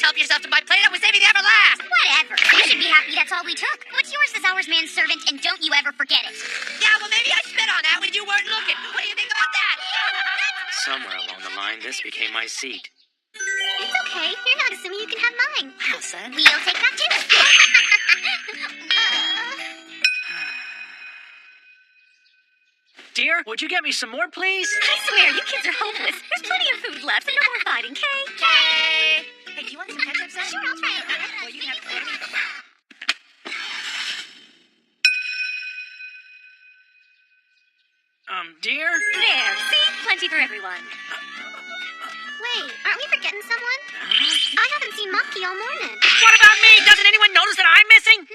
help yourself to my plate. I was saving the everlast. Whatever. You should be happy that's all we took. What's yours is ours, manservant, and don't you ever forget it. Yeah, well, maybe I spit on that when you weren't looking. What do you think about that? Somewhere along the line, this became my seat. It's okay. You're not assuming you can have mine. Wow, son. We'll take that too. Dear, would you get me some more, please? I swear, you kids are hopeless. There's plenty of food left, and no more fighting, Kay. Hey, do you want some ketchup, son? Sure, I'll try it. Well, you can have Dear? There, see? Plenty for everyone. Wait, aren't we forgetting someone? I haven't seen Monkey all morning. What about me? Doesn't anyone notice that I'm missing?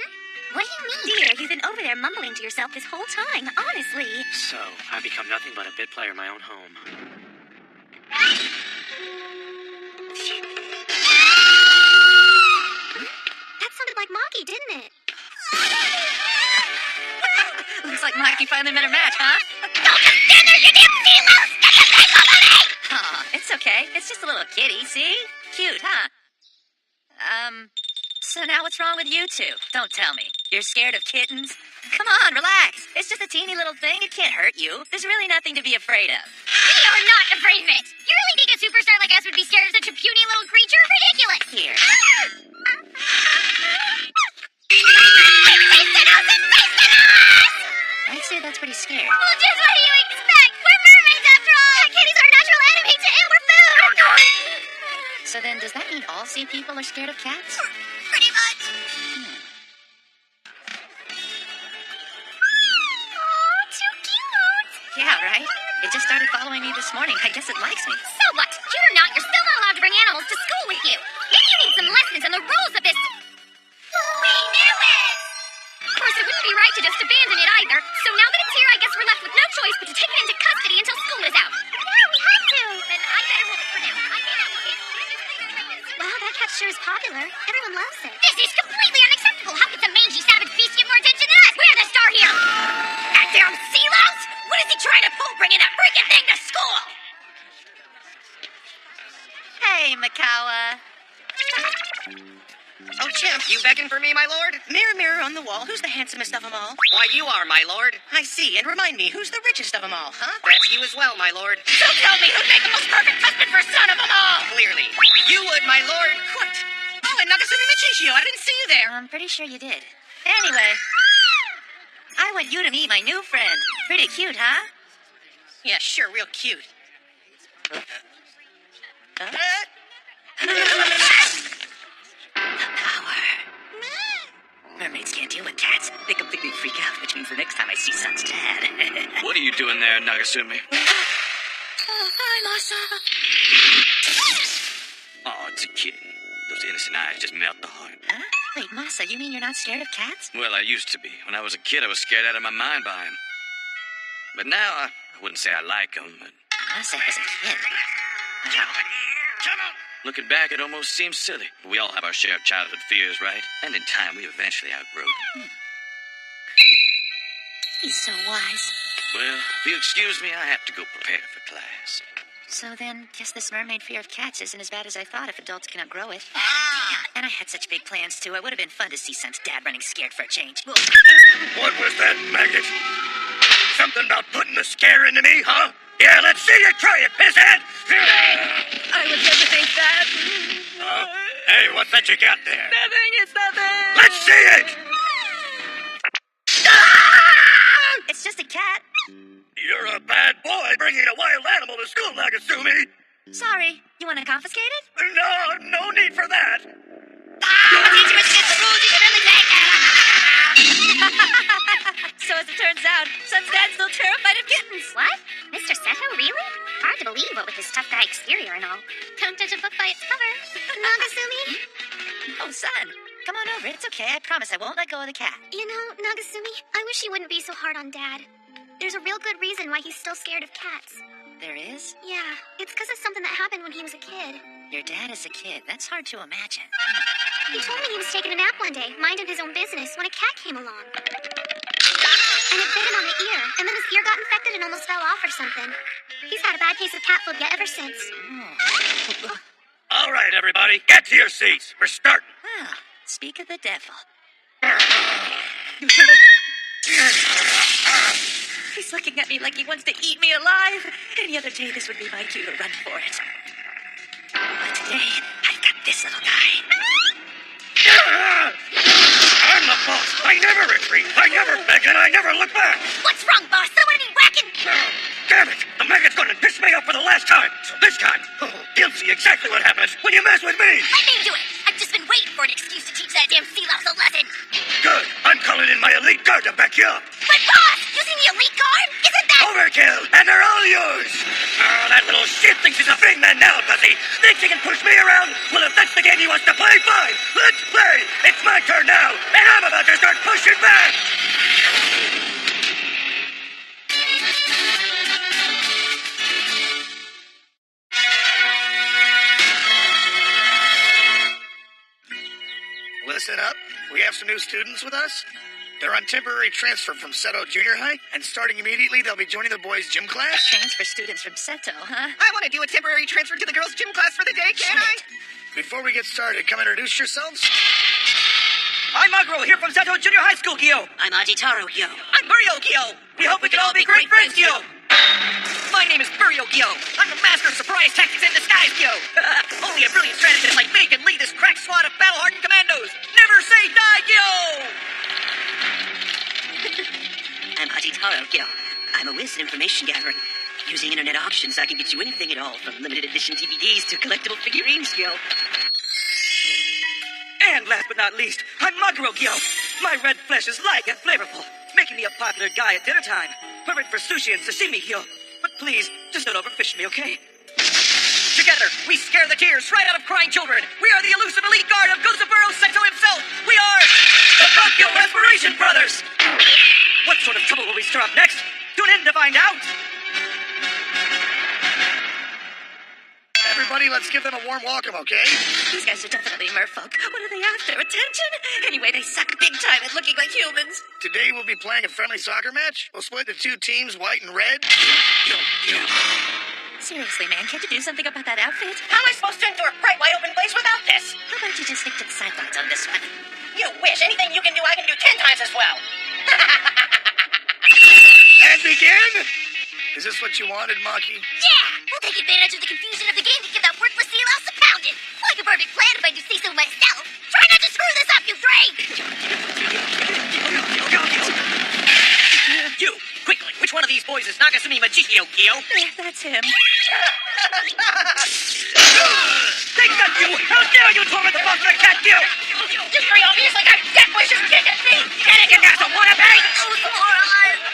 What do you mean? Dear, you've been over there mumbling to yourself this whole time, honestly. So, I've become nothing but a bit player in my own home. That sounded like Monkey, didn't it? Looks like Mikey finally met her match, huh? Stand there, you damn sea-mouse! Get your face off of me! Aw, it's okay. It's just a little kitty, see? Cute, huh? So now what's wrong with you two? Don't tell me. You're scared of kittens? Come on, relax. It's just a teeny little thing. It can't hurt you. There's really nothing to be afraid of. We are not afraid of it! You really think a superstar like us would be scared of such a puny little creature? Ridiculous! Here. I'd say that's pretty scary. Well, just what do you expect? We're mermaids after all! Kitties are a natural enemy to and we're food! So then, does that mean all sea people are scared of cats? Pretty much. Oh, too cute! Yeah, right? It just started following me this morning. I guess it likes me. So what? Cute or not, you're still not allowed to bring animals to school with you. Maybe you need some lessons on the rules of this. We knew it! Of course, it wouldn't be right to just abandon it either. So now that it's here, I guess we're left with no choice but to take it into custody until school is out. Yeah, we had to. Then I better hold it for now. Wow, that cat sure is popular. Everyone loves it. This is completely unacceptable. How could some mangy savage beast get more attention than us? We're the star here. That damn sea louse? What is he trying to pull bringing that freaking thing to school? Hey, Makawa. Oh, Chimp, you beckon for me, my lord? Mirror, mirror on the wall, who's the handsomest of them all? Why, you are, my lord. I see, and remind me, who's the richest of them all, huh? That's you as well, my lord. So tell me, who'd make the most perfect husband for son of them all? Clearly. You would, my lord. What? Oh, and Nagasumi Michishio, I didn't see you there. I'm pretty sure you did. Anyway, I want you to meet my new friend. Pretty cute, huh? Yeah, sure, real cute. Power. Mermaids can't deal with cats. They completely freak out, which means the next time I see Sun's dad. What are you doing there, Nagasumi? Hi, Masa. Oh, it's a kitten. Those innocent eyes just melt the heart. Huh? Wait, Masa, you mean you're not scared of cats? Well, I used to be. When I was a kid, I was scared out of my mind by him. But now, I wouldn't say I like him, but... Masa as a kid. Wow. Come on! Looking back, it almost seems silly. But we all have our share of childhood fears, right? And in time, we eventually outgrow them. He's so wise. Well, if you excuse me, I have to go prepare for class. So then, guess this mermaid fear of cats isn't as bad as I thought if adults can outgrow it. And I had such big plans, too. It would have been fun to see Sun's dad running scared for a change. What was that, maggot? Something about putting a scare into me, huh? Yeah, let's see you try it, pisshead! I would never think that. Hey, what's that you got there? Nothing, it's nothing. Let's see it! It's just a cat. You're a bad boy bringing a wild animal to school, Nagasumi. Sorry. You want to confiscate it? No need for that. Teacher against the rules. You can only take it. So as it turns out, Sun's dad's still terrified of kittens. What? Mr. Seto, really? Hard to believe, what with his tough guy exterior and all. Don't judge a book by its cover. Nagasumi? Oh, Sun. Come on over. It's okay. I promise I won't let go of the cat. You know, Nagasumi, I wish you wouldn't be so hard on Dad. There's a real good reason why he's still scared of cats. There is? Yeah, it's because of something that happened when he was a kid. Your dad is a kid. That's hard to imagine. He told me he was taking a nap one day, minding his own business, when a cat came along. And it bit him on the ear, and then his ear got infected and almost fell off or something. He's had a bad case of cat phobia ever since. All right, everybody, get to your seats. We're starting. Well, speak of the devil. He's looking at me like he wants to eat me alive. Any other day, this would be my cue to run for it. But today, I've got this little guy. I'm the boss. I never retreat. I never beg, and I never look back. What's wrong, boss? Someone need whacking? Damn it! The maggot's gonna piss me off for the last time. So this time, he'll see exactly what happens when you mess with me. Let me do it. I've just been waiting for an excuse to teach that damn sea louse a lesson. Good. I'm calling in my elite guard to back you up. But boss, using the elite guard? Isn't that... Overkill, and they're all yours. Oh, that little shit thinks he's a big man now, does he? Thinks he can push me around? Well, if that's the game he wants to play, fine. Let's play. It's my turn now, and I'm about to start pushing back. Listen up. We have some new students with us. They're on temporary transfer from Seto Junior High, and starting immediately, they'll be joining the boys' gym class. Transfer students from Seto, huh? I want to do a temporary transfer to the girls' gym class for the day, can I? Before we get started, come introduce yourselves. I'm Magro, here from Seto Junior High School, Kyo. I'm Ajitaro, Kyo. I'm Burio, Kyo. We hope we can all be great friends, Kyo. My name is Burio, Kyo. I'm the master of surprise tactics in disguise, Kyo. Only a brilliant strategist like me can lead this crack squad of battle-hardened commandos. Never say die, Kyo. I'm Ajitaro, Kyo. I'm a whiz in information gathering. Using internet auctions, I can get you anything at all, from limited edition DVDs to collectible figurines, Kyo. And last but not least, I'm Magro, Kyo. My red flesh is light and flavorful, making me a popular guy at dinner time. Perfect for sushi and sashimi, Kyo. But please, just don't overfish me, okay? Together, we scare the tears right out of crying children. We are the elusive elite guard of Gozaburo Seto himself. We are the Tokyo Respiration Brothers. What sort of trouble will we stir up next? Tune in to find out. Everybody, let's give them a warm welcome, okay? These guys are definitely merfolk. What are they after? Attention? Anyway, they suck big time at looking like humans. Today we'll be playing a friendly soccer match. We'll split into two teams, white and red. Seriously, man, can't you do something about that outfit? How am I supposed to enter a bright, wide open place without this? How about you just stick to the sidelines on this one? You wish. Anything you can do, I can do 10 times as well. And begin! Is this what you wanted, Maki? Yeah! We'll take advantage of the confusion of the game to give that worthless sea louse a pounding. Like a perfect plan if I do say so myself. Try not to screw this up, you three! You, quickly, which one of these boys is Nagasumi Machikyo, Kyo? That's him. Take that, you! How dare you torment the boss of the cat, Kyo! You're very obvious like a death wish is kick at me! Get it, you got some wanna bang!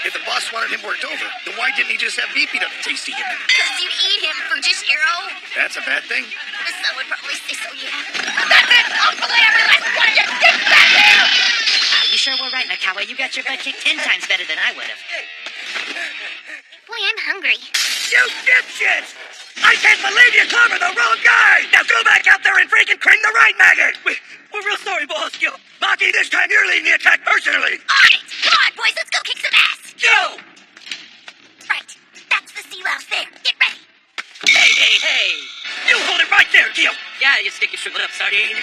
If the boss wanted him worked over, then why didn't he just have beef eat up the tasty him? Because you eat him for just hero. That's a bad thing. Some would probably say so, yeah. That's it! I'll play every last one of you! Get back here! You sure were right, Nakawa. You got your butt kicked 10 times better than I would have. Boy, I'm hungry. You dipshits! I can't believe you clobbered the wrong guy! Now go back out there and freaking cream the right maggot! We're real sorry, boss, Kyo. Maki, this time you're leading the attack personally! On it! Come on, boys, let's go kick some ass! Kyo! Right, that's the sea louse there. Get ready. Hey! You hold it right there, Kyo! Yeah, you stick your shriveled up sardine. What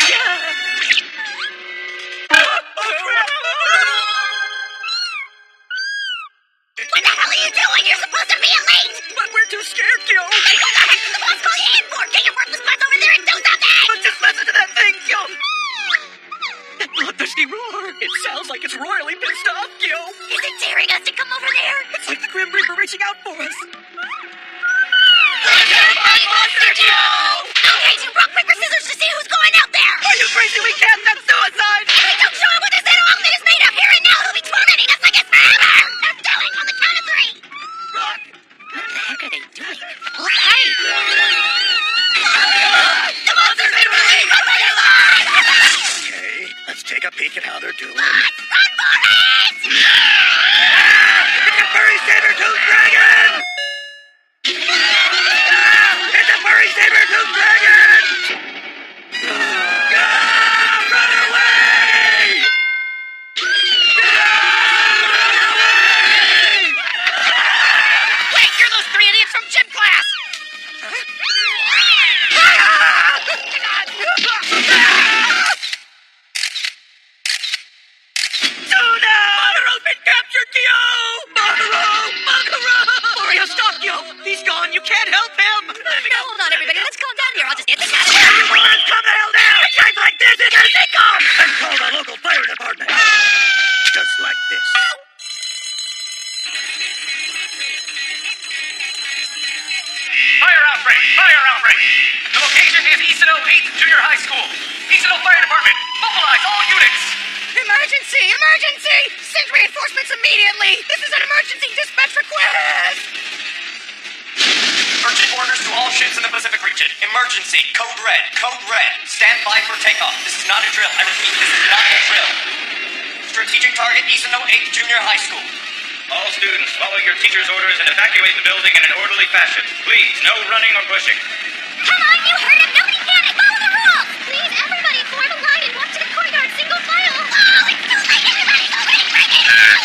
the hell are you doing? You're supposed to be late! But we're too scared, Kyo! Hey, what the heck did the boss call you in for? Get your worthless butts over there and do something! But just listen to that thing, Kyo! That bloodthirsty roar! It sounds like it's royally pissed off, Kyo! Is it daring us to come over there? It's like the Grim Reaper reaching out for us! Monster Joe! Okay, team rock, paper, scissors to see who's going out there! Are you crazy? We can't! That's suicide! If we don't show up with this little outfit is made up here and now, he'll be tormenting us like it's forever! Now do it on the count of 3! What the heck are they doing? Okay! The monster's been released! Open your eyes! Okay, let's take a peek at how they're doing. Let's run for it! It's a furry saber-tooth dragon! It's a furry saber-tooth dragon! Run! outbreak! Fire outbreak! The location is Easino 8th Junior High School. Easino Fire Department, mobilize all units! Emergency! Emergency! Send reinforcements immediately! This is an emergency dispatch request! Urgent orders to all ships in the Pacific region. Emergency. Code red. Code red. Stand by for takeoff. This is not a drill. I repeat, this is not a drill. Strategic target Easino 8th Junior High School. All students, follow your teacher's orders and evacuate the building in an orderly fashion. Please, no running or pushing. Come on, you heard him! Nobody panic! Follow the rules! Please, everybody, form a line and walk to the courtyard, single file! Oh, it's too late! Everybody, go quick! Break it out!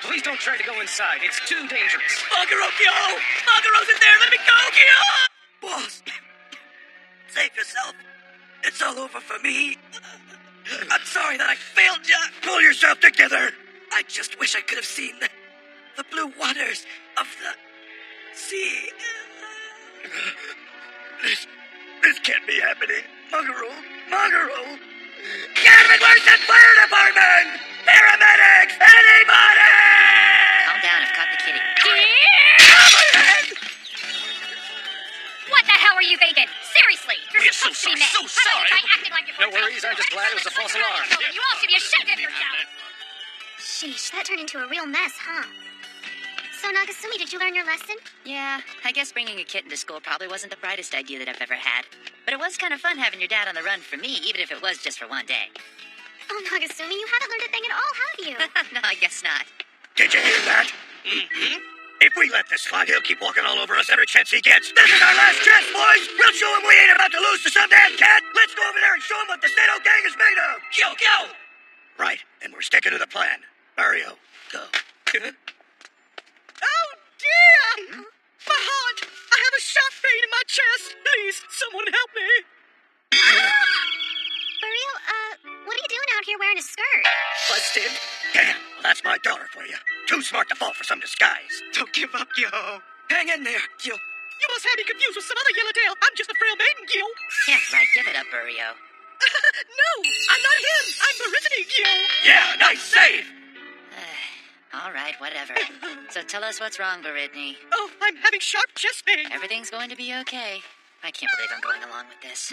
Please don't try to go inside. It's too dangerous. Maguro-kyo! Maguro's in there! Let me go, Kyo! Boss, save yourself. It's all over for me. I'm sorry that I failed you. Pull yourself together. I just wish I could have seen the blue waters of the sea. This can't be happening. Maguro. Gavin, where's the fire department? Paramedics! Anybody! Calm down, I've caught the kitty. What the hell were you thinking? Seriously, you're We are so supposed to be sorry, mad. so How about you sorry. try acting like you're No worries, I'm just glad it was a false alarm. You all should be ashamed of yourselves. Sheesh, that turned into a real mess, huh? So, Nagasumi, did you learn your lesson? Yeah, I guess bringing a kitten to school probably wasn't the brightest idea that I've ever had. But it was kind of fun having your dad on the run for me, even if it was just for one day. Oh, Nagasumi, you haven't learned a thing at all, have you? No, I guess not. Did you hear that? Mm-hmm. If we let this slide, he'll keep walking all over us every chance he gets. This is our last chance, boys! We'll show him we ain't about to lose to some damn cat! Let's go over there and show him what the Seto gang is made of! Go! Right, and we're sticking to the plan. Mario, go. Oh, dear! My heart! I have a sharp pain in my chest! Please, someone help me! Mario, what are you doing out here wearing a skirt? Busted. Damn, well, that's my daughter for you. Too smart to fall for some disguise. Don't give up, yo. Hang in there, yo. You must have me confused with some other yellowtail. I'm just a frail maiden, yo. Yeah, right, give it up, Burio. No, I'm not him. I'm Maritini, yo. Yeah, nice save! All right, whatever. So tell us what's wrong, Baridney. Oh, I'm having sharp chest pain. Everything's going to be okay. I can't believe I'm going along with this.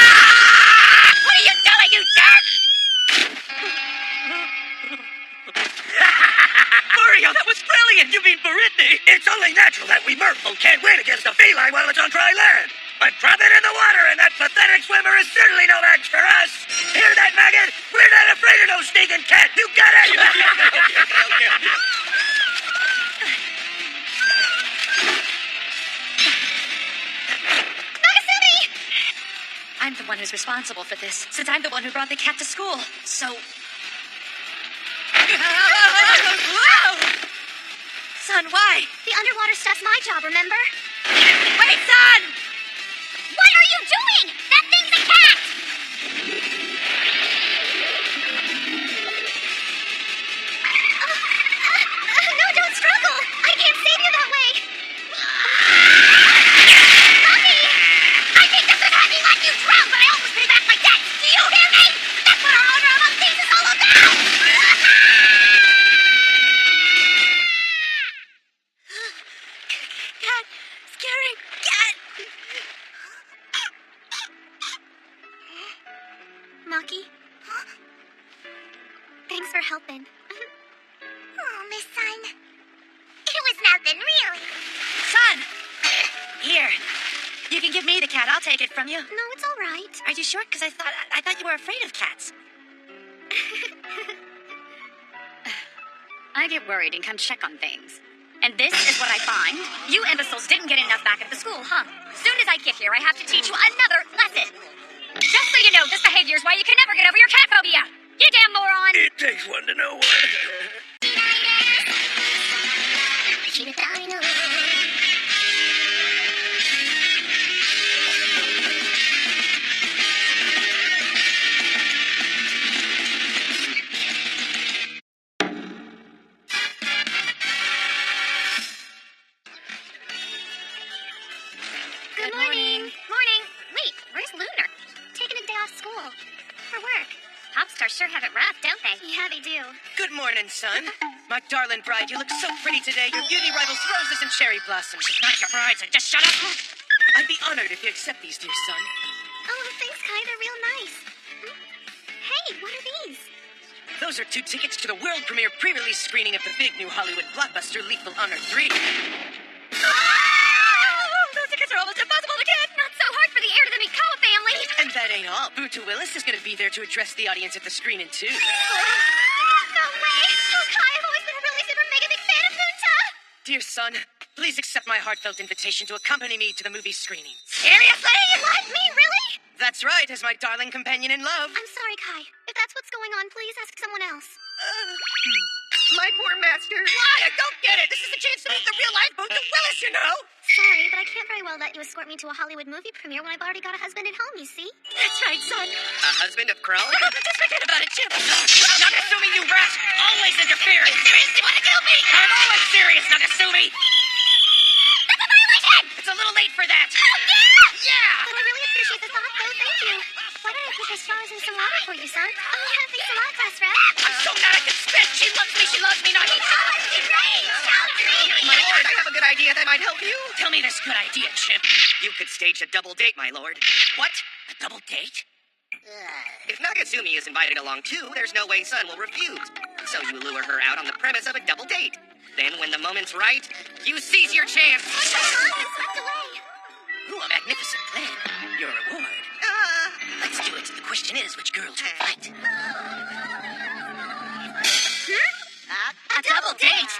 What are you doing, you jerk? Mario, that was brilliant. You mean Baridney? It's only natural that we merfolk can't win against a feline while it's on dry land. But drop it in the water and that pathetic swimmer is certainly no match for us. Hear that, maggot? We're not afraid of no stinking cat. You got it? Nagasumi! I'm the one who's responsible for this, since I'm the one who brought the cat to school. So... Son, why? The underwater stuff's my job, remember? Wait, son! What are you doing? That thing's a cat! No, don't struggle. I can't save you that way. Mommy! I think this is heavy like you drowned, but I almost put it back like that. Do you hear me? That's what our honor among thieves is all about! Cat! Scary cat! Maki? Thanks for helping. Oh, Miss Sun. It was nothing, really. Son! Here. You can give me the cat. I'll take it from you. No, it's all right. Are you sure? Because I thought you were afraid of cats. I get worried and come check on things. And this is what I find. You imbeciles didn't get enough back at the school, huh? Soon as I get here, I have to teach you another lesson. Just so you know, this behavior is why you can never get over your cat phobia. You damn moron! It takes one to know one. morning, son. My darling bride, you look so pretty today. Your beauty rivals roses and cherry blossoms. She's not your bride, so just shut up. I'd be honored if you accept these, dear son. Oh, thanks, Kai. They're real nice. Hey, what are these? Those are 2 tickets to the world premiere pre-release screening of the big new Hollywood blockbuster Lethal Honor 3. Those tickets are almost impossible to get. Not so hard for the heir to the Mikawa family. And that ain't all. Butu Willis is going to be there to address the audience at the screening, too. No way. Oh, Kai, I've always been a really super mega big fan of Bunta. Dear son, please accept my heartfelt invitation to accompany me to the movie screening. Seriously? What? Me, really? That's right, as my darling companion in love. I'm sorry, Kai. If that's what's going on, please ask someone else. My poor master. Why? I don't get it. This is a chance to meet the real-life Butu Willis, you know? Sorry, but I can't very well let you escort me to a Hollywood movie premiere when I've already got a husband at home, you see? That's right, son. A husband of Crow? Just forget about it, Chip. Nagasumi, you rat! Always interfering! Seriously, want to kill me? I'm always serious, Nagasumi! That's a violation! It's a little late for that! Yeah! But I really appreciate the thought, though. Thank you. Why don't I put my stars in some water for you, son? Oh, yeah, thanks a lot, class rep. I'm so mad I can spit! She loves me not! My lord, I have a good idea that might help you. Tell me this good idea, Chip. You could stage a double date, my lord. What? A double date? If Nagasumi is invited along too, there's no way Sun will refuse. So you lure her out on the premise of a double date. Then when the moment's right, you seize your chance. I'm swept away. Ooh, a magnificent plan. Your reward. Let's do it. The question is, which girl to invite? A double date?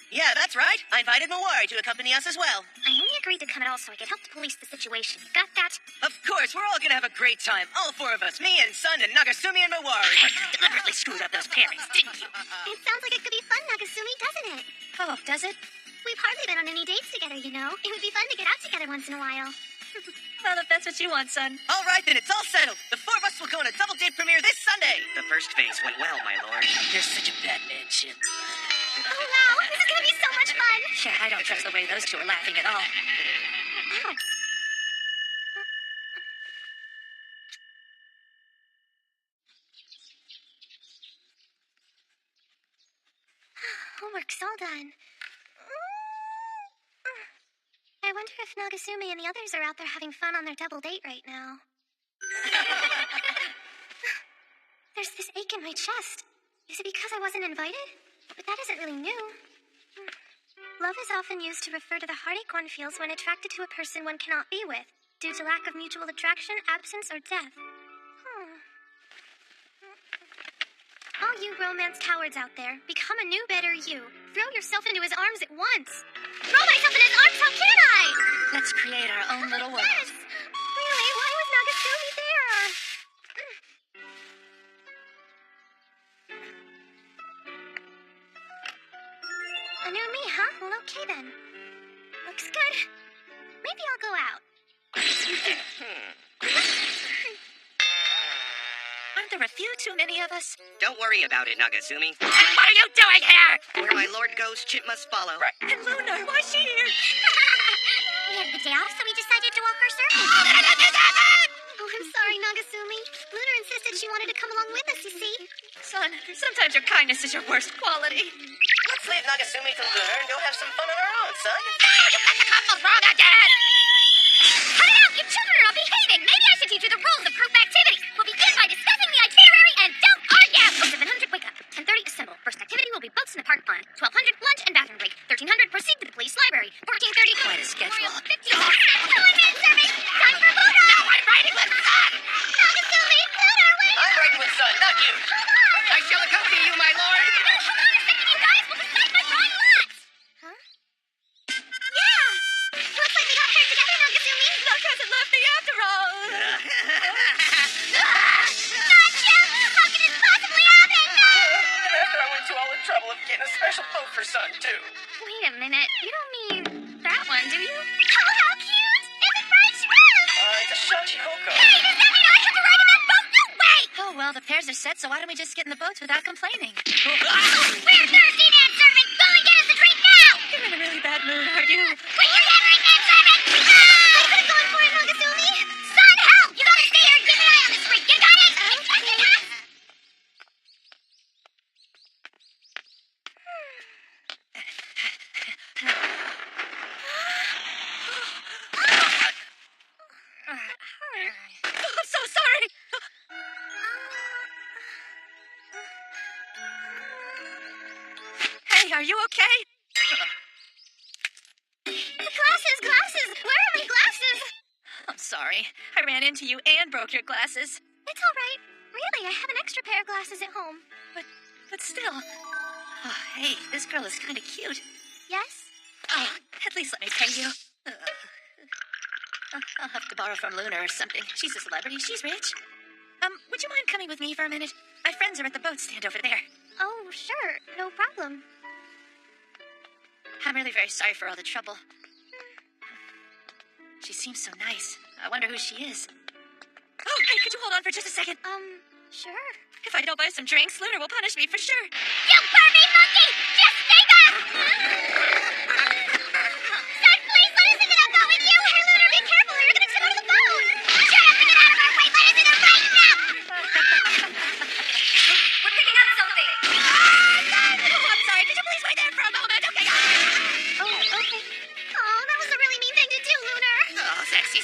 Yeah, that's right. I invited Mawari to accompany us as well. I only agreed to come at all so I could help to police the situation. Got that? Of course, we're all gonna have a great time. All 4 of us. Me and Sun and Nagasumi and Mawari. You deliberately screwed up those pairings, didn't you? It sounds like it could be fun, Nagasumi, doesn't it? Oh, does it? We've hardly been on any dates together, you know. It would be fun to get out together once in a while. Well, if that's what you want, son. All right, then. It's all settled. The 4 of us will go on a double date premiere this Sunday. The first phase went well, my lord. You're such a bad man, Chip. Oh, wow. This is going to be so much fun. Yeah, I don't trust the way those 2 are laughing at all. Oh. Homework's all done. I wonder if Nagasumi and the others are out there having fun on their double date right now. There's this ache in my chest. Is it because I wasn't invited? But that isn't really new. Love is often used to refer to the heartache one feels when attracted to a person one cannot be with, due to lack of mutual attraction, absence, or death. All you romance cowards out there, become a new, better you. Throw yourself into his arms at once. Throw myself in his arms, how can I? Let's create our own little world. Yes. Really? Why was Nagasumi there? A new me, huh? Well, okay then. Looks good. Maybe I'll go out. Aren't there a few too many of us? Don't worry about it, Nagasumi. What are you doing here? Where my lord goes, Chip must follow. And Luna, why's she here? We had the day off, so we decided to walk our circle. Oh, I'm sorry, Nagasumi. Luna insisted she wanted to come along with us, you see. Son, sometimes your kindness is your worst quality. Let's leave Nagasumi to Luna and go have some fun on our own, son. You got the couples wrong again! Cut it out! You children are not behaving! Maybe I should teach you the rules of group activities. We'll begin by discussing the itinerary and don't argue! 700, wake up. 10:30, assemble. First activity will be boats in the park pond. 1200, lunch and bathroom break. 1300, proceed to the police library. 14:30, Quite a schedule. 15, man serving. Time for Luna! No, I'm riding with Sun! Nagasumi, Luna, wait! I'm riding with Sun, not you. I shall accompany you, my lord. Hold on a second, you guys! We'll decide by drawing lots! Huh? Yeah! Looks like we got paired together, Nagasumi! Luck hasn't left me after all. Gotcha! How can this possibly happen? And after I went to all the trouble of getting a special boat for Sun, too. Wait a minute. You don't mean that one, do you? Oh, how cute! It's a French rose! It's a Shachihoko. Hey, does that mean I have to ride in that boat? No way! Oh, well, the pairs are set, so why don't we just get in the boats without complaining? We're thirsty, man servant! Go and get us a drink now! You're in a really bad mood, aren't you? Wait, you're gathering, man servant! Ah! I could have gone for it, Nagasumi! Son, help! You gotta stay here and keep an eye on this freak! You got it? Are you okay? Glasses! Where are my glasses? I'm sorry. I ran into you and broke your glasses. It's all right. Really, I have an extra pair of glasses at home. But still. Oh, hey, this girl is kind of cute. Yes? Oh, at least let me pay you. I'll have to borrow from Luna or something. She's a celebrity. She's rich. Would you mind coming with me for a minute? My friends are at the boat stand over there. Oh, sure. No problem. I'm really very sorry for all the trouble. She seems so nice. I wonder who she is. Oh, hey, could you hold on for just a second? Sure. If I don't buy some drinks, Luna will punish me for sure. You mermaid monkey! Just stay back! Son, please let us in the boat with you! Hey, Lunar, be careful or you're gonna tip over the boat! Shut up and get out of our way! Let us in there right now! We're picking up something. Oh, I'm sorry. Could you please wait there for a moment? Okay. Oh, okay. Oh, that was a really mean thing to do, Lunar. Oh, sexy.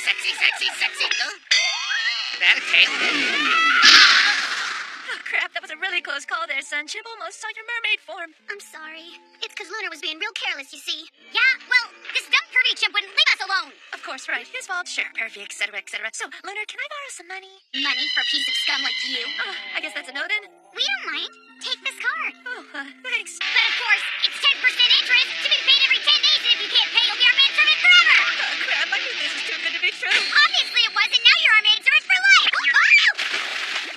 That okay? Oh, crap. That was a really close call there, son. Chip almost saw your mermaid form. I'm sorry. It's because Lunar was being real careless, you see. Yeah, well, this dumb pervy chimp wouldn't leave us alone. Of course, right. His fault. Sure. Pervy, etc., etc. So, Lunar, can I borrow some money? Money for a piece of scum like you. Oh, I guess that's a no then. We don't mind. Take this card. Oh, thanks. But of course, it's 10% interest to be paid every 10 days, and if you can't pay, you'll be our manservant forever. Oh, crap. I knew this was too good to be true. Obviously it wasn't. Now you're our manservant for life. Oh, no!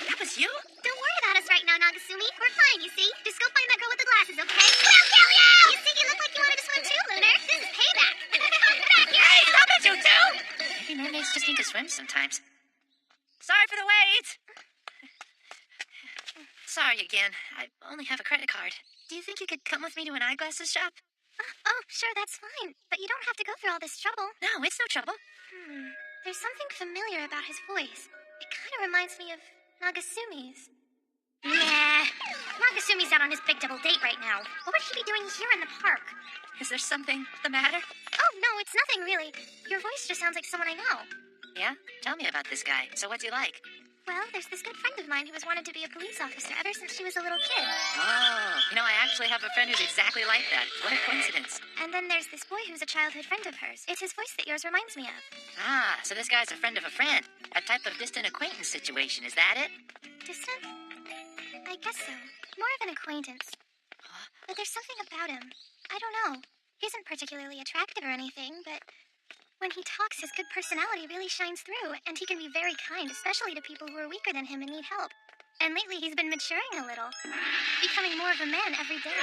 That was you? Don't worry about us right now, Nagasumi. We're fine, you see. Just go find that girl with the glasses, okay? Well, kill you! You see, you look like you wanted to swim too, Lunar. This is payback. Come back here. Hey, stop it, you two! Maybe mermaids just need to swim sometimes. Sorry for the wait. Sorry again. I only have a credit card. Do you think you could come with me to an eyeglasses shop? Oh, sure, that's fine. But you don't have to go through all this trouble. No, it's no trouble. There's something familiar about his voice. It kind of reminds me of Nagasumi's. Nah. Nagasumi's out on his big double date right now. What would he be doing here in the park? Is there something the matter? Oh, no, it's nothing really. Your voice just sounds like someone I know. Yeah? Tell me about this guy. So what's he like? Well, there's this good friend of mine who has wanted to be a police officer ever since she was a little kid. Oh, I actually have a friend who's exactly like that. What a coincidence. And then there's this boy who's a childhood friend of hers. It's his voice that yours reminds me of. Ah, so this guy's a friend of a friend. A type of distant acquaintance situation. Is that it? Distant? I guess so. More of an acquaintance. But there's something about him. I don't know. He isn't particularly attractive or anything, but when he talks, his good personality really shines through, and he can be very kind, especially to people who are weaker than him and need help. And lately he's been maturing a little, becoming more of a man every day.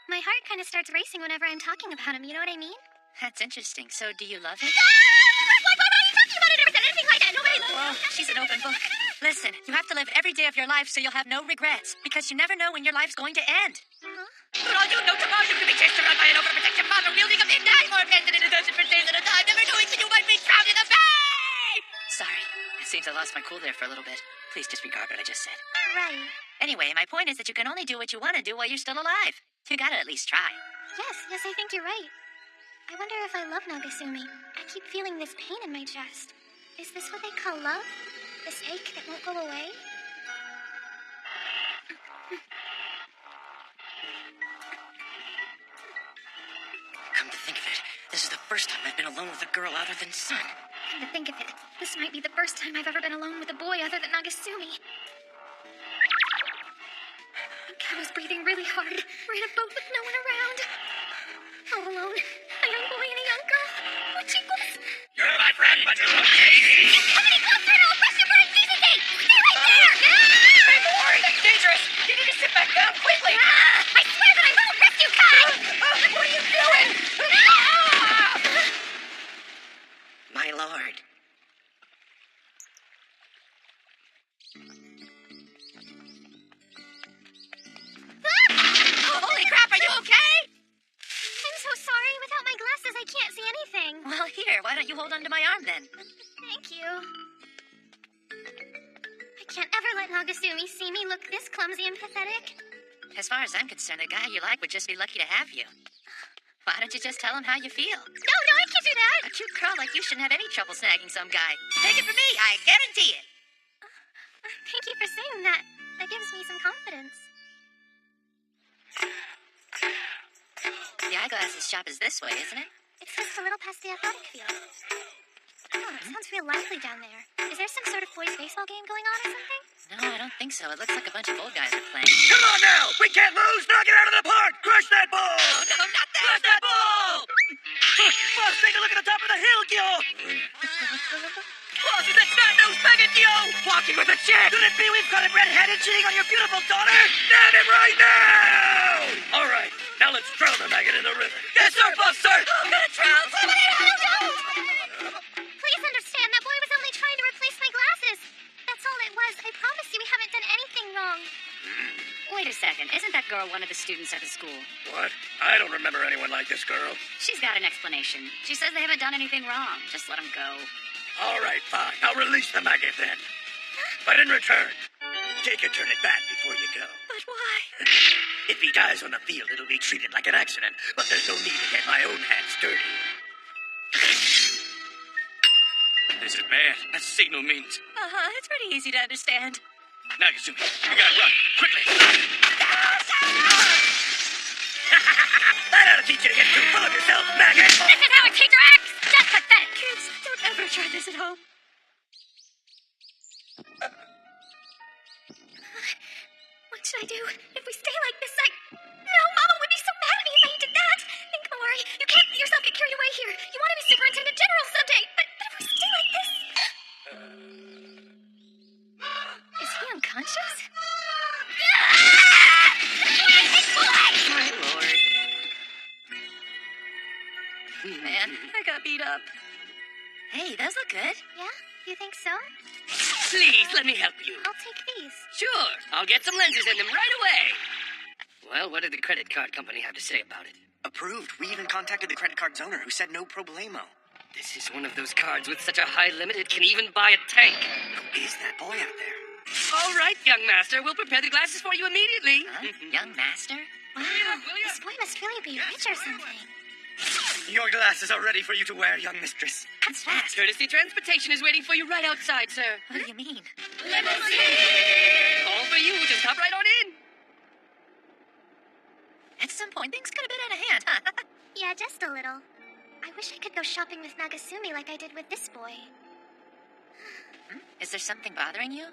My heart kind of starts racing whenever I'm talking about him, you know what I mean? That's interesting. So do you love him? Why are you talking about it? I never said anything like that. Nobody loves Well, she's an open book. Listen, you have to live every day of your life so you'll have no regrets, because you never know when your life's going to end. For all you know, tomorrow you could be chased around by an overprotective father wielding a midnight or abandoned in a desert for days at a time, never knowing that you might be drowned in the bay! Sorry. It seems I lost my cool there for a little bit. Please disregard what I just said. Right. Anyway, my point is that you can only do what you want to do while you're still alive. You gotta at least try. Yes, I think you're right. I wonder if I love Nagasumi. I keep feeling this pain in my chest. Is this what they call love? This ache that won't go away? Come to think of it, this is the first time I've been alone with a girl other than Sun. Come to think of it, this might be the first time I've ever been alone with a boy other than Nagasumi. I was breathing really hard. We're in a boat with no one around. All alone. A young boy and a young girl. Oh, chicos. You're my friend, but you look crazy. Come any closer and I'll press your burning decency. Stay right there. Hey, boy, that's dangerous! You need to sit back down quickly! I swear that I won't rest you, Kai. What are you doing? My lord. Holy crap, are you okay? I'm so sorry. Without my glasses, I can't see anything. Well, here, why don't you hold onto my arm then? Thank you. I can't ever let Nagasumi see me look this clumsy and pathetic. As far as I'm concerned, a guy you like would just be lucky to have you. Why don't you just tell him how you feel? No, I can't do that. A cute girl like you shouldn't have any trouble snagging some guy. Take it from me, I guarantee it. Thank you for saying that. That gives me some confidence. glasses shop is this way, isn't it? It's just a little past the athletic field. Oh, it sounds real lively down there. Is there some sort of boys' baseball game going on or something? No, I don't think so. It looks like a bunch of old guys are playing. Come on now! We can't lose! Knock it out of the park! Crush that ball! Oh, no, not that! Crush that ball! Boss, take a look at the top of the hill, Gyo! Boss, is that snot-nosed maggot, Gyo? Walking with a chick! Could it be we've caught him red-handed cheating on your beautiful daughter? Nab him right now! All right, now let's drown the maggot in the river. Yes, sir, boss, sir! I'm gonna drown! Please understand, that boy was only trying to replace my glasses. That's all it was. I promise you we haven't done anything wrong. Wait a second. Isn't that girl one of the students at the school? What? I don't remember anyone like this girl. She's got an explanation. She says they haven't done anything wrong. Just let them go. All right, fine. I'll release the maggot then. But in return, take a turn at bat before you go. But why? If he dies on the field, it'll be treated like an accident, but there's no need to get my own hands dirty. This is bad. That signal means. It's pretty easy to understand. Nagasumi, you gotta run. Quickly. That ought to teach you to get too full of yourself, maggot! This is how a teacher acts! Just pathetic! Kids, don't ever try this at home. What should I do? If we stay like this, No, Mama would be so mad at me if I did that. Think, don't worry. You can't let yourself get carried away here. You want to be superintendent general someday. But if we stay like this... Is he unconscious? My lord. Man, I got beat up. Hey, those look good. Yeah? You think so? Please, let me help you. I'll take these. Sure, I'll get some lenses in them right away. Well, what did the credit card company have to say about it? Approved. We even contacted the credit card's owner, who said no problemo. This is one of those cards with such a high limit it can even buy a tank. Who is that boy out there? All right, young master, we'll prepare the glasses for you immediately. Huh? Young master? Wow, this boy must really be rich or something. Your glasses are ready for you to wear, young mistress. That's fast. Courtesy transportation is waiting for you right outside, sir. What do you mean? Limousine! All for you, just hop right on in. At some point, things could have been out of hand, huh? Yeah, just a little. I wish I could go shopping with Nagasumi like I did with this boy. Is there something bothering you?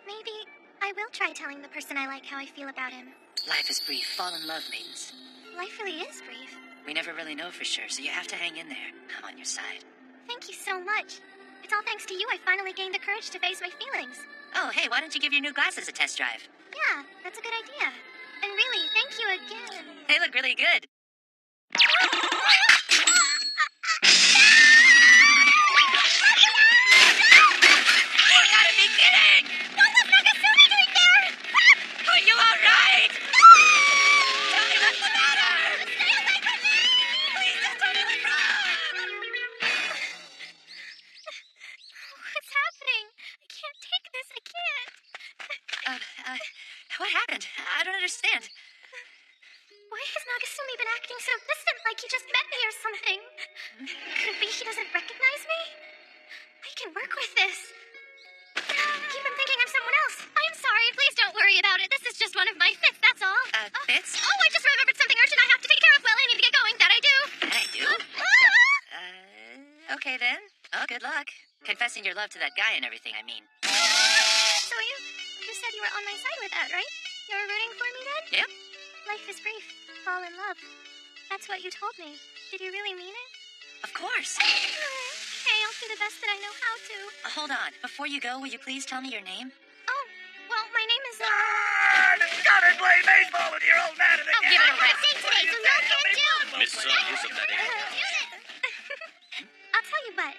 Maybe I will try telling the person I like how I feel about him. Life is brief. Fall in love means. Life really is brief. We never really know for sure, so you have to hang in there. I'm on your side. Thank you so much. It's all thanks to you I finally gained the courage to face my feelings. Oh, hey, why don't you give your new glasses a test drive? Yeah, that's a good idea. And really, thank you again. They look really good. You gotta be kidding! What was Nagasumi doing there? Are you alright? Tell me what's the matter! Stay away from me! Please just tell me what's wrong! What's happening? I can't take this. I can't. What happened? I don't understand. Why has Nagasumi been acting so distant, like he just met me or something? Could it be he doesn't recognize me? I can work with this. Keep him thinking I'm someone else. I'm sorry. Please don't worry about it. This is just one of my fits, that's all. Fits? Oh, I just remembered something urgent I have to take care of. Well, I need to get going. That I do. That I do? Okay then. Oh, good luck. Confessing your love to that guy and everything, I mean. So you said you were on my side with that, right? You were rooting for me then? Yep. Life is brief. Fall in love. That's what you told me. Did you really mean it? Of course. Okay, I'll do the best that I know how to. Hold on. Before you go, will you please tell me your name? Oh, well, my name is... Come and play baseball with your old man in the I'll give it a rest. Day today, so no can't do. Miss Yusuf, that is. I'll tell you what.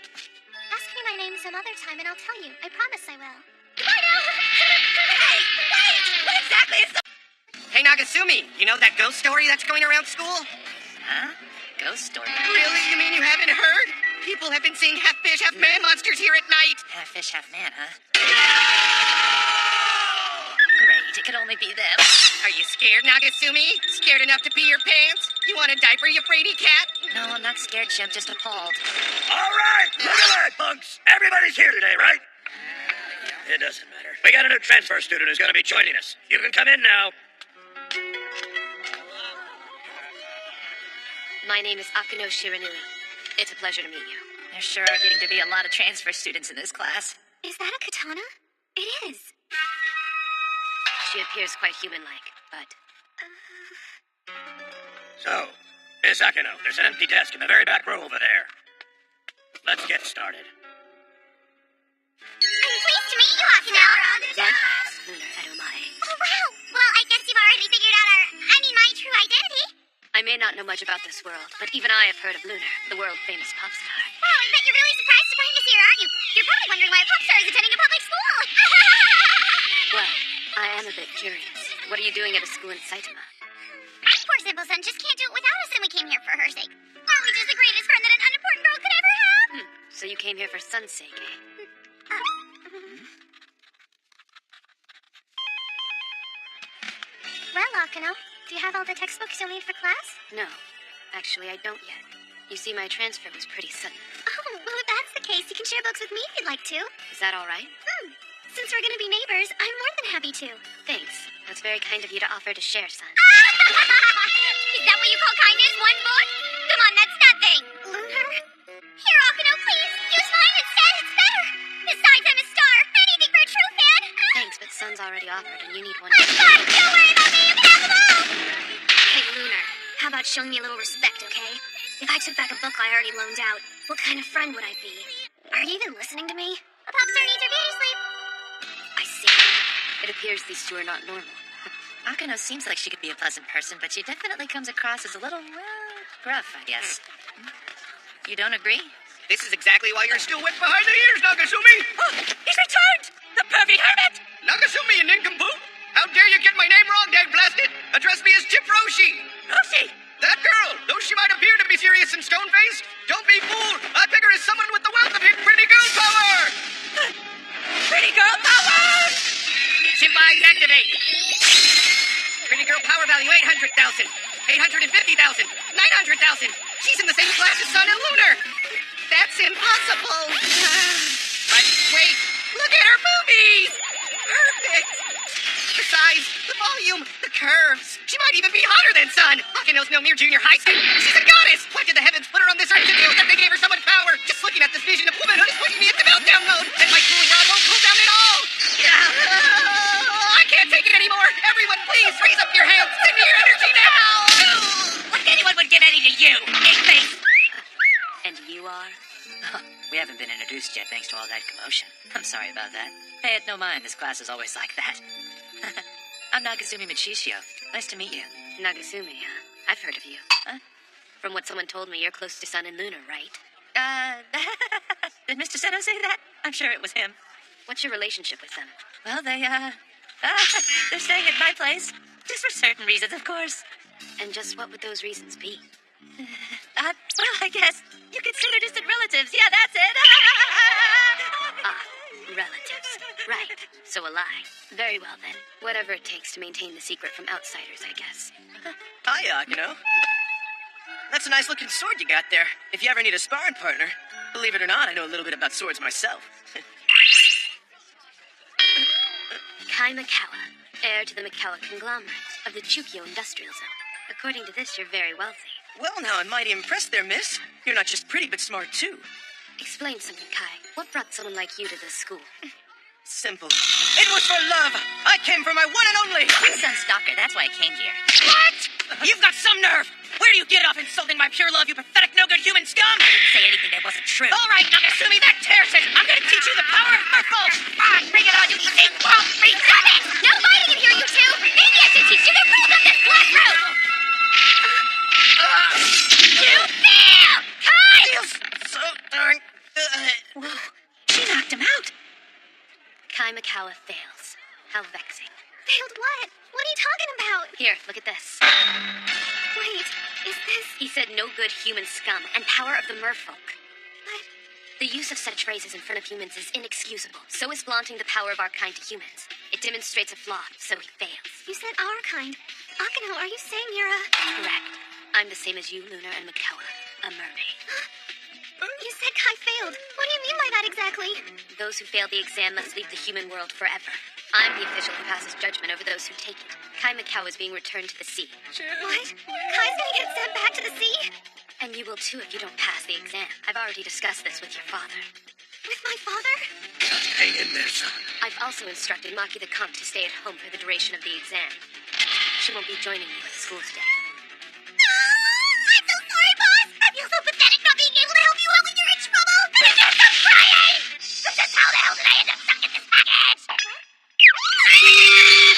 Ask me my name some other time and I'll tell you. I promise I will. Goodbye now! Hey! Wait! What exactly is the... Hey, Nagasumi, you know that ghost story that's going around school? Huh? Ghost story? Really? You mean you haven't heard? People have been seeing half fish, half man monsters here at night. Half fish, half man, huh? Great, it could only be them. Are you scared, Nagasumi? Scared enough to pee your pants? You want a diaper, you fraidy cat? No, I'm not scared, Chimp, just appalled. All right, look at that, punks. Everybody's here today, right? It doesn't matter. We got a new transfer student who's going to be joining us. You can come in now. My name is Akano Shiranui. It's a pleasure to meet you. There sure are getting to be a lot of transfer students in this class. Is that a katana? It is. She appears quite human-like, but... So, Miss Akino, there's an empty desk in the very back row over there. Let's get started. I'm pleased to meet you, Akino. Likewise, Lunar Edomae. Oh, wow. Well, I guess you've already figured out my true identity. I may not know much about this world, but even I have heard of Lunar, the world-famous pop star. Wow, I bet you're really surprised to find us here, aren't you? You're probably wondering why a pop star is attending a public school. Well, I am a bit curious. What are you doing at a school in Saitama? Poor simple son just can't do it without us, and we came here for her sake. Aren't we just the greatest friend that an unimportant girl could ever have? So you came here for Sun's sake, eh? Well, Akano, do you have all the textbooks you'll need for class? No. Actually, I don't yet. You see, my transfer was pretty sudden. Oh, well, if that's the case, you can share books with me if you'd like to. Is that all right? Since we're gonna be neighbors, I'm more than happy to. Thanks. That's very kind of you to offer to share, son. Is that what you call kindness? One book? Come on, that's nothing. Lunar? Here, Akano, please. Use mine instead. It's better. Besides, I'm a star. Anything for a true fan. Thanks, but Sun's already offered, and you need one. I'm fine. Don't worry about me. You can have them all. Hey, Lunar, how about showing me a little respect, okay? If I took back a book I already loaned out, what kind of friend would I be? Are you even listening to me? A pop star needs her beauty sleep. I see. It appears these two are not normal. Akano seems like she could be a pleasant person, but she definitely comes across as a little, well, gruff, I guess. You don't agree? This is exactly why you're still wet behind the ears, Nagasumi! Oh, he's returned! The pervy hermit! Nagasumi, you nincompoop! How dare you get my name wrong, dang blasted! Address me as Chip Roshi! Roshi! That girl, though she might appear to be serious and stone-faced, don't be fooled! I figure as someone with the wealth of hit pretty girl power! Pretty girl power! Chip eyes activate. Pretty girl power value 800,000. 850,000. 900,000. She's in the same class as Sun and Lunar. That's impossible. But wait, look at her boobies. Perfect. The size, the volume, the curves. She might even be hotter than Sun. Akino's no mere junior high school. She's a goddess. What did the heavens put her on this earth to do that they gave her so much power? Just looking at this vision of womanhood is pushing me into meltdown mode. And my cooling rod won't cool down at all. I can't take it anymore. Everyone, please raise up your hands. Send me your energy now. Like anyone would give any to you, face. And you are? We haven't been introduced yet, thanks to all that commotion. I'm sorry about that. Pay it no mind, this class is always like that. I'm Nagasumi Michishio. Nice to meet you. Nagasumi, huh? I've heard of you. Huh? From what someone told me, you're close to Sun and Lunar, right? Did Mr. Seno say that? I'm sure it was him. What's your relationship with them? Well, they're staying at my place. Just for certain reasons, of course. And just what would those reasons be? Well, I guess you consider distant relatives. Yeah, that's it. Relatives. Right. So a lie. Very well, then. Whatever it takes to maintain the secret from outsiders, I guess. Hi, Akino. That's a nice-looking sword you got there. If you ever need a sparring partner, believe it or not, I know a little bit about swords myself. Kai Mikawa, heir to the Mikawa conglomerate of the Chukyo Industrial Zone. According to this, you're very wealthy. Well, now, I'm mighty impressed there, miss. You're not just pretty, but smart, too. Explain something, Kai. What brought someone like you to this school? Simple. It was for love. I came for my one and only. My son's stalker, that's why I came here. What? You've got some nerve. Where do you get off insulting my pure love, you pathetic, no-good human scum? I didn't say anything that wasn't true. All right, Nagasumi, that tears it. I'm gonna teach you the power of Merfolk. Fine, bring it on, you sick won't be. Stop it! No fighting in here, you two! Maybe I should teach you the rules of this classroom! You fail! Kai! Feels so darn good. Whoa, she knocked him out. Kai Mikawa fails. How vexing. Failed what? What are you talking about? Here, look at this. Wait, is this... He said no good human scum and power of the merfolk. What? The use of such phrases in front of humans is inexcusable. So is flaunting the power of our kind to humans. It demonstrates a flaw, so he fails. You said our kind. Akano, are you saying you're a... Correct. I'm the same as you, Lunar, and Mikawa. A mermaid. You said Kai failed. What do you mean by that exactly? Those who fail the exam must leave the human world forever. I'm the official who passes judgment over those who take it. Kai Mikawa is being returned to the sea. What? Kai's gonna get sent back to the sea? time you will too if you don't pass the exam. I've already discussed this with your father. With my father? Hang in there, son. I've also instructed Maki the Conch to stay at home for the duration of the exam. She won't be joining you at school today. I'm so sorry, boss. I feel so pathetic not being able to help you out when you're in trouble. And I can't stop crying. But just how the hell did I end up stuck in this package?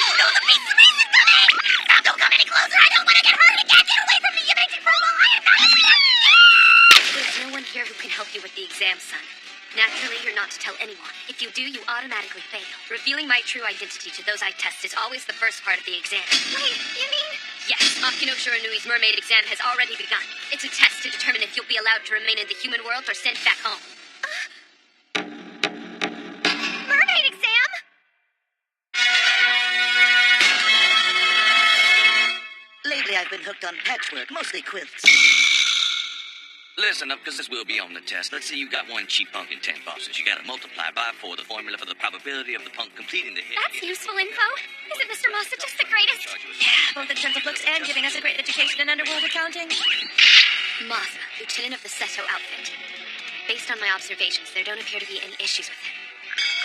Oh no, the beast is coming! Now don't come any closer. I don't want to get hurt again. Get away from me, you makes it purple. I am not There's no one here who can help you with the exam, son. Naturally, you're not to tell anyone. If you do, you automatically fail. Revealing my true identity to those I test is always the first part of the exam. Wait, you mean? Yes, Akino Shiranui's mermaid exam has already begun. It's a test to determine if you'll be allowed to remain in the human world or sent back home. Mermaid exam? Lately, I've been hooked on patchwork, mostly quilts. Listen up, because this will be on the test. Let's say you got one cheap punk and 10 bosses. You gotta multiply by 4 the formula for the probability of the punk completing the hit. That's useful info. Isn't Mr. Masa just the greatest? Yeah, both in terms of looks and giving us a great education in underworld accounting. Masa, lieutenant of the Seto outfit. Based on my observations, there don't appear to be any issues with him.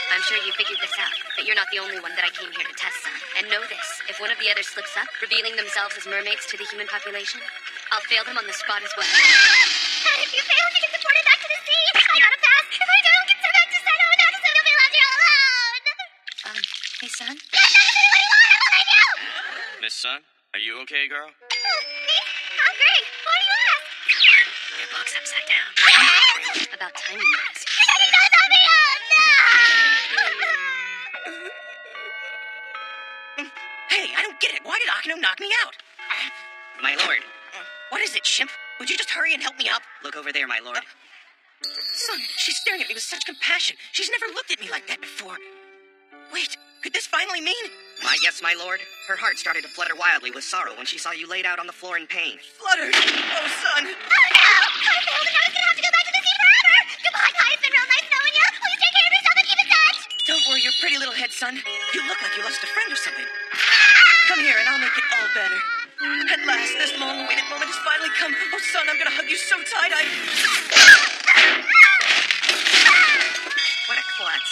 I'm sure you figured this out, but you're not the only one that I came here to test, son. And know this, if one of the others slips up, revealing themselves as mermaids to the human population, I'll fail them on the spot as well. And if you fail, you get deported back to the sea. I gotta pass. If I don't, get sent back to Seto, and now Seto will be left here alone. Hey, son? Yes, what do you want? I'm behind you. Miss Sun, are you okay, girl? Me? I'm great. Why do you ask? Your book's upside down. About time you noticed. You're taking those on me. Oh, no. Hey, I don't get it. Why did Akino knock me out? My lord. What is it, Shimp? Would you just hurry and help me up? Look over there, my lord. Son, she's staring at me with such compassion. She's never looked at me like that before. Wait, could this finally mean? Yes, my lord. Her heart started to flutter wildly with sorrow when she saw you laid out on the floor in pain. Fluttered? Oh, son. Oh, no. I failed, and now I'm gonna have to go back to the sea forever. Goodbye, Kai. It's been real nice knowing you. Please take care of yourself and keep in touch. Don't worry your pretty little head, son. You look like you lost a friend or something. Come here, and I'll make it all better. At last, this long-awaited moment has finally come. Oh, son, I'm gonna hug you so tight, What a klutz.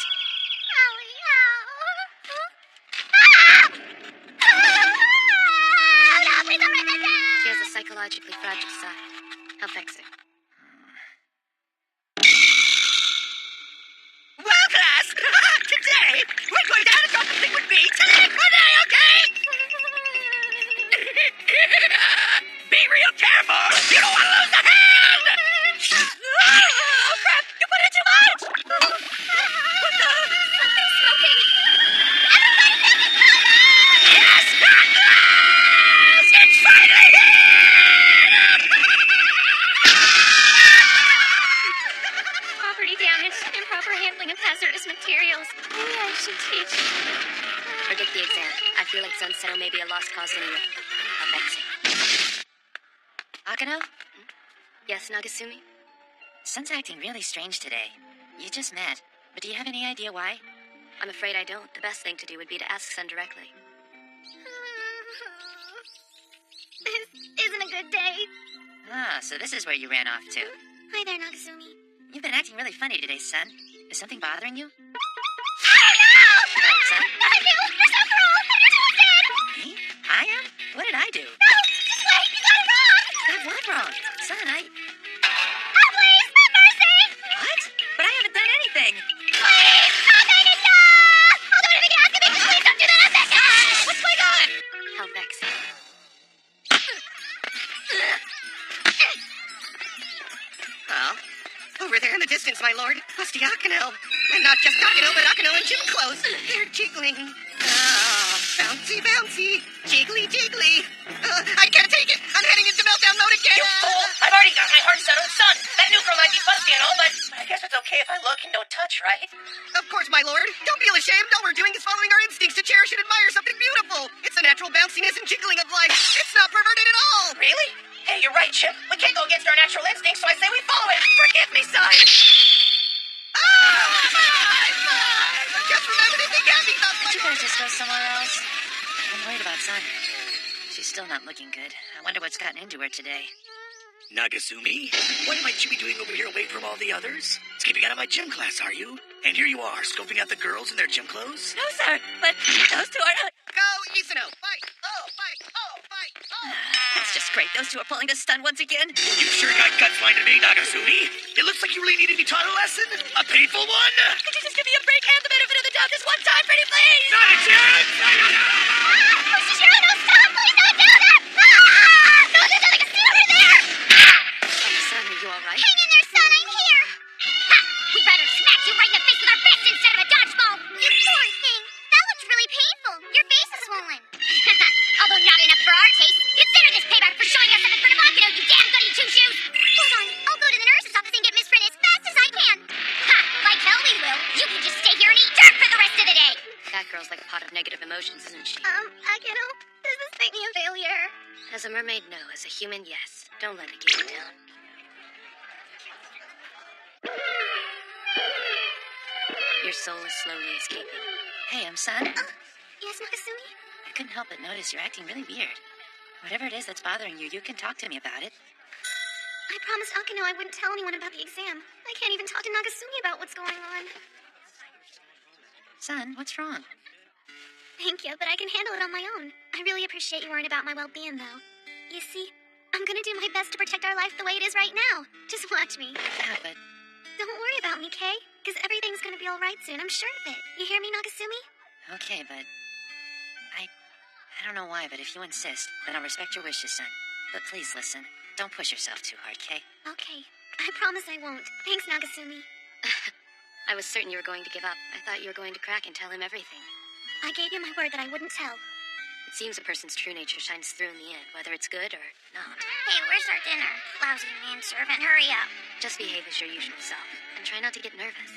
She has a psychologically fragile side. I'll fix her. Well, class, today we're going down to drop the liquid beach. Okay? Be real careful. You don't want to lose the hand. Oh, crap. You put in too much. What the? Something's smoking. Yes! At last! It's finally here! Property damage, improper handling of hazardous materials. Maybe I should teach. Forget the exam. I feel like Sunsetto may be a lost cause anyway. I'll fix it. Akino? Yes, Nagasumi? Sun's acting really strange today. You just met, but do you have any idea why? I'm afraid I don't. The best thing to do would be to ask Sun directly. This isn't a good day. Ah, so this is where you ran off to. Hi there, Nagasumi. You've been acting really funny today, son. Is something bothering you? Oh, no! What, son? Nothing new! You're so cruel! And you're twisted! Me? I am? What did I do? No! Just wait! You got it wrong! Got what wrong? Son, Oh, please! Have mercy! What? But I haven't done anything. Please! I'll make it stop! I'll do anything you ask of me! Please don't do that! I'm vexed! What's going on? How vexing. Well, over there in the distance, my lord, Lusty Akino. And not just Akino, but Akino and gym clothes. They're jiggling. Ah, bouncy, bouncy. Jiggly, jiggly. I can't take it. I'm heading into meltdown mode again. You fool! I've already got my heart settled, son. That new girl might be busty and all, but I guess it's okay if I look and don't touch, right? Of course, my lord. Don't feel ashamed. All we're doing is following our instincts to cherish and admire something beautiful. It's the natural bounciness and jiggling of life. It's not perverted at all. Really? Hey, you're right, Chip. We can't go against our natural instincts, so I say we follow it. Forgive me, son. Just remember to be happy about Could you guys just go somewhere else? I'm worried about Sun. She's still not looking good. I wonder what's gotten into her today. Nagasumi? What might you be doing over here away from all the others? Skipping out of my gym class, are you? And here you are, scoping out the girls in their gym clothes? No, sir, but those two are not... Go, Isano! Fight! Oh, fight! Oh, fight! Oh! That's just great. Those two are pulling the stunt once again. You sure got guts flying to me, Nagasumi. It looks like you really need to be taught a lesson. A painful one. Could you just give me a break and the benefit of the doubt this one time, pretty please? Not a chance! Shiro, no, stop! Please don't do that! Ah! No, there's nothing to see over there! Oh, son, are you all right? Hang in there, son, I'm here! Ha! We'd rather smack you right in the face with our fists instead of a dodgeball! You poor thing! That looks really painful. Your face is swollen. Although not enough for our taste. Consider this payback for showing us up in front of Akino, you damn goody two-shoes! Hold on, I'll go to the nurse's office and get Miss Prin as fast as I can. Ha! Like hell we will. You can just stay here and eat dirt for the rest of the day! That girl's like a pot of negative emotions, isn't she? Akino, does this make me a failure? As a mermaid, no. As a human, yes. Don't let it get you down. Your soul is slowly escaping. Hey, son. Yes, Nagasumi? I couldn't help but notice you're acting really weird. Whatever it is that's bothering you, you can talk to me about it. I promised Akino I wouldn't tell anyone about the exam. I can't even talk to Nagasumi about what's going on. Son, what's wrong? Thank you, but I can handle it on my own. I really appreciate you worrying about my well-being, though. You see, I'm gonna do my best to protect our life the way it is right now. Just watch me. Yeah, but... Don't worry about me, Kay. Because everything's gonna be alright soon, I'm sure of it. You hear me, Nagasumi? Okay, but... I don't know why, but if you insist, then I'll respect your wishes, son. But please listen. Don't push yourself too hard, Kay? Okay. I promise I won't. Thanks, Nagasumi. I was certain you were going to give up. I thought you were going to crack and tell him everything. I gave you my word that I wouldn't tell. It seems a person's true nature shines through in the end, whether it's good or not. Hey, where's our dinner? Lousy manservant, hurry up. Just behave as your usual self, and try not to get nervous.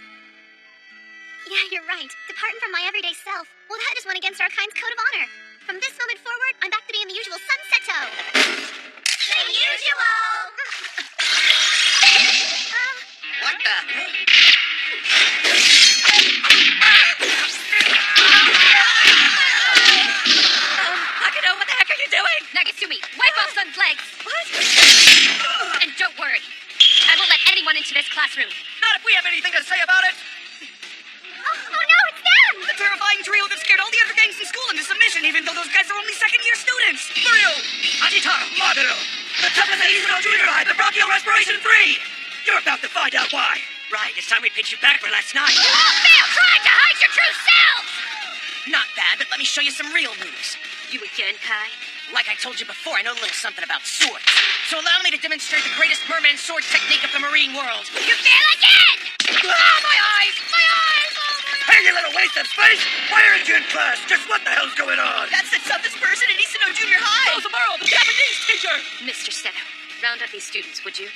Yeah, you're right. Departing from my everyday self. Well, that just went against our kind's code of honor. From this moment forward, I'm back to being the usual sunsetto. The usual! What the? Akino, what the heck are you doing? Nagasumi, wipe off Sun's legs. What? And don't worry. I won't let anyone into this classroom. Not if we have anything to say about it. Oh no, it's them! The terrifying trio that scared all the other gangs in school into submission, even though those guys are only second-year students. Mario, Ajitaro, Maduro, the toughest at Isano Junior High, the Bronchial Respiration 3! You're about to find out why. Right, it's time we paid you back for last night. You all failed trying to hide your true selves! Not bad, but let me show you some real moves. You again, Kai? Like I told you before, I know a little something about swords. So allow me to demonstrate the greatest merman sword technique of the marine world. You fail again! Ah, my eyes! My eyes! Oh, my eyes! Hey, you little waste of space! Why aren't you in class? Just what the hell's going on? That's the toughest person in Isano Junior High! Tomorrow, the Japanese teacher! Mr. Seto, round up these students, would you?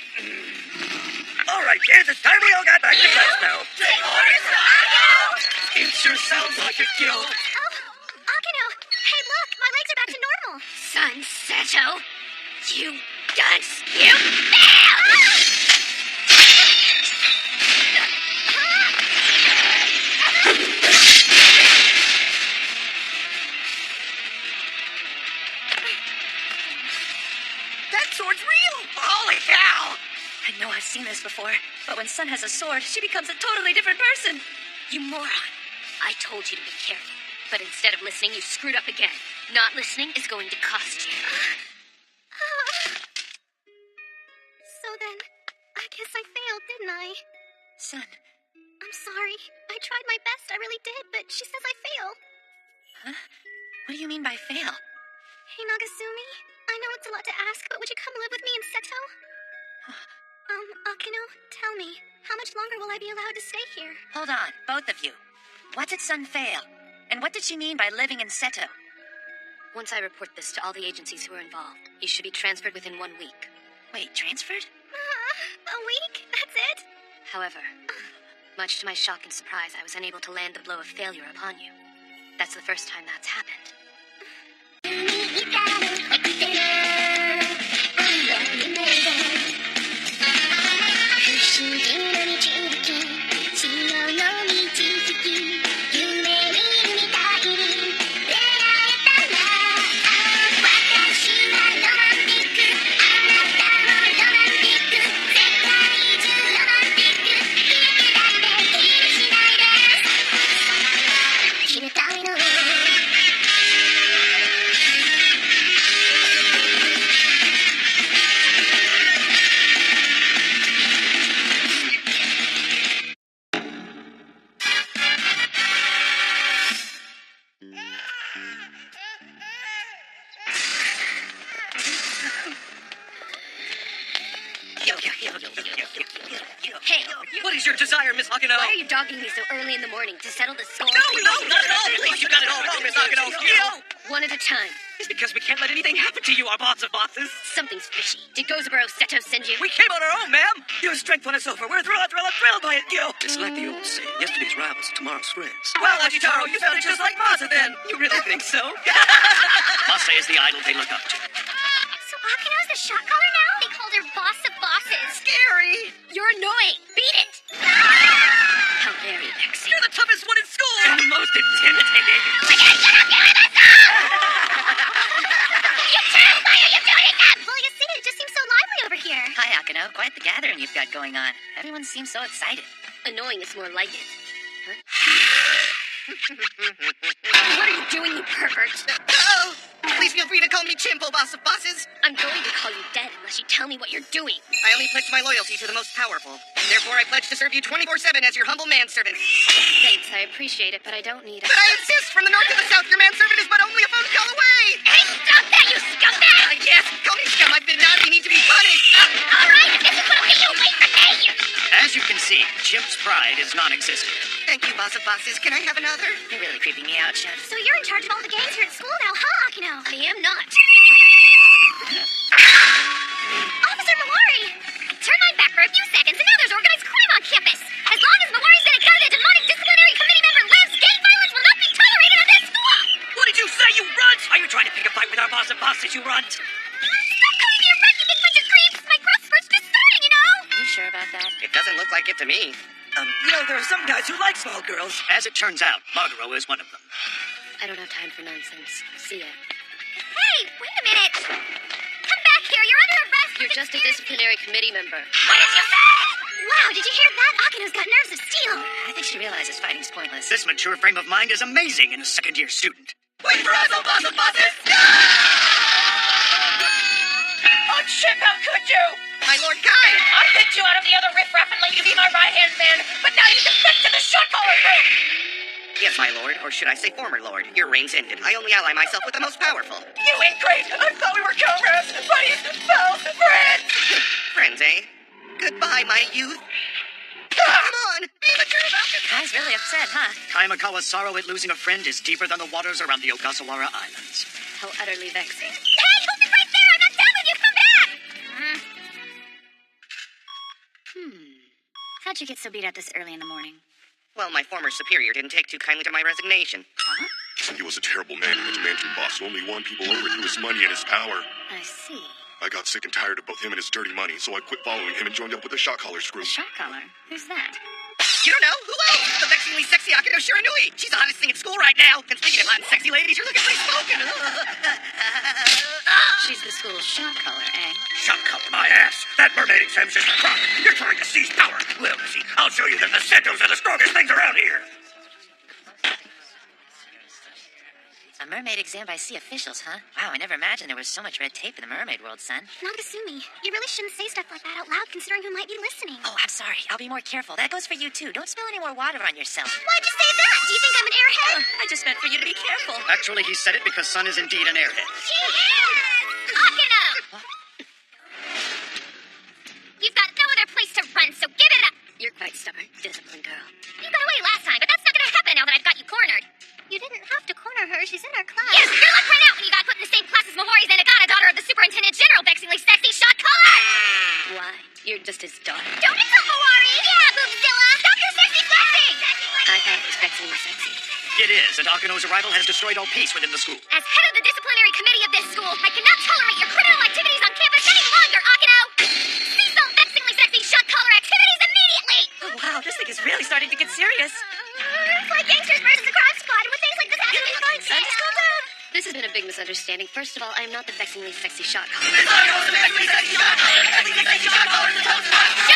All right, kids, it's time we all got back to class now. Take orders from Akino! It sure sounds like a guild. Oh, Akino! Hey, look! My legs are back to normal! Sunsetto, you dunce! You failed! That sword's real! Holy cow! I know I've seen this before, but when Sun has a sword, she becomes a totally different person. You moron. I told you to be careful, but instead of listening, you screwed up again. Not listening is going to cost you. So then, I guess I failed, didn't I? Sun, I'm sorry. I tried my best, I really did, but she says I failed. huh? What do you mean by fail? Hey, Nagasumi, I know it's a lot to ask, but would you come live with me in Seto? Akino, tell me, how much longer will I be allowed to stay here? Hold on, both of you. What did Sun fail? And what did she mean by living in Seto? Once I report this to all the agencies who are involved, you should be transferred within 1 week. Wait, transferred? A week? That's it? However, much to my shock and surprise, I was unable to land the blow of failure upon you. That's the first time that's happened. Hey, What is your desire, Miss Akino? why are you dogging me so early in the morning? To settle the score? No, not at all. Please, you got it all wrong, Miss Akino. One at a time. It's because we can't let anything happen to you, our boss of bosses. Something's fishy. Did Gozaburo Seto send you? We came on our own, ma'am. Your strength won us over. We're thrilled by it, Gil. It's like the old saying, yesterday's rivals, tomorrow's friends. Well, Achitaro, you sounded just like Masa then. You really think so? Masa is the idol they look up to. So Akino's the shot caller now? They called her boss of bosses. Scary. You're annoying. Beat it. How very vexing. You're the toughest one in school. And the most intimidating. Well, you see, it just seems so lively over here. Hi, Akino. Quite the gathering you've got going on. Everyone seems so excited. Annoying is more like it. What are you doing, you pervert? Oh, please feel free to call me Chimpo, boss of bosses. I'm going to call you dead unless you tell me what you're doing. I only pledge my loyalty to the most powerful. Therefore, I pledge to serve you 24/7 as your humble manservant. Thanks, I appreciate it, but I don't need it. But I insist, from the north to the south, your manservant is but only a phone call away. Hey, stop that, you scumbag! Yes, call me scum. I've been naughty. Need to be punished. All right, if this is what you wait for me. As you can see, Chimp's pride is non-existent. Thank you, boss of bosses. Can I have another? You're really creeping me out, Chef. So you're in charge of all the games here at school now, huh, Akino? I am not. Officer Mawari! Turn my back for a few seconds, and now there's organized crime on campus. As long as Mawari's been a candidate, demonic disciplinary committee member Lam's gang violence will not be tolerated at this school! What did you say, you runt? Are you trying to pick a fight with our boss of bosses, you runt? Stop calling me a rat, you big bunch of creeps! My growth spurt's just starting, you know? Are you sure about that? It doesn't look like it to me. There are some guys who like small girls. As it turns out, Maguro is one of them. I don't have time for nonsense. See ya. Hey, wait a minute! Come back here, you're under arrest! You're just a disciplinary committee member. What did you say? Wow, did you hear that? Akino's got nerves of steel. I think she realizes fighting's pointless. This mature frame of mind is amazing in a second-year student. Wait for us, oh boss of bosses! Oh, Chip, how could you? My Lord Kai. I picked you out of the other riffraff and let you be my right-hand man, but now you defect to the shot-caller group! Yes, my lord, or should I say former lord. Your reign's ended. I only ally myself with the most powerful. You ingrate! I thought we were comrades, buddies, pals, friends! Friends, eh? Goodbye, my youth. Come on, be mature about it. Kai's really upset, huh? Kaimakawa's sorrow at losing a friend is deeper than the waters around the Ogasawara Islands. How utterly vexing. Hey, hold it right there! I'm not done with you! Come back! How'd you get so beat up this early in the morning? Well, my former superior didn't take too kindly to my resignation. He was a terrible man who was a managing boss who only won people over through his money and his power. I see. I got sick and tired of both him and his dirty money, so I quit following him and joined up with the shot callers group. Shot caller? Who's that? You don't know? Who else? The vexingly sexy Akino Shiranui. She's the hottest thing at school right now. And speaking of hot and sexy ladies, you're looking pretty spoken. She's the school's shot caller, eh? Shot color my ass. That mermaid exam's just a crock. You're trying to seize power. Well, Missy, I'll show you that the Sentos are the strongest things around here. A mermaid exam by sea officials, huh? Wow, I never imagined there was so much red tape in the mermaid world, son. Nagasumi, you really shouldn't say stuff like that out loud considering who might be listening. Oh, I'm sorry. I'll be more careful. That goes for you, too. Don't spill any more water on yourself. Why'd you say that? Do you think I'm an airhead? I just meant for you to be careful. Actually, he said it because Sun is indeed an airhead. She is! Akino! You've got no other place to run, so give it up! You're quite stubborn. Disciplined girl. You got away last time, but that's not gonna happen now that I've got you cornered. You didn't have to corner her. She's in our class. Yes, your luck ran out when you got put in the same class as Mawari Zenigata, daughter of the Superintendent General, vexingly sexy shot caller! Why? You're just his daughter. Don't insult Mawari! Yeah, Boobzilla! Stop your sexy flexing! I thought it was vexingly sexy. It is, and Akino's arrival has destroyed all peace within the school. As head of the disciplinary committee of this school, I cannot tolerate your criminal activities on campus any longer, Akino! Cease all vexingly sexy shot caller activities immediately! Oh, wow, this thing is really starting to get serious. It's like gangsters versus the crime squad, and when things like this happen, it's fine, son. Just calm down. This has been a big misunderstanding. First of all, I am not the vexingly sexy shot caller. Shut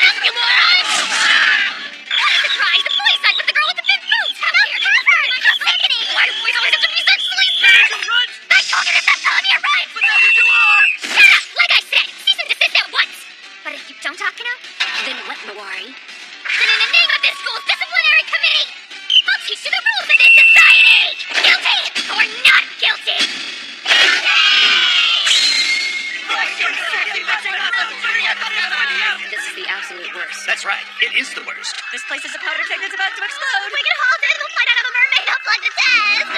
up, you moron! What a surprise! The boy side with the girl with the big boots! How about your girlfriend? How sickening! Why do boys always have to be sexually sad? I told you to stop telling me you're right! But that's what you are! Shut up! Like I said, cease and desist at once! But if you don't, Akino, Then what, Mawari? then in the name of this school's disciplinary committee, I'll teach you the rules of this society! Guilty or not guilty! Guilty! absolute worst. That's right. It is the worst. This place is a powder keg that's about to explode. We can hold it. We'll find out if a mermaid helped like the test.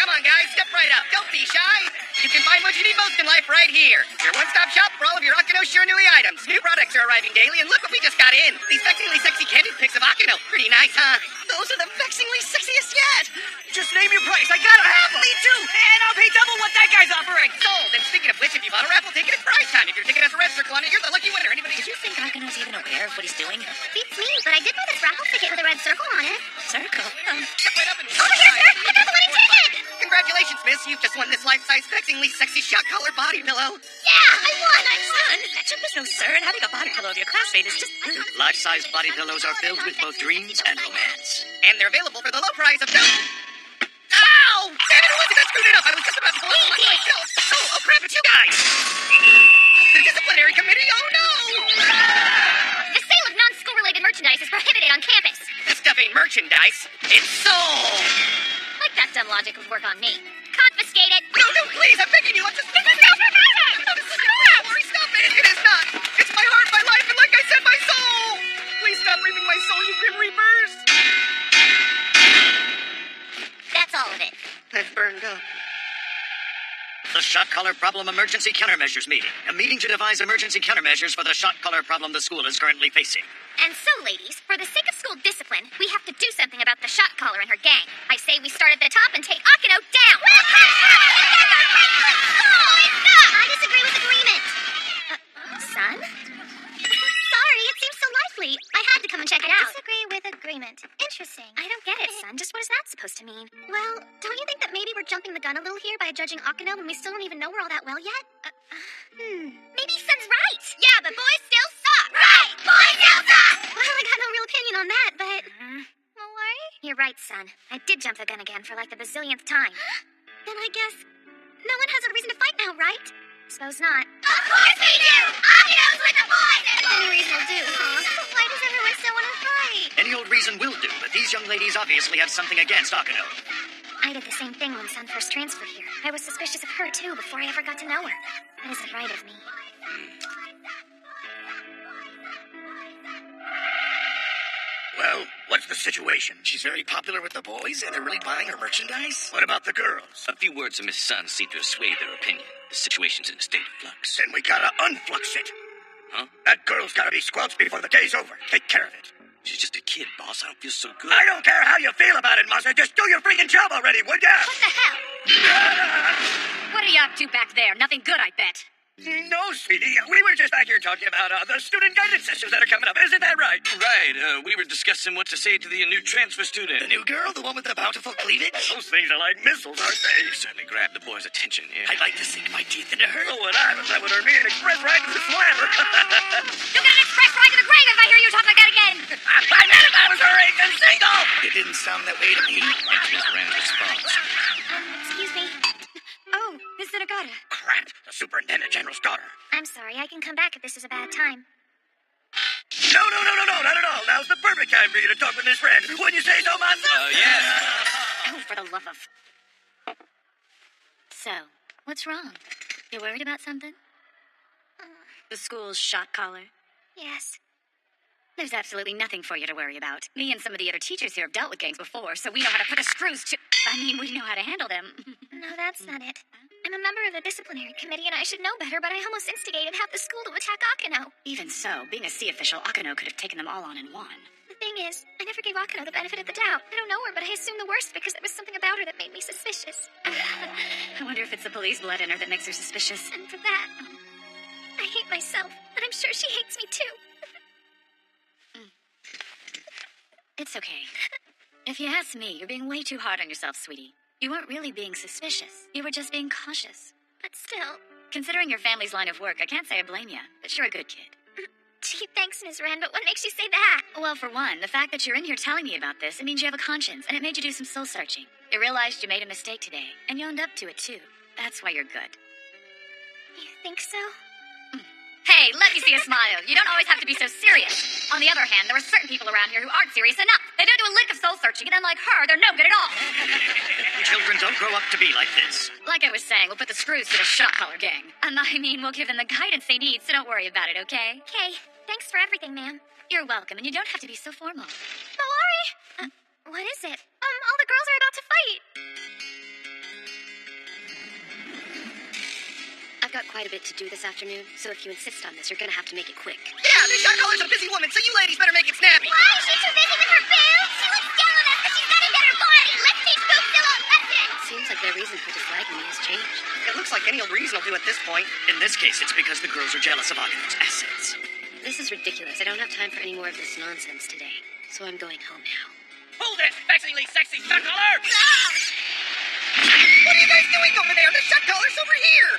Come on, guys, step right up. Don't be shy. You can find what you need most in life right here. Your one-stop shop for all of your Akino Shiranui items. New products are arriving daily, and look what we just got in. These vexingly sexy candied pics of Akino. Pretty nice, huh? Those are the vexingly sexiest yet. Just name your price. I gotta have them. Me too. And I'll pay double what that guy's offering. Sold. And speaking of which, if you bought a raffle ticket, it's prize time. If your ticket has a red circle on it, you're the lucky winner. Anybody? Do you think Akino's even aware of what he's doing? Beats me, but I did buy this raffle ticket with a red circle on it. Circle? Step right up and... Over here, sir! I got the winning ticket! Congratulations, miss. You've just won this life-size, vexingly sexy shot collar body pillow. Yeah, I won! Son, that chip is no sir, and having a body pillow of your classmate is just... Life-size body pillows are filled with both dreams and romance. And they're available for the low price of... Ow! Damn it, who was it that screwed it up? I was just about to go over myself. Oh, crap, it's you guys! The disciplinary committee? Oh, no! The sale of non-school-related merchandise is prohibited on campus. This stuff ain't merchandise. It's soul! Like that dumb logic would work on me. Confiscate it! No, please, I'm begging you. I'm just... This is not forbidden! Don't worry, stop it. It is not. It's my heart, my life, and like I said, my soul. Please stop reaping my soul, you grim reapers. That's all of it. I've burned up. The Shot Collar Problem Emergency Countermeasures Meeting. A meeting to devise emergency countermeasures for the shot collar problem the school is currently facing. And so, ladies, for the sake of school discipline, we have to do something about the shot caller and her gang. I say we start at the top and take Akino down. I disagree with agreement. Son? Sorry, it seems so lively. I had to come and check it out. Disagree with agreement. Interesting. I don't get it, son. Just what is that supposed to mean? Well, don't you think that maybe we're jumping the gun a little here by judging Akino when we still don't even know her all that well yet? Maybe Son's right. Yeah, but boys still suck. Right! Boys still suck! Well, I got no real opinion on that, but... Well, worry? You're right, son. I did jump the gun again for like the bazillionth time. Then I guess no one has a reason to fight now, right? Suppose not. Of course we do! Akino's with the boys! Any reason will do, huh? But why does everyone still want to fight? Any old reason will do, but these young ladies obviously have something against Akino. I did the same thing when Son first transferred here. I was suspicious of her, too, before I ever got to know her. That isn't right of me. Well, what's the situation? She's very popular with the boys, and they're really buying her merchandise? What about the girls? A few words of Miss Sun seem to have swayed their opinion. The situation's in a state of flux. Then we gotta unflux it. Huh? That girl's gotta be squelched before the day's over. Take care of it. She's just a kid, boss. I don't feel so good. I don't care how you feel about it, Massa. Just do your freaking job already, would ya? What the hell? What are you up to back there? Nothing good, I bet. No, sweetie. We were just back here talking about the student guidance sessions that are coming up. Isn't that right? Right. We were discussing what to say to the new transfer student. The new girl? The one with the bountiful cleavage? Those things are like missiles, aren't they? You certainly grabbed the boy's attention here. I'd like to sink my teeth into her. Oh, and I was that would earn me an express ride to the slammer. You'll get an express ride to the grave if I hear you talk like that again. I meant if I was her age and single. It didn't sound that way to me. That's Miss Rand's response. Excuse me. Oh, Miss Nagata. Crap. The superintendent general's daughter. I'm sorry. I can come back if this is a bad time. No, not at all. Now's the perfect time for you to talk with Miss Rand. Wouldn't you say so, Massa? Yes. Oh, for the love of... So, what's wrong? You worried about something? The school's shot collar? Yes. There's absolutely nothing for you to worry about. Me and some of the other teachers here have dealt with gangs before, so we know how to put the screws to... we know how to handle them. No, that's not it. I'm a member of the disciplinary committee, and I should know better, but I almost instigated half the school to attack Akino. Even so, being a C official, Akino could have taken them all on in one. The thing is, I never gave Akino the benefit of the doubt. I don't know her, but I assumed the worst because there was something about her that made me suspicious. I wonder if it's the police blood in her that makes her suspicious. And for that, I hate myself, and I'm sure she hates me too. It's okay. If you ask me, you're being way too hard on yourself, sweetie. You weren't really being suspicious. You were just being cautious. But still... Considering your family's line of work, I can't say I blame you, but you're a good kid. Gee, thanks, Ms. Wren, but what makes you say that? Well, for one, the fact that you're in here telling me about this, it means you have a conscience, and it made you do some soul-searching. You realized you made a mistake today, and you owned up to it, too. That's why you're good. You think so? Hey, let me see a smile. You don't always have to be so serious. On the other hand, there are certain people around here who aren't serious enough. They don't do a lick of soul searching, and unlike her, they're no good at all. Children don't grow up to be like this. Like I was saying, we'll put the screws to the shot collar gang. We'll give them the guidance they need, so don't worry about it, okay? Okay, thanks for everything, ma'am. You're welcome, and you don't have to be so formal. Malari! What is it? All the girls are about to fight. I've got quite a bit to do this afternoon, so if you insist on this, you're gonna have to make it quick. Yeah, the shot caller's a busy woman, so you ladies better make it snappy. Why is she too busy with her boobs? She looks down on us, but she's got a better body. Let's teach boobs still on lesson. Seems like their reason for disliking me has changed. It looks like any old reason will do at this point. In this case, it's because the girls are jealous of Akino's assets. This is ridiculous. I don't have time for any more of this nonsense today, so I'm going home now. Hold it, sexily sexy shot caller! What are you guys doing over there? The shot caller's over here.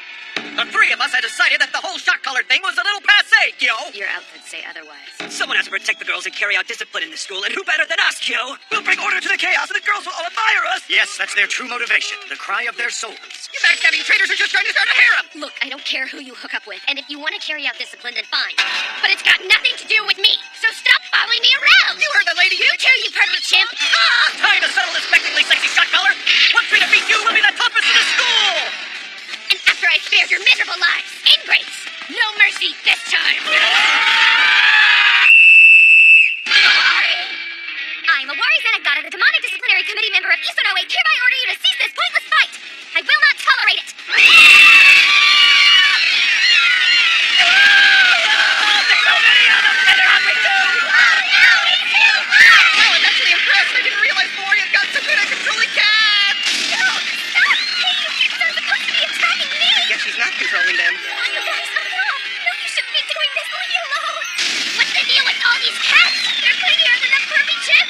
The three of us had decided that the whole shot collar thing was a little passé, Gyo. Your outfits say otherwise. Someone has to protect the girls and carry out discipline in the school, and who better than us, Kyo? We'll bring order to the chaos, and the girls will all admire us. Yes, that's their true motivation, the cry of their souls. You backstabbing traitors are just trying to start a harem. Look, I don't care who you hook up with, and if you want to carry out discipline, then fine. But it's got nothing to do with me, so stop following me around. You heard the lady. You too, you pervert chimp. Time to settle this beckoningly sexy shot collar. Once we defeat you, we'll be the toughest in the school. And after I spared your miserable lives, ingrates, no mercy this time. I'm Awari Zenigata, the demonic disciplinary committee member of Eastern 08, hereby order you to cease this pointless fight. I will not tolerate it. I'm actually impressed. I didn't realize Morian got so good at controlling cats. No, stop! Hey, they're supposed to be attacking me. I guess she's not controlling them. Oh, you guys, enough. No, you shouldn't be doing this. Leave me alone. What's the deal with all these cats? They're cleaner than a pervy chip.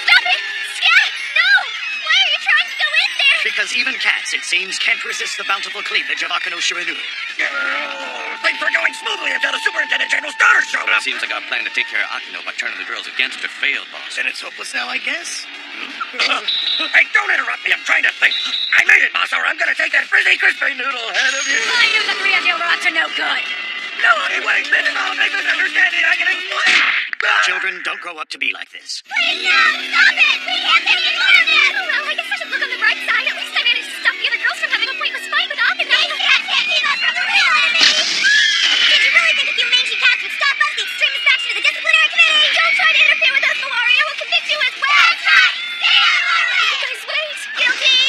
Stop it! Scat! No! Why are you trying to go in there? Because even cats, it seems, can't resist the bountiful cleavage of Akino Shirinu. Things are going smoothly until the Superintendent General's daughter showed up. Seems like our plan to take care of Akino by turning the girls against her failed, boss. And it's hopeless now, I guess? Hey, don't interrupt me. I'm trying to think. I made it, boss, or I'm gonna take that frizzy crispy noodle head of you. I knew the three of you were up to no good. No, wait, this is all a big misunderstanding. I can explain. Children don't grow up to be like this. Please, no! Stop it! We can't take any more of this! Oh, well, I guess I should look on the bright side. At least I managed to stop the other girls from having a pointless fight with Akino. These cats can't keep us from the real enemy! Did you really think a few mangy cats would stop us, the extremist faction of the disciplinary committee? Don't try to interfere with us, Malari. I will convict you as well! That's right! You guys, wait! Guilty!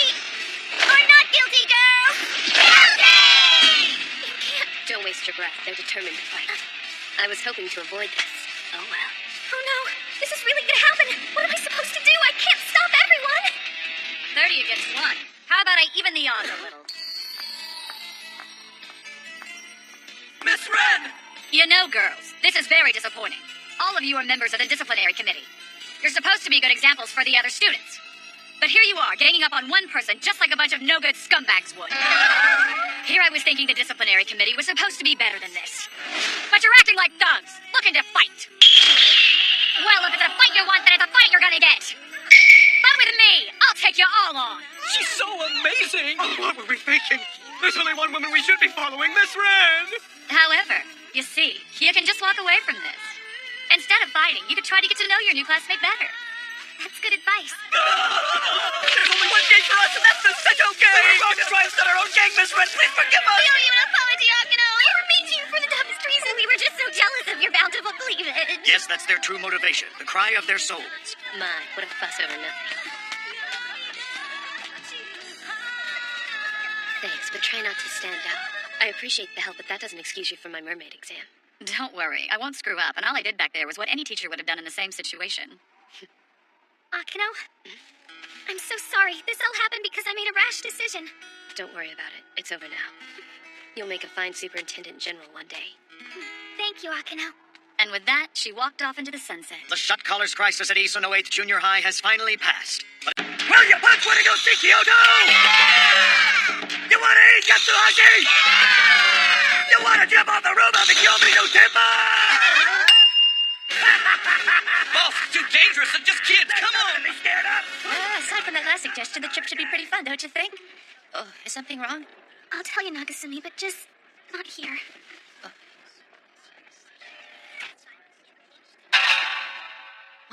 Or not guilty, girls? Guilty! You can't... Don't waste your breath. They're determined to fight. I was hoping to avoid this. Oh well. Oh no! This is really gonna happen! What am I supposed to do? I can't stop everyone! 30 against 1. How about I even the odds a little? Miss Ren! You know, girls, this is very disappointing. All of you are members of the disciplinary committee. You're supposed to be good examples for the other students. But here you are, ganging up on one person just like a bunch of no-good scumbags would. Here I was thinking the disciplinary committee was supposed to be better than this. But you're acting like thugs, looking to fight. Well, if it's a fight you want, then it's a fight you're gonna get. But with me, I'll take you all on. She's so amazing! Oh, what were we thinking? There's only one woman we should be following, Miss Ren! However, you see, you can just walk away from this. Instead of fighting, you could try to get to know your new classmate better. That's good advice. There's only one gang for us, and that's the Seto gang! We were wrong to try and start our own gang, Miss Ren! Please forgive us! We owe you an apology, Akino! We were mean to you for the dumbest reason. We were just so jealous of your bountiful cleavage. Yes, that's their true motivation, the cry of their souls. My, what a fuss over nothing. Thanks, but try not to stand out. I appreciate the help, but that doesn't excuse you from my mermaid exam. Don't worry, I won't screw up, and all I did back there was what any teacher would have done in the same situation. Akino, I'm so sorry. This all happened because I made a rash decision. Don't worry about it. It's over now. You'll make a fine superintendent general one day. Thank you, Akino. And with that, she walked off into the sunset. The shot caller's crisis at East 8th Junior High has finally passed. But Will you punch want to go see Kyoto? You want to eat Katsuhashi? You want to jump off the roof of the Kyoto Temple? Boss, it's too dangerous. They're just kids. Come on. Be scared up. Aside from that last suggestion, the trip should be pretty fun, don't you think? Oh, is something wrong? I'll tell you, Nagasumi, but just not here.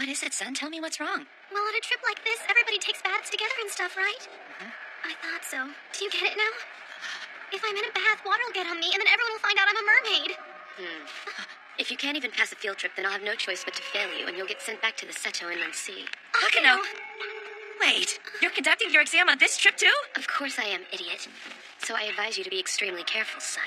What is it, son? Tell me what's wrong. Well, on a trip like this, everybody takes baths together and stuff, right? I thought so. Do you get it now? If I'm in a bath, water will get on me, and then everyone will find out I'm a mermaid. If you can't even pass a field trip, then I'll have no choice but to fail you, and you'll get sent back to the Seto Inland Sea. Akano! Wait, you're conducting your exam on this trip too? Of course I am, idiot. So I advise you to be extremely careful, son.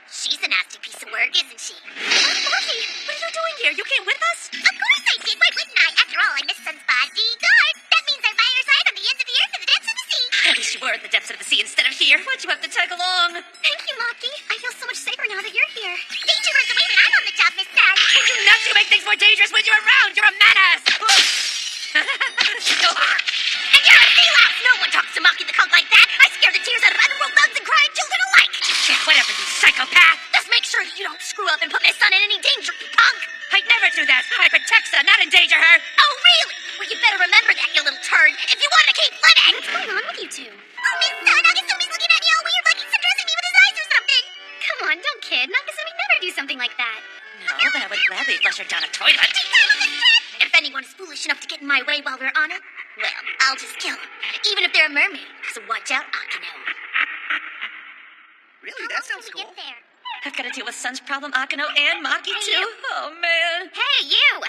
She's a nasty piece of work, isn't she? Maki, what are you doing here? You came with us? Of course I did. Why wouldn't I? After all, I'm Miss Sun's bodyguard. That means I'm by your side on the ends of the earth and the depths of the sea. At least you were at the depths of the sea instead of here. Why'd you have to tag along? Thank you, Maki. I feel so much safer now that you're here. Danger runs away when I'm on the job, Miss Sun. I do not make things more dangerous when you're around. You're a menace. And you're a sea louse. No one talks to Maki the Conch like that. I scare the tears out of underworld thugs and crying children alike. Whatever, you psychopath. Just make sure that you don't screw up and put Miss Sun in any danger, you punk. I'd never do that. I protect her, not endanger her. Oh, really? Well, you better remember that, you little turd, if you want to keep living. What's going on with you two? Oh, Miss Sun, Nagasumi's looking at me all weird like he's addressing me with his eyes or something. Come on, don't kid. Nagasumi never do something like that. No, but I would gladly flush her down a toilet. If anyone is foolish enough to get in my way while we're on it, well, I'll just kill them. Even if they're a mermaid. So watch out, Akano. Really? That sounds cool. Get there. I've got to deal with Sun's problem, Akano, and Maki too. Oh, man. Hey, you!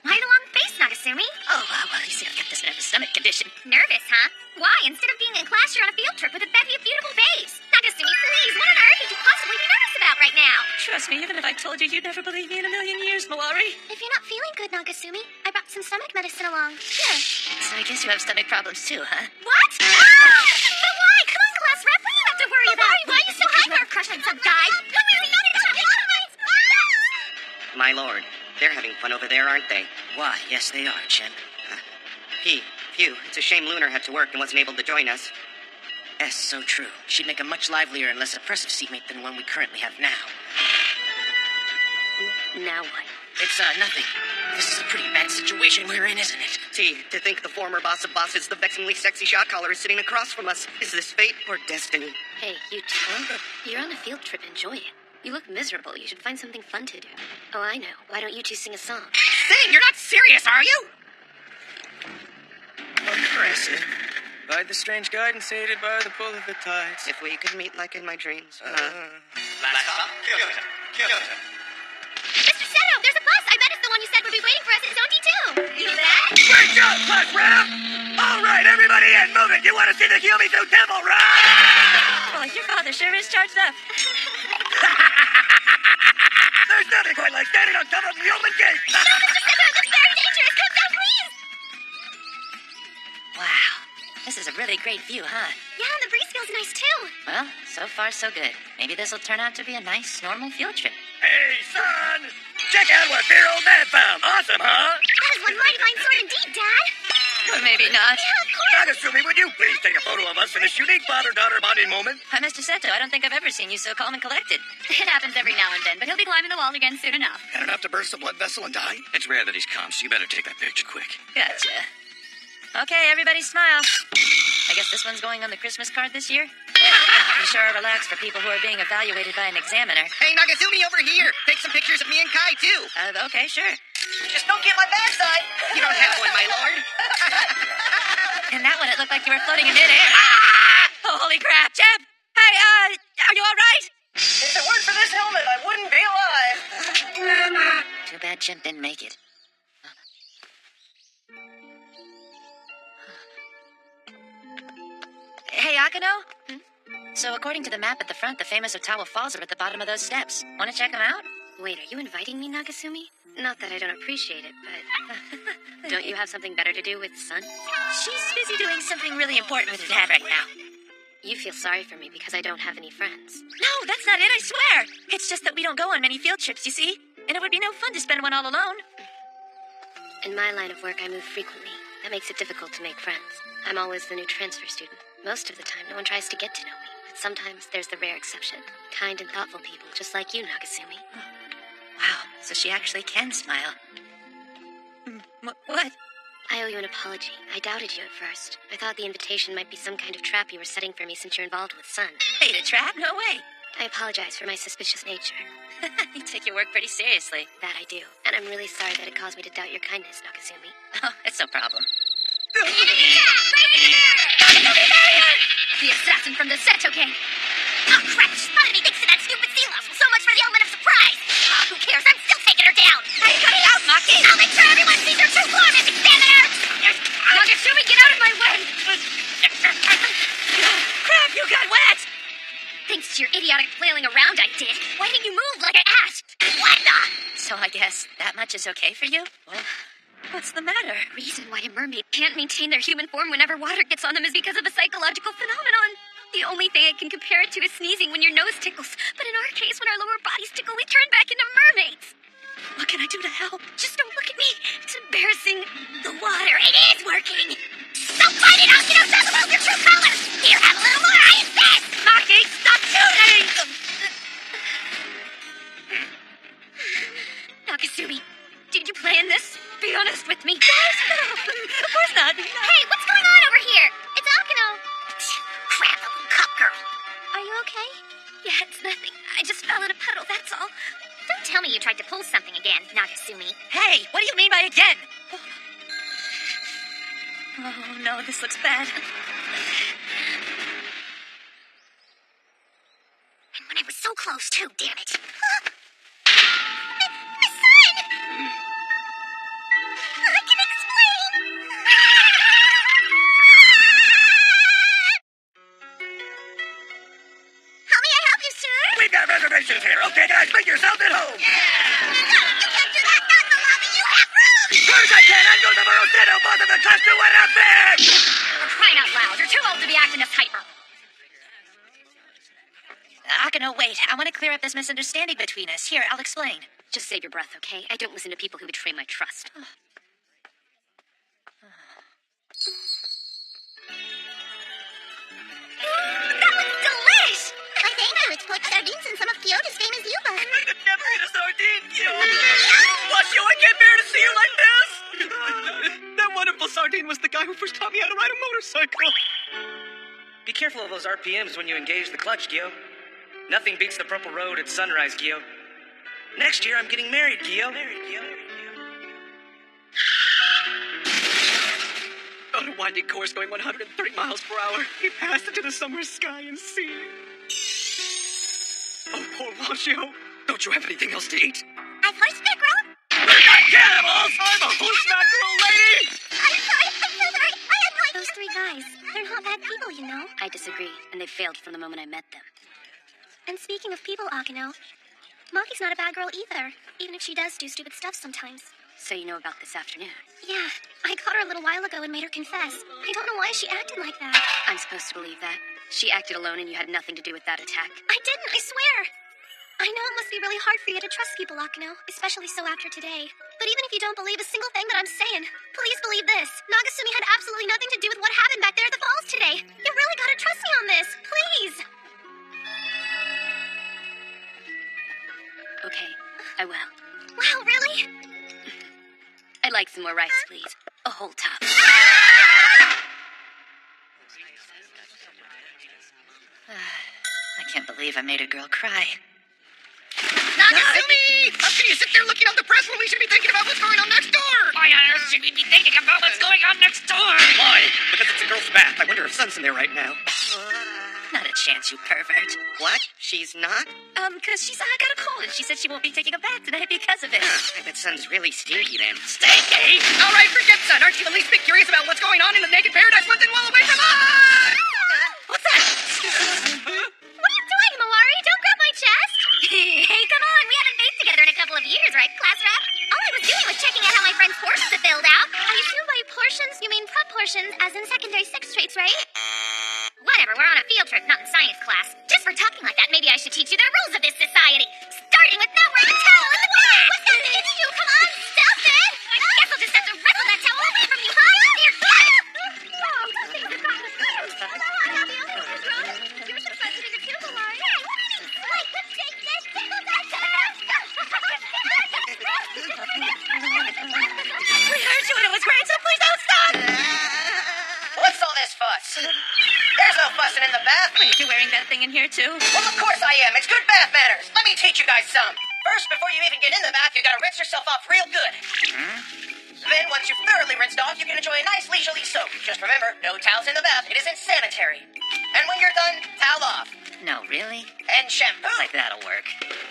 Why the long face, Nagasumi? Oh, well, you see, I've got this nervous stomach condition. Nervous, huh? Why? Instead of being in class, you're on a field trip with a bevy of beautiful babes. Nagasumi, please, what on earth could you possibly be nervous about right now? Trust me, even if I told you, you'd never believe me in a million years, Malari. If you're not feeling good, Nagasumi, I brought some stomach medicine along. Here. So I guess you have stomach problems too, huh? What? Ah! But why? Come on, class rep. What do you have to worry about? Why are you so hyper? You have a crush on some guy? Come here, My lord, they're having fun over there, aren't they? Why, yes, they are, Chimp. Phew, it's a shame Lunar had to work and wasn't able to join us. Yes, so true. She'd make a much livelier and less oppressive seatmate than the one we currently have now. Now what? It's, nothing. This is a pretty bad situation we're in, isn't it? Gee, to think the former boss of bosses, the vexingly sexy shot caller, is sitting across from us. Is this fate or destiny? Hey, you two. You're on a field trip. Enjoy it. You look miserable. You should find something fun to do. Oh, I know. Why don't you two sing a song? Sing? You're not serious, are you? Impressive. By the strange guidance aided by the pull of the tides. If we could meet like in my dreams. Last stop, Kyoto. Mr. Seto, there's a bus. I bet it's the one you said would be waiting for us at Zone D2. You bet. Great job, class rep! All right, everybody in, move it. You want to see the Kyumizu Temple, right? Well, your father sure is charged up. There's nothing quite like standing on top of the open gate. No, Mr. Seto, it looks very dangerous. Come down, please. Wow. This is a really great view, huh? Yeah, and the breeze feels nice, too. Well, so far so good. Maybe this will turn out to be a nice, normal field trip. Hey, son! Check out what dear old dad found. Awesome, huh? That is one mighty fine sword indeed, Dad. Or maybe not. Yeah, of course. Nagasumi, would you please take a photo of us in this unique father-daughter bonding moment? Hi, Mr. Seto. I don't think I've ever seen you so calm and collected. It happens every now and then, but he'll be climbing the wall again soon enough. Had enough to burst a blood vessel and die? It's rare that he's calm, so you better take that picture quick. Gotcha. Okay, everybody smile. I guess this one's going on the Christmas card this year? Be sure to relax for people who are being evaluated by an examiner. Hey, Nagasumi, over here. Take some pictures of me and Kai, too. Okay, sure. Just don't get my backside. You don't have one, my lord. In that one, it looked like you were floating in midair. Oh, holy crap, Jeb! Hey, are you all right? If it weren't for this helmet, I wouldn't be alive. Too bad Chimp didn't make it. Hey, Akano? So according to the map at the front, the famous Ottawa Falls are at the bottom of those steps. Want to check them out? Wait, are you inviting me, Nagasumi? Not that I don't appreciate it, but don't you have something better to do with Sun? She's busy doing something really important with her dad right now. You feel sorry for me because I don't have any friends. No, that's not it, I swear. It's just that we don't go on many field trips, you see? And it would be no fun to spend one all alone. In my line of work, I move frequently. That makes it difficult to make friends. I'm always the new transfer student. Most of the time, no one tries to get to know me. But sometimes there's the rare exception. Kind and thoughtful people, just like you, Nagasumi. Wow, so she actually can smile. What? I owe you an apology. I doubted you at first. I thought the invitation might be some kind of trap you were setting for me since you're involved with Sun. Wait, a trap? No way. I apologize for my suspicious nature. You take your work pretty seriously. That I do. And I'm really sorry that it caused me to doubt your kindness, Nakazumi. Oh, it's no problem. The assassin from the Seto gang. Oh, crap. She spotted me thanks to that stupid sea loss. So much for the element of surprise. Oh, who cares? I'm still taking her down. Hey, cut it out, Maki. I'll make sure everyone sees her true form, Miss Examiner. Nagasumi, get out of my way. Crap, you got wet! Thanks to your idiotic flailing around, I did. Why didn't you move like I asked? What the? So I guess that much is okay for you? Well, what's the matter? Reason why a mermaid can't maintain their human form whenever water gets on them is because of a psychological phenomenon. The only thing I can compare it to is sneezing when your nose tickles. But in our case, when our lower bodies tickle, we turn back into mermaids. What can I do to help? Just don't look at me. It's embarrassing. The water, it is working. Don't fight it out, you know, talk about your true colors. Here, have a little more, I insist. Maki, stop shooting! Nakasumi, did you plan this? Be honest with me. Of course not. Hey, what's going on over here? It's Akino. Crap, the little cup girl. Are you okay? Yeah, it's nothing. I just fell in a puddle, that's all. Don't tell me you tried to pull something again, Nakasumi. Hey, what do you mean by again? Oh, no, this looks bad. And when I was so close, too, damn it. My son! I can explain. How may I help you, sir? We got reservations here, okay, guys? Make yourself at home. You can't do that. Not in the lobby. You have room. Of course I can. I'm going to Morocco. Both of the class to what up there. For crying out loud. You're too old to be acting this hyper. Akino, wait. I want to clear up this misunderstanding between us. Here, I'll explain. Just save your breath, okay? I don't listen to people who betray my trust. That was delish! I thank you. It's poached sardines and some of Kyoto's famous yuba. I could never eat a sardine, Kyo. Bless you, I can't bear to see you like this. That wonderful sardine was the guy who first taught me how to ride a motorcycle. Be careful of those RPMs when you engage the clutch, Gyo. Nothing beats the purple road at sunrise, Gyo. Next year, I'm getting married, Gyo. On a winding course going 130 miles per hour, he passed into the summer sky and sea. Oh, poor Washio. Don't you have anything else to eat? I've horseback roll. We're not cannibals! I'm a horseback girl lady! I'm sorry. I'm so sorry. I had no idea. Those three guys, they're not bad people, you know. I disagree, and they failed from the moment I met them. And speaking of people, Akino, Maki's not a bad girl either, even if she does do stupid stuff sometimes. So you know about this afternoon? Yeah, I caught her a little while ago and made her confess. I don't know why she acted like that. I'm supposed to believe that? She acted alone and you had nothing to do with that attack? I didn't, I swear. I know it must be really hard for you to trust people, Akino, especially so after today. But even if you don't believe a single thing that I'm saying, please believe this. Nagasumi had absolutely nothing to do with what happened back there at the falls today. You really gotta trust me on this, please. Okay, I will. Wow, really? I'd like some more rice, please. A whole top. I can't believe I made a girl cry. Nagasumi! How can you sit there looking out the press when we should be thinking about what's going on next door? Why on earth should we be thinking about what's going on next door? Why? Because it's a girl's bath. I wonder if Sun's in there right now. Not a chance, you pervert. What? She's not? Because she's got a cold, and she said she won't be taking a bath tonight because of it. I bet Sun's really stinky then. Stinky! All right, forget Sun. Aren't you the least bit curious about what's going on in the naked paradise once in a while away from us? What's that? What are you doing, Mawari? Don't grab my chest. Hey, come on. We haven't bathed together in a couple of years, right, class rep? All I was doing was checking out how my friend's portions have filled out. I assume by portions, you mean proportions, as in secondary sex traits, right? Whatever, we're on a field trip, not in science class. Just for talking like that, maybe I should teach you the rules of this society. Starting with not wearing a towel in the water. What's that mean to you? Come on, stop it. I guess I'll just have to wrestle that towel away from you, huh? Dear God. No, those things have gotten weird. Although I'm not the only one who's grown. You're supposed to be the too, Mawari. Hey, what are you doing? Like, take this, tickle that chest. We heard you and it was great, so please don't stop! What's all this fuss? There's no fussing in the bath. Wait, you're wearing that thing in here too? Well, of course I am. It's good bath manners. Let me teach you guys some. First, before you even get in the bath, you gotta rinse yourself off real good. Then, once you've thoroughly rinsed off, you can enjoy a nice leisurely soak. Just remember, no towels in the bath. It isn't sanitary. And when you're done, towel off. No, really? And shampoo. Like that'll work.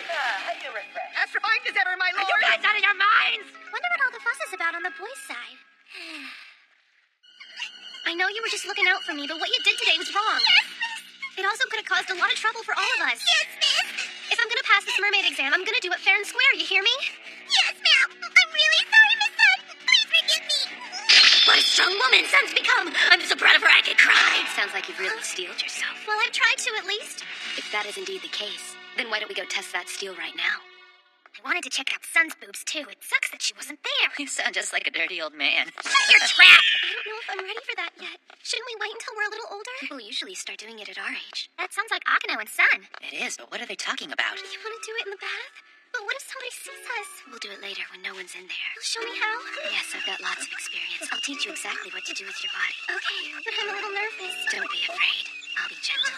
How do you refresh? As refined as ever, my lord. You guys out of your minds? Wonder what all the fuss is about on the boys' side. I know you were just looking out for me, but what you did today was wrong. Yes, it also could have caused a lot of trouble for all of us. Yes, miss. If I'm gonna pass this mermaid exam, I'm gonna do it fair and square, you hear me? Yes, ma'am. I'm really sorry, Miss Sun. Please forgive me. What a strong woman Sun's become! I'm so proud of her I could cry! Sounds like you've really steeled yourself. Well, I've tried to at least. If that is indeed the case, then why don't we go test that steel right now? I wanted to check out Sun's boobs, too. It sucks that she wasn't there. You sound just like a dirty old man. Shut your trap! I don't know if I'm ready for that yet. Shouldn't we wait until we're a little older? People usually start doing it at our age. That sounds like Akano and Sun. It is, but what are they talking about? You want to do it in the bath? But what if somebody sees us? We'll do it later when no one's in there. You'll show me how? Yes, I've got lots of experience. I'll teach you exactly what to do with your body. Okay, but I'm a little nervous. Don't be afraid. I'll be gentle.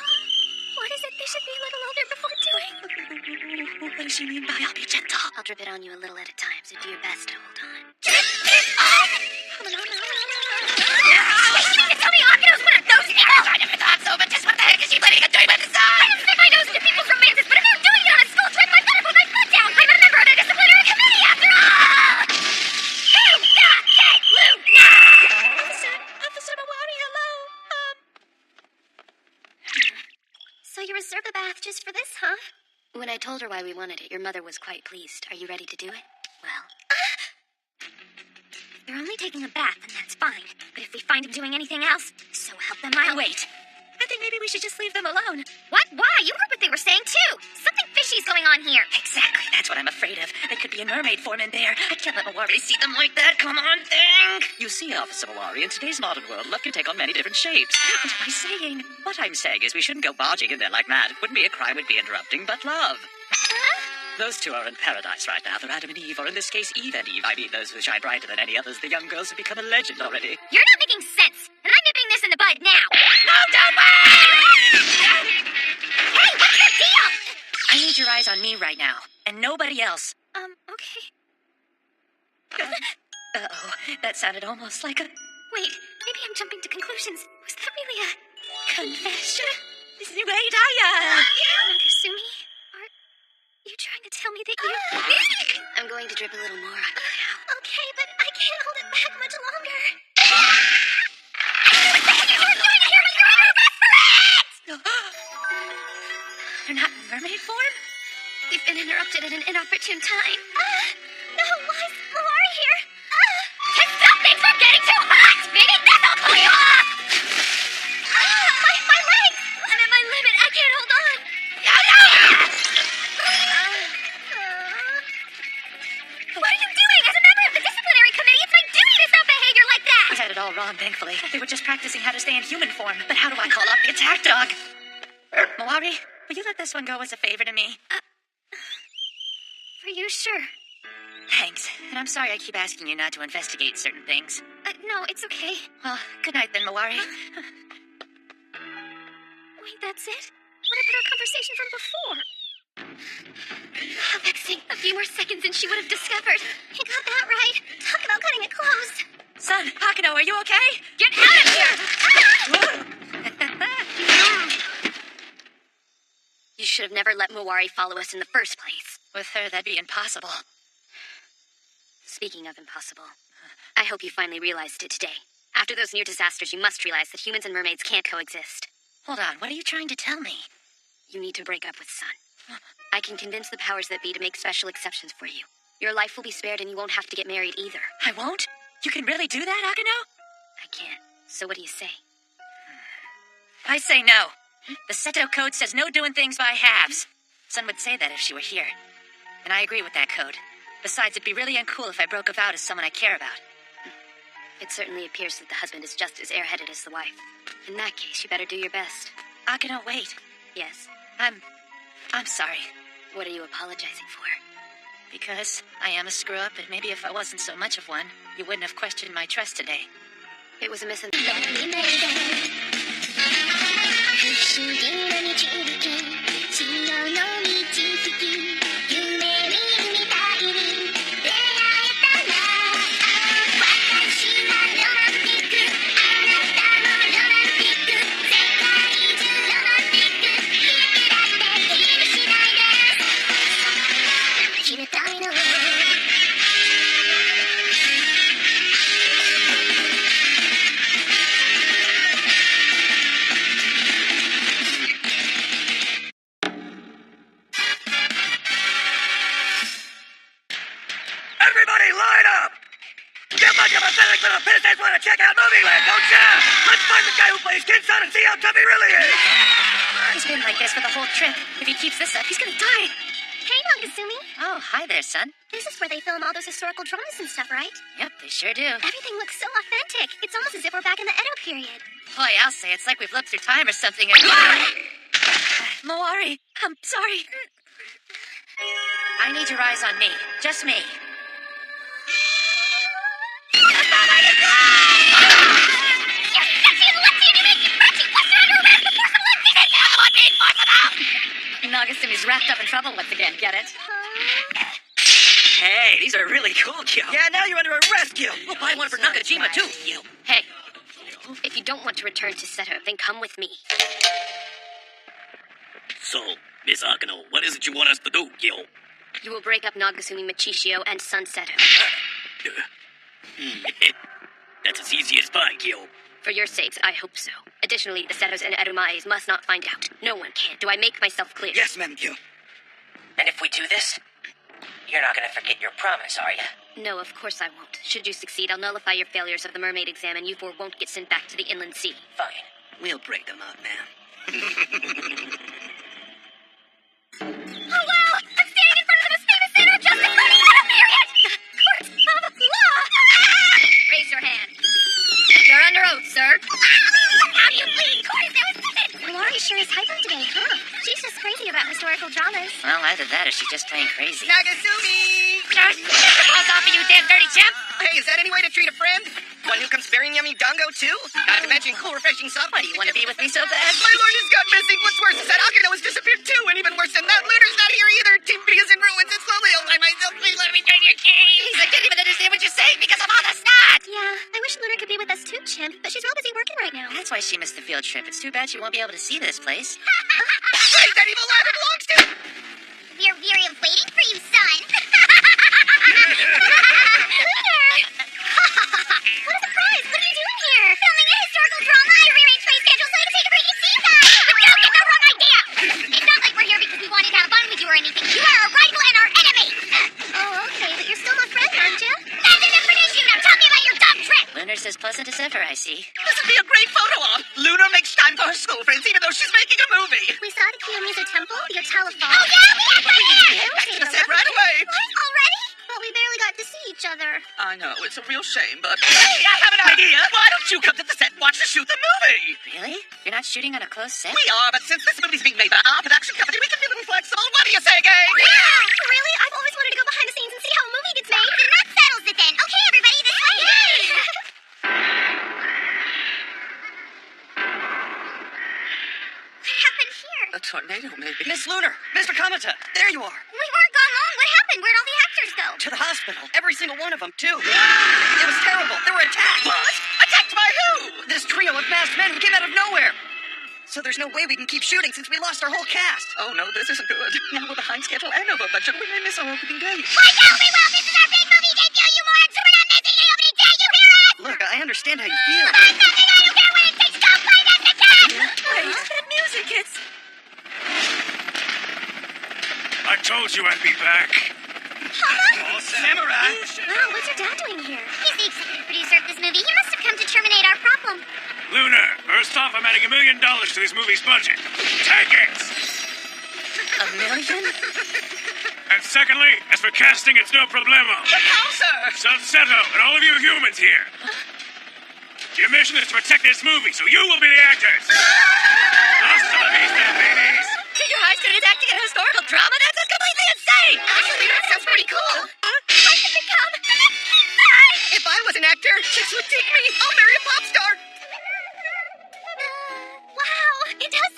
What is it they should be a little older before doing? What does she mean by I'll be gentle? I'll drip it on you a little at a time, so do your best to hold on. Wait, you mean to tell me Akino's one of those people? I never thought so, but just what the heck is she planning on doing with the I sun? don't stick my nose into people's romances, but if I'm doing it on a school trip, I better put my foot down. I'm a member of the disciplinary committee, after all! Officer Mawari, hello. So you reserved the bath just for this, huh? When I told her why we wanted it, your mother was quite pleased. Are you ready to do it? Well, If they're only taking a bath, then that's fine. But if we find them doing anything else, so help them I'll... Wait. I think maybe we should just leave them alone. What? Why? You heard what they were saying, too. Something fishy's going on here. Exactly, that's what I'm afraid of. There could be a mermaid form in there. I can't let Mawari see them like that. Come on, think. You see, Officer Mawari, in today's modern world, love can take on many different shapes. What am I saying? What I'm saying is we shouldn't go barging in there like that. It wouldn't be a crime we'd be interrupting, but love. Those two are in paradise right now. They're Adam and Eve, or in this case, Eve and Eve. I mean, those who shine brighter than any others. The young girls have become a legend already. You're not making sense, and I'm nipping this in the bud now. No, don't wait! Hey, what's the deal? I need your eyes on me right now, and nobody else. Okay. Uh-oh, that sounded almost like a Wait, maybe I'm jumping to conclusions. Was that really a... confession. Wait, I, Nagasumi? Are you trying to tell me that you... I'm going to drip a little more on you now. Okay, but I can't hold it back much longer. What the heck are you doing here? You're in her best friend! They're not in mermaid form? We've been interrupted at an inopportune time. No, why is Mawari here? To stop things from getting too hot! Maybe this'll cool you off! My legs! I'm at my limit. I can't hold on. What are you doing? As a member of the disciplinary committee, it's my duty to stop behavior like that! We had it all wrong, thankfully. They were just practicing how to stay in human form. But how do I call off the attack dog? Mawari, will you let this one go as a favor to me? Are you sure? Thanks. And I'm sorry I keep asking you not to investigate certain things. No, it's okay. Well, good night then, Mawari. Wait, that's it? What about our conversation from before? How vexing. A few more seconds and she would have discovered. You got that right. Talk about cutting it close. Son, Hakano, are you okay? Get out of here! You should have never let Mawari follow us in the first place. With her, that'd be impossible. Speaking of impossible, I hope you finally realized it today. After those near disasters, you must realize that humans and mermaids can't coexist. Hold on, what are you trying to tell me? You need to break up with Sun. I can convince the powers that be to make special exceptions for you. Your life will be spared and you won't have to get married either. I won't? You can really do that, Hakano? I can't. So what do you say? I say no. The Seto Code says no doing things by halves. Sun would say that if she were here. And I agree with that code. Besides, it'd be really uncool if I broke a vow to someone I care about. It certainly appears that the husband is just as airheaded as the wife. In that case, you better do your best. Akano, wait. Yes. I'm sorry. What are you apologizing for? Because I am a screw-up, and maybe if I wasn't so much of one, you wouldn't have questioned my trust today. It was a misunderstanding. Everybody line up! You bunch of pathetic little pissheads want to check out Movieland, don't ya? Let's find the guy who plays Kid-Son and see how tough he really is! He's been like this for the whole trip. If he keeps this up, he's gonna die. Hey, Nagasumi. Oh, hi there, son. This is where they film all those historical dramas and stuff, right? Yep, they sure do. Everything looks so authentic. It's almost as if we're back in the Edo period. Boy, I'll say it's like we've lived through time or something. And... Mawari, I'm sorry. I need to rise on me. Just me. Nagasumi's wrapped up in trouble once again, get it? Hey, these are really cool, Gil. Yeah, now you're under arrest, Gil. We'll buy one for Nakajima, too, Gil. Hey, if you don't want to return to Seto, then come with me. So, Miss Akano, what is it you want us to do, Gil? You will break up Nagasumi Michishio and Sun Seto. That's as easy as pie, Gil. For your sakes, I hope so. Additionally, the Setos and Edumais must not find out. No one can. Do I make myself clear? Yes, ma'am, Gil. And if we do this, you're not gonna forget your promise, are you? No, of course I won't. Should you succeed, I'll nullify your failures of the mermaid exam and you four won't get sent back to the inland sea. Fine. We'll break them up, ma'am. Oh, wow! I'm standing in front of the most famous center of justice for the Edo period! Court of law! Raise your hand. You're under oath, sir. How do you plead? Court, there was nothing! Lori sure is hyper today, huh? She's just crazy about historical dramas. Well, either that or she's just plain crazy. Nagasumi! Paws off of you, damn dirty chimp! Hey, is that any way to treat a friend? One who comes bearing yummy dango, too? Not to mention cool, refreshing stuff. Why, do you want to be with me so bad? My lord has gone missing. What's worse is that Akano has disappeared, too. And even worse than that, Luna's not here either. Team B is in ruins. And slowly I'll die myself. Please let me join your team. I can't even understand what you're saying because of all the snot! Yeah, I wish Luna could be with us too, Chimp, but she's real busy working right now. That's why she missed the field trip. It's too bad she won't be able to see this place. Wait, that evil laugh it belongs to! We're weary of waiting for you, son. What a surprise! What are you doing here? Filming a historical drama. I rearranged my schedule so I could take a break and see that. But don't get the wrong idea. It's not like we're here because we wanted to have fun with you or anything. You are a rival and our enemy. Oh, okay, but you're still my friend, aren't you? That's a different issue. Now tell me about your dumb trip. Luna's as pleasant as ever, I see. This would be a great photo op. Luna makes time for her school friends even though she's making a movie. We saw the Kiyomizu Temple, your telephone. Oh, yeah, we had fun there. Back to the set right away. What? Already? But we barely got to see each other. I know, it's a real shame, but... Hey, I have an idea! Why don't you come to the set and watch us shoot the movie? Really? You're not shooting on a closed set? We are, but since this movie's being made by our production company, we can be a little flexible. What do you say, gang? Yeah! Really? I've always wanted to go behind the scenes and see how a movie gets made. Then that settles it then. Okay, everybody, this way. Yay! What happened here? A tornado, maybe. Miss Lunar! Mr. Kamata! There you are! We weren't gone long. What happened? Where'd all the actors go? To the hospital. Every single one of them, too. It was terrible. They were attacked. What? Attacked by who? This trio of masked men who came out of nowhere. So there's no way we can keep shooting since we lost our whole cast. Oh, no, this isn't good. Now we're behind schedule and over budget. We may miss our opening day. Watch out! We will! This is our big movie debut, you morons! So we're not missing the opening day, you hear us? Look, I understand how you feel. There's nothing I don't care what it takes. Go find us the cast! Wait, that music, it's... I told you I'd be back. Oh, Samurai! Wow, what's your dad doing here? He's the executive producer of this movie. He must have come to terminate our problem. Luna, first off, I'm adding $1 million to this movie's budget. Take it! $1 million? And secondly, as for casting, it's no problemo. But how, sir? Sunseto and all of you humans here. Your mission is to protect this movie, so you will be the actors. Hasta la vista, babies. Your high student is acting in a historical drama? That's just completely insane! Actually, that sounds pretty cool. I could become... If I was an actor, chicks would take me. I'll marry a pop star. Wow, it does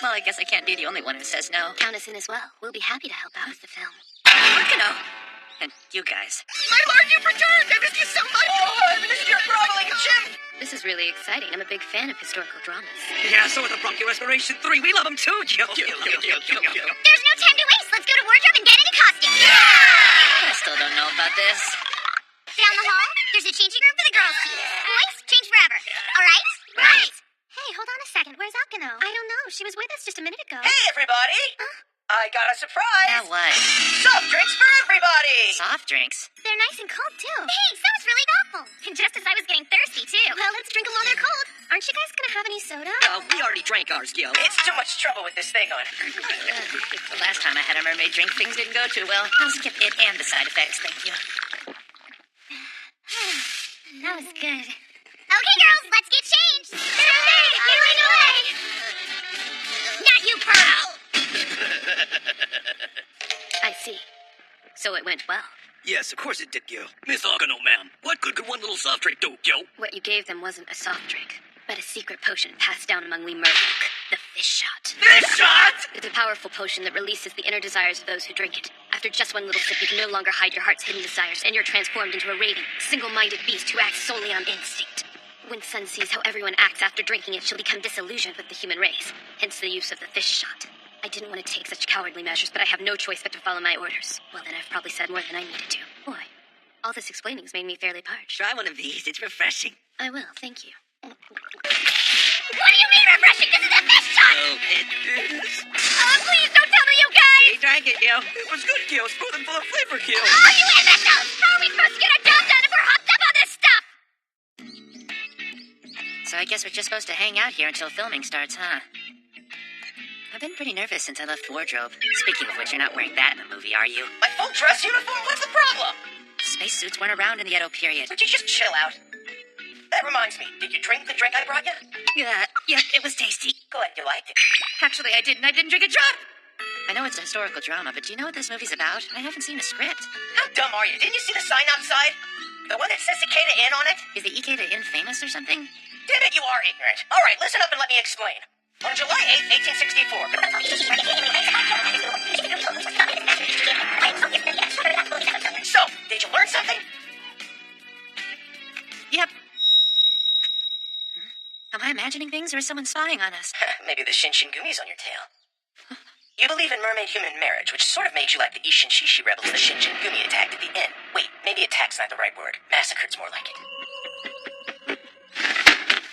Well, I guess I can't be the only one who says no. Count us in as well. We'll be happy to help out with the film. Arkano! And you guys. My lord, you've returned! I missed you so much! Oh, I missed your groveling chin! This is really exciting. I'm a big fan of historical dramas. Yeah, so with the Bronchial Respiration 3, we love them too, Gil. There's no time to waste. Let's go to wardrobe and get into costume. I still don't know about this. Down the hall, there's a changing room for the girls' team. Boys, change forever. All right? Right. Hey, hold on a second. Where's Akano? I don't know. She was with us just a minute ago. Hey, everybody! I got a surprise! Now what? Soft drinks for everybody! Soft drinks? They're nice and cold, too. Thanks, that was really thoughtful. And just as I was getting thirsty, too. Well, let's drink them while they're cold. Aren't you guys gonna have any soda? We already drank ours, Gil. It's too much trouble with this thing on. The last time I had a mermaid drink, things didn't go too well. I'll skip it and the side effects, thank you. That was good. Okay, girls, let's get changed. You lead the way. Not you, Pearl. I see. So it went well. Yes, of course it did, Gil. Miss Arkano, ma'am. What good could one little soft drink do, Gil? What you gave them wasn't a soft drink, but a secret potion passed down among we merfolk. The fish shot. Fish shot! It's a powerful potion that releases the inner desires of those who drink it. After just one little sip, you can no longer hide your heart's hidden desires, and you're transformed into a raving, single-minded beast who acts solely on instinct. When Sun sees how everyone acts after drinking it, she'll become disillusioned with the human race, hence the use of the fish shot. I didn't want to take such cowardly measures, but I have no choice but to follow my orders. Well, then I've probably said more than I needed to. Boy, all this explaining's made me fairly parched. Try one of these. It's refreshing. I will, thank you. What do you mean refreshing? This is a fish shot. Oh, it is. Please don't tell me you guys. We drank it, Gil. It was good, Gil. Smooth and full of flavor, Gil. Oh, you imbeciles! How are we supposed to get our job done if we're hopped up on this stuff? So I guess we're just supposed to hang out here until filming starts, huh? I've been pretty nervous since I left wardrobe. Speaking of which, you're not wearing that in the movie, are you? My full dress uniform? What's the problem? Spacesuits weren't around in the Edo period. Would you just chill out? That reminds me, did you drink the drink I brought you? Yeah, it was tasty. Good, you liked it. Actually, I didn't. I didn't drink a drop. I know it's a historical drama, but do you know what this movie's about? I haven't seen a script. How dumb are you? Didn't you see the sign outside? The one that says Cicada Inn on it? Is the Ikeda Inn famous or something? Damn it, you are ignorant. All right, listen up and let me explain. On July 8, 1864. So, did you learn something? Yep. Am I imagining things, or is someone spying on us? Maybe the Shinshingumi's on your tail. You believe in mermaid-human marriage, which sort of makes you like the Ishinshishi rebels the Shinshingumi attacked at the inn. Wait, maybe attack's not the right word. Massacre's more like it.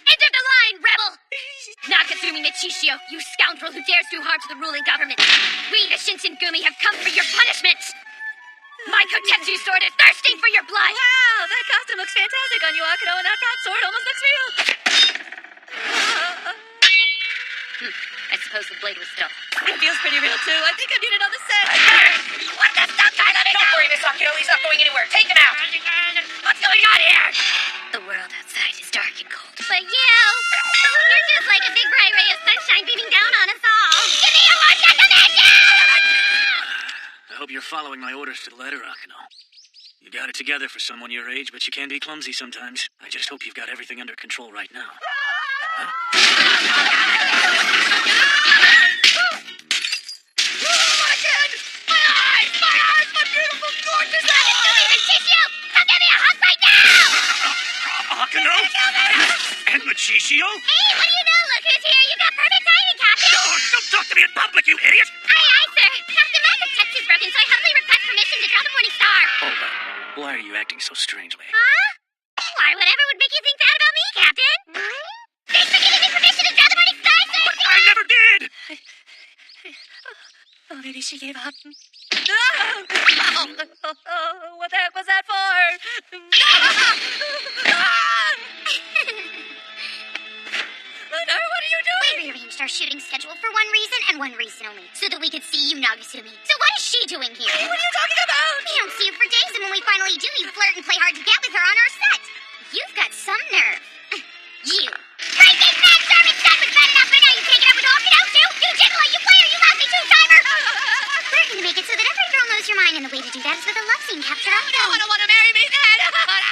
End of the line, rebel! Nakatsumi Michishio, you scoundrel who dares do harm to the ruling government. We, the Shinsengumi, have come for your punishment. My Kotetsu sword is thirsting for your blood. Wow, that costume looks fantastic on you, Akano, and that prop sword almost looks real. I suppose the blade was dull. It feels pretty real, too. I think I need it on the set. What the stuff? Don't worry, Miss Akino. He's not going anywhere. Take him out. What's going on here? The world outside is dark and cold. But you're just like a big bright ray of sunshine beaming down on us all. Give me a watch I hope you're following my orders to the letter, Akano. You got it together for someone your age, but you can be clumsy sometimes. I just hope you've got everything under control right now. Huh? Akano? And Machishio? Hey, what do you know? Look who's here. You got perfect timing, Captain. Don't talk to me in public, you idiot! Aye, sir. Captain Master's text is broken, so I humbly request permission to drop a morning star. Hold on. Why are you acting so strangely? Huh? Why, whatever would make you think that about me, Captain? Thanks for giving me permission to drop the morning star, sir. I never did! Oh, maybe she gave up. What the heck was that for? Mother, what are you doing? We rearranged our shooting schedule for one reason and one reason only, so that we could see you, Nagasumi. So what is she doing here? Hey, what are you talking about? We don't see you for days, and when we finally do, you flirt and play hard to get with her on our set. You've got some nerve. You. Break this man, Sermon Stud was bad enough, but now you take it up with Okino, too? You jiggler, you player, you lousy two-timer! We're gonna make it so that every girl knows your mind, and the way to do that is with a love scene captured on film. I don't want to marry me then.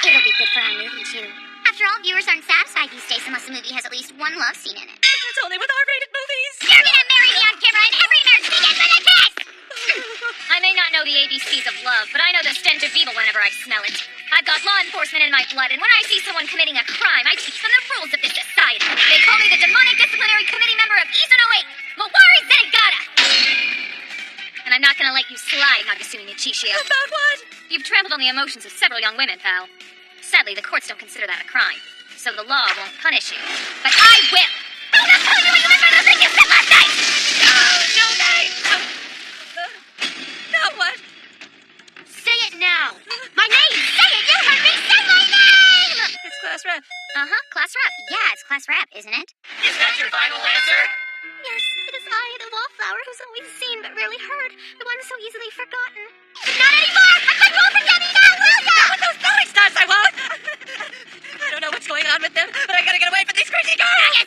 It'll be good for our movie, too. After all, viewers aren't satisfied these days unless the movie has at least one love scene in it. That's only with R-rated movies. You're gonna marry love, but I know the stench of evil whenever I smell it. I've got law enforcement in my blood, and when I see someone committing a crime, I teach them the rules of this society. They call me the demonic disciplinary committee member of Izuno 8, Mawari Zenigata! And I'm not gonna let you slide, Nagasumi Michishio. About what? You've trampled on the emotions of several young women, pal. Sadly, the courts don't consider that a crime, so the law won't punish you. But I will! I'm not telling you what you remember the thing you said last night! No, Nate! Now what? Say it now. My name. Say it. You heard me. Say my name. It's class rep. Class rep. Yeah, it's class rep, isn't it? Is that your final answer? Yes, it is I, the wallflower who's always seen but rarely heard, the one so easily forgotten. But not anymore! I bet you won't forget me now, will ya? With those throwing stars, I won't! I don't know what's going on with them, but I gotta get away from these crazy girls!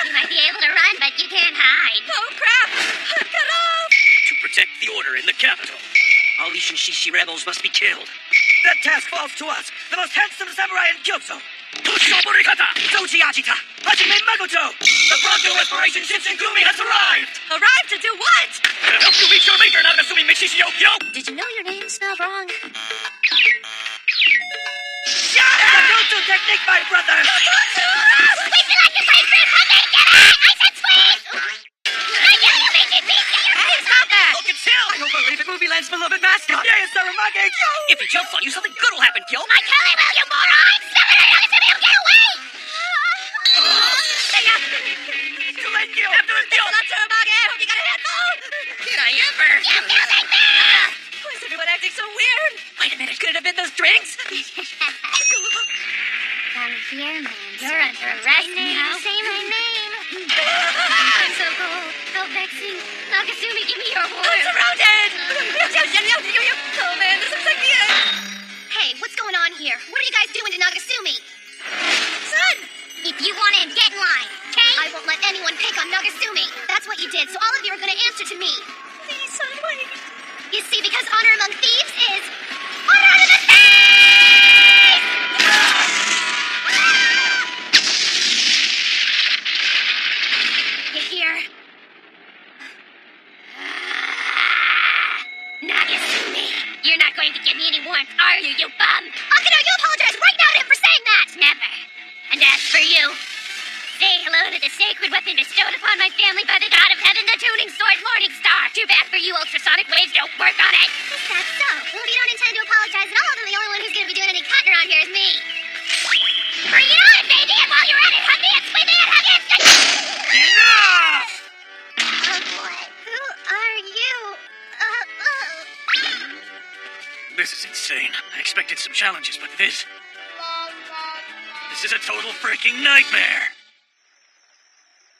You might be able to run, but you can't hide. Oh, crap! I'm cut off! To protect the order in the capital, all Ishinshishi rebels must be killed. That task falls to us, the most handsome samurai in Kyoto. Toshio Morikata! Soji Ajita! Hajime Makoto! The Pronto Respiration Shinsengumi has arrived! Arrived to do what? To help you reach your maker, Nagasumi Michishio! Did you know your name spelled wrong? Shut up! The Jutsu technique, my brother! Squeeze me like the grapefruit, honey! Get it! I said squeeze! You make it beat! Get your Hey, stop that! Look, it's him! I don't believe it, Movie Land's beloved mascot! Yeah, it's Saramage! If he jumps on you, something good will happen, Gyo! I tell him, will you moron? Stop it! He'll get away! Too late, Gyo! After him, Gyo! Not Saramage! I hope you got a headphone! Did I ever? You killed me! Why is everyone acting so weird? Wait a minute, could it have been those drinks? Come here, man. You're under arrest now. Say my name. I'm so cold. So vexing. Nagasumi, give me your I'm horn. surrounded! Oh man, this looks like the end! Hey, what's going on here? What are you guys doing to Nagasumi? Son! If you want in, get in line, okay? I won't let anyone pick on Nagasumi. That's what you did, so all of you are going to answer to me. Please, son, wait. You see, because honor among thieves is honor under the face! You hear? Nagasumi, you're not going to give me any warmth, are you, you bum? Akino, you apologize right now to him for saying that! Never. And as for you, say hello to the sacred weapon bestowed upon my family by the god of heaven, the tuning sword Morning Star. Too bad for you, ultrasonic waves don't work on it. Is that so? Well, if you don't intend to apologize at all, then the only one who's going to be doing any cutting around here is me. Bring it on, baby, and while you're at it, hug me and squeeze me and hug it. Enough! Oh, boy. Who are you? This is insane. I expected some challenges, but this is a total freaking nightmare!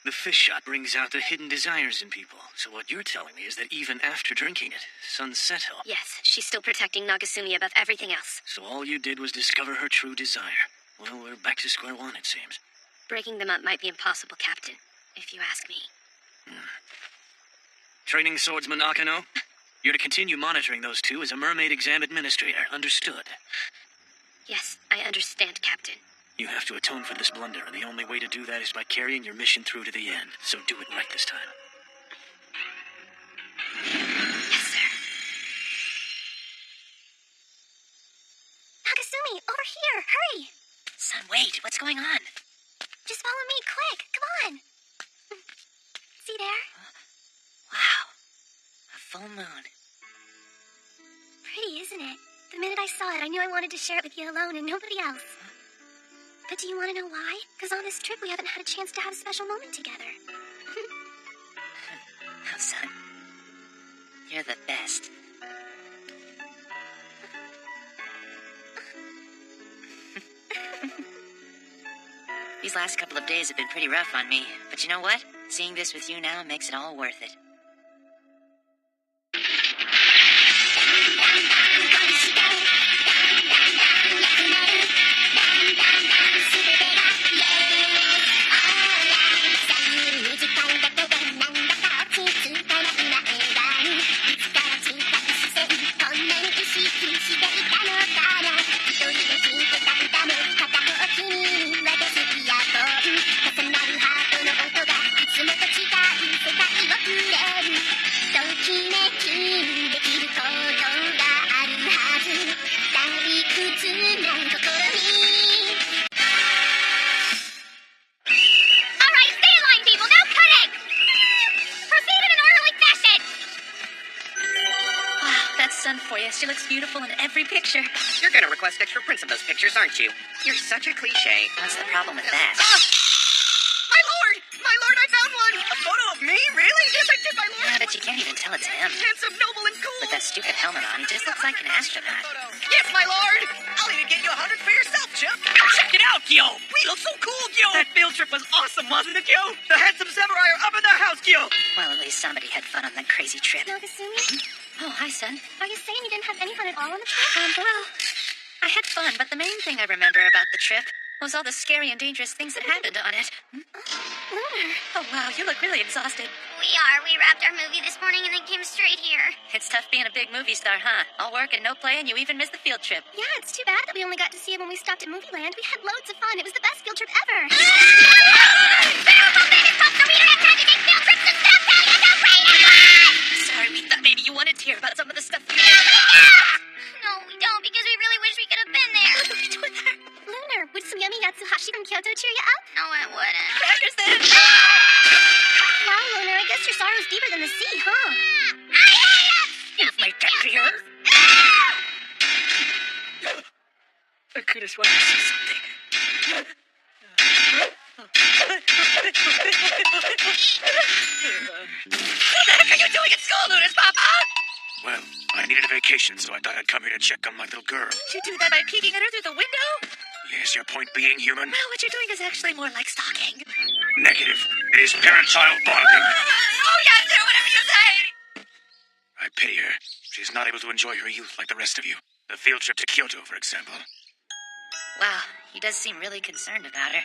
The fish shot brings out the hidden desires in people. So what you're telling me is that even after drinking it, Sunsetto... Yes, she's still protecting Nagasumi above everything else. So all you did was discover her true desire. Well, we're back to square one, it seems. Breaking them up might be impossible, Captain, if you ask me. Training swordsman Akano? You're to continue monitoring those two as a mermaid exam administrator. Understood? Yes, I understand, Captain. You have to atone for this blunder, and the only way to do that is by carrying your mission through to the end. So do it right this time. Yes, sir. Nagasumi, over here, hurry. Son, wait, what's going on? Just follow me, quick, come on. See there? Wow, a full moon. Pretty, isn't it? The minute I saw it, I knew I wanted to share it with you alone and nobody else. But do you want to know why? Because on this trip, we haven't had a chance to have a special moment together. Oh, son, you're the best. These last couple of days have been pretty rough on me, but you know what? Seeing this with you now makes it all worth it. Yeah. Sun for you. She looks beautiful in every picture. You're gonna request extra prints of those pictures, aren't you? You're such a cliche. What's the problem with that? My lord! My lord, I found one! A photo of me? Really? Yes, I did, my lord! Yeah, but you can't even tell it's him. Handsome, noble, and cool! With that stupid helmet on, he just looks like an astronaut. Yes, my lord! I'll even get you 100 for yourself, Chip! Check it out, Gyo! We look so cool, Gyo! That field trip was awesome, wasn't it, Gyo? The handsome samurai are up in the house, Gyo! Well, at least somebody had fun on that crazy trip. Nagasumi, Oh, hi, son. are you saying you didn't have any fun at all on the trip? Well, I had fun, but the main thing I remember about the trip was all the scary and dangerous things that happened on it. Lunar. Oh, wow, you look really exhausted. We are. We wrapped our movie this morning and then came straight here. It's tough being a big movie star, huh? All work and no play, and you even missed the field trip. Yeah, it's too bad that we only got to see it when we stopped at Movie Land. We had loads of fun. It was the best field trip ever. Sorry, we thought maybe you wanted to hear about some of the stuff. No, we don't, because we really wish we could have been there. What are you doing there? Lunar, would some yummy Yatsuhashi from Kyoto cheer you up? No, it wouldn't. Crackers then. Wow, Lunar, I guess your sorrow's deeper than the sea, huh? You've made that clear. I could have sworn I saw something. What the heck are you doing at school, Lunas, Papa? Well, I needed a vacation, so I thought I'd come here to check on my little girl. Did you do that by peeking at her through the window? Yes, your point being, human? Well, what you're doing is actually more like stalking. Negative. It is parent-child bonding. Oh, yeah, do whatever you say! I pity her. She's not able to enjoy her youth like the rest of you. The field trip to Kyoto, for example. Wow, he does seem really concerned about her.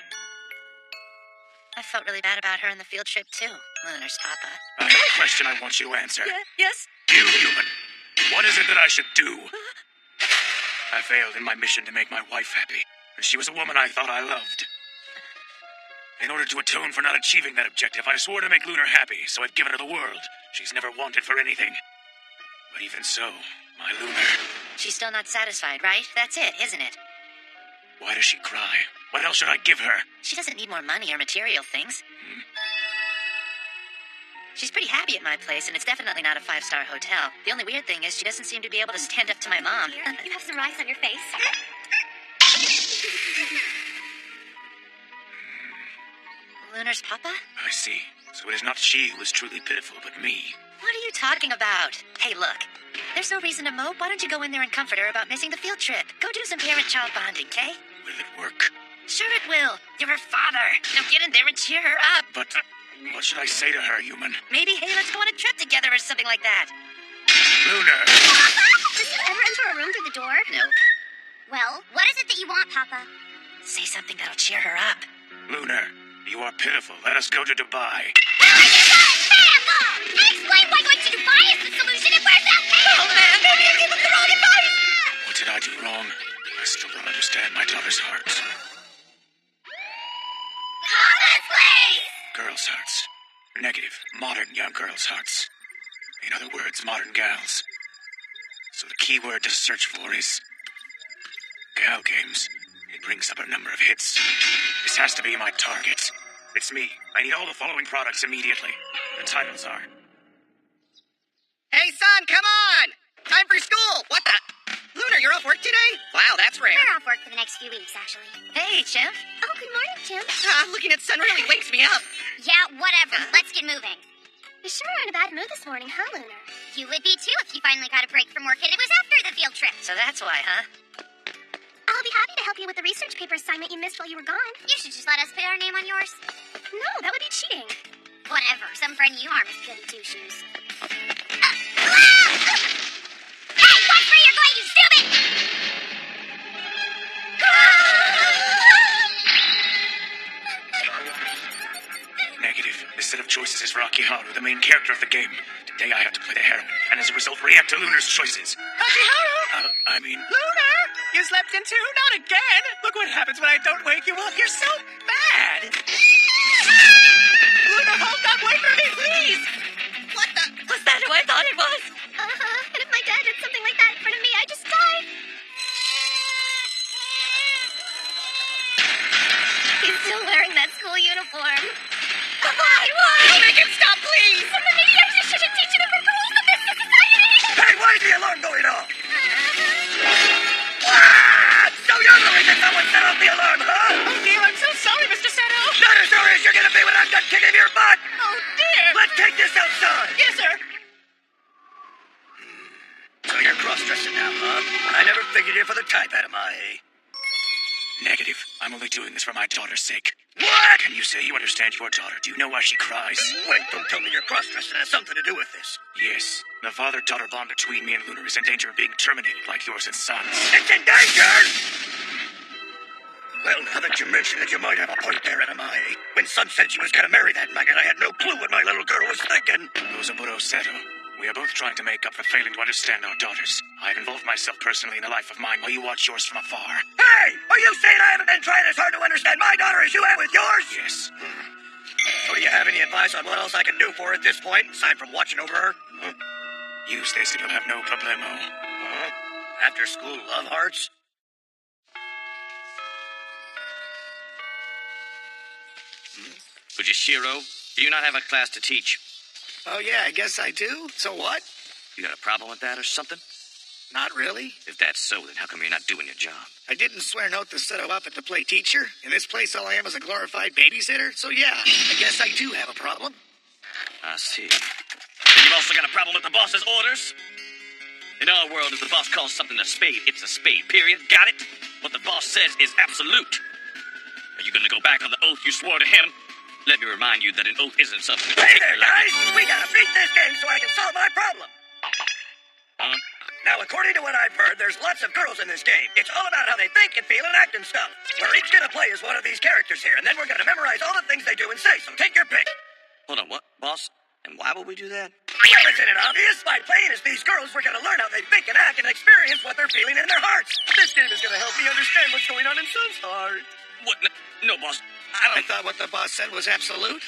I felt really bad about her on the field trip, too, Lunar's Papa. I have a question I want you to answer. Yes? You, human. What is it that I should do? I failed in my mission to make my wife happy, and she was a woman I thought I loved. In order to atone for not achieving that objective, I swore to make Lunar happy, so I'd given her the world. She's never wanted for anything. But even so, my Lunar... She's still not satisfied, right? That's it, isn't it? Why does she cry? What else should I give her? She doesn't need more money or material things. She's pretty happy at my place, and it's definitely not a 5-star hotel. The only weird thing is she doesn't seem to be able to stand up to my mom. You have some rice on your face. Lunar's Papa? I see. So it is not she who is truly pitiful, but me. What are you talking about? Hey, look. There's no reason to mope. Why don't you go in there and comfort her about missing the field trip? Go do some parent-child bonding, okay? Will it work? Sure it will. You're her father. Now get in there and cheer her up. But what should I say to her, human? Maybe, hey, let's go on a trip together or something like that. Lunar! Did you ever enter a room through the door? Nope. Well, what is it that you want, Papa? Say something that'll cheer her up. Lunar, you are pitiful. Let us go to Dubai. And explain why going to Dubai is the solution and where's that man? Oh, man, maybe I gave him the wrong advice. What did I do wrong? I still don't understand my daughter's heart. Papa's place! Girls' hearts. Negative. Modern young girls' hearts. In other words, modern gals. So the key word to search for is... gal games. It brings up a number of hits. This has to be my target. It's me. I need all the following products immediately. The titles are... Hey, son, come on! Time for school! What the? Lunar, you're off work today? Wow, that's rare. We're off work for the next few weeks, actually. Hey, Chimp. Oh, good morning, Jim. Looking at sun really wakes me up. Yeah, whatever. Let's get moving. You sure are in a bad mood this morning, huh, Lunar? You would be too if you finally got a break from work and it was after the field trip. So that's why, huh? I'll be happy to help you with the research paper assignment you missed while you were gone. You should just let us put our name on yours. No, that would be cheating. Whatever. Some friend you are, Miss Goody Two-Shoes. Hey, watch where you're going, you stupid! Negative. This set of choices is Rocky Haru, the main character of the game. Today I have to play the heroine, and as a result react to Lunar's choices. Haru! Lunar! You slept in too? Not again! Look what happens when I don't wake you up. You're so bad! Lunar, hold up! Wait for me, please! What the? Was that who I thought it was? And if my dad did something like that in front of me, I'd just die. He's still wearing that school uniform. Why? Make him stop, please! Maybe I just shouldn't teach you the rules of this society! Hey, why is the alarm going off? outside! Yes, sir. So you're cross-dressing now, huh? I never figured you for the type, Adamai. Negative. I'm only doing this for my daughter's sake. What? Can you say you understand your daughter? Do you know why she cries? Wait, don't tell me your cross-dressing has something to do with this. Yes. The father-daughter bond between me and Lunar is in danger of being terminated like yours and Son's. It's in danger! Well, now that you mention it, you might have a point there, Adamai. When Sun said she was gonna marry that maggot, I had no clue what my little girl was thinking. Rosaburo Seto. We are both trying to make up for failing to understand our daughters. I've involved myself personally in a life of mine while you watch yours from afar. Hey! Are you saying I haven't been trying as hard to understand my daughter as you have with yours? Yes. So do you have any advice on what else I can do for her at this point, aside from watching over her? Use this and you'll have no problemo. After school love hearts? Fujishiro, do you not have a class to teach? Oh, yeah, I guess I do. So what? You got a problem with that or something? Not really. If that's so, then how come you're not doing your job? I didn't swear an oath to Seto Outfit to play teacher. In this place, all I am is a glorified babysitter. So, yeah, I guess I do have a problem. I see. And you've also got a problem with the boss's orders? In our world, if the boss calls something a spade, it's a spade, period. Got it? What the boss says is absolute. Are you gonna go back on the oath you swore to him? Let me remind you that an oath isn't something to Hey take there, lightly. guys! We gotta beat this game so I can solve my problem. Huh? Now, according to what I've heard, there's lots of girls in this game. It's all about how they think and feel and act and stuff. We're each gonna play as one of these characters here, and then we're gonna memorize all the things they do and say, so take your pick. Hold on, what, boss? And why would we do that? Well, isn't it obvious? By playing as these girls, we're gonna learn how they think and act and experience what they're feeling in their hearts. This game is gonna help me understand what's going on in Sun's heart. What? No, boss. I thought what the boss said was absolute.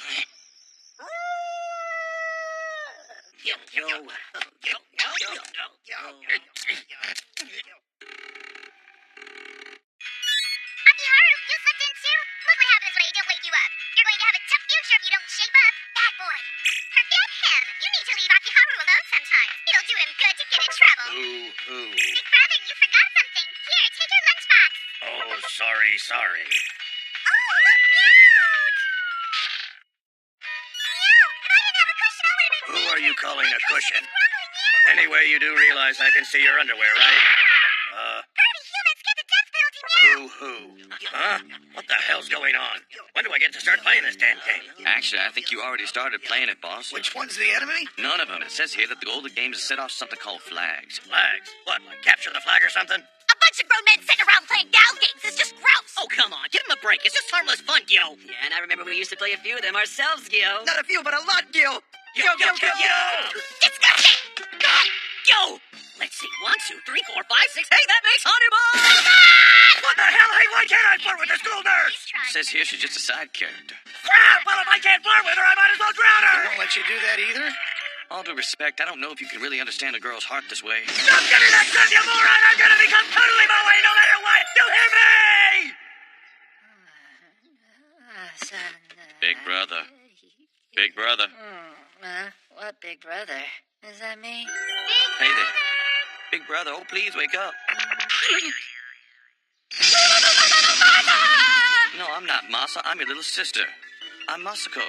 Akiharu, you slipped in too? Look what happens when I don't wake you up. You're going to have a tough future if you don't shape up. Bad boy. Forget him. You need to leave Akiharu alone sometimes. It'll do him good to get in trouble. Ooh. Big brother, you forgot something. Here, take your lunchbox. Oh, sorry. Oh, look, meowed. Meow, if I didn't have a cushion, I would have been... Who are you calling a cushion? Meow. Anyway, you do realize I can see your underwear, right? Dirty humans get the death penalty, meow. Who? Huh? What the hell's going on? When do I get to start playing this damn game? Actually, I think you already started playing it, boss. Which one's the enemy? None of them. It says here that the goal of the game is to set off something called flags. Flags. What, like capture the flag or something? A bunch of grown men sitting around playing gal games is just gross. Oh, come on. Give him a break. It's just harmless fun, Gil. Yeah, and I remember we used to play a few of them ourselves, Gil. Not a few, but a lot, Gil. Yo! Disgusting. Yo! Let's see. 1, 2, 3, 4, 5, 6. Hey, that makes 100 bucks! What the hell? Hey, why can't I flirt with the school nurse? It says here she's just a side character. Crap! Well, if I can't flirt with her, I might as well drown her! They won't let you do that either? All due respect, I don't know if you can really understand a girl's heart this way. Stop giving that gun, you moron! I'm gonna become totally my way no matter what! You hear me? Big brother. Big brother. What big brother? Is that me? Hey there. Big brother, oh, please wake up. No, I'm not Masa. I'm your little sister. I'm Masako.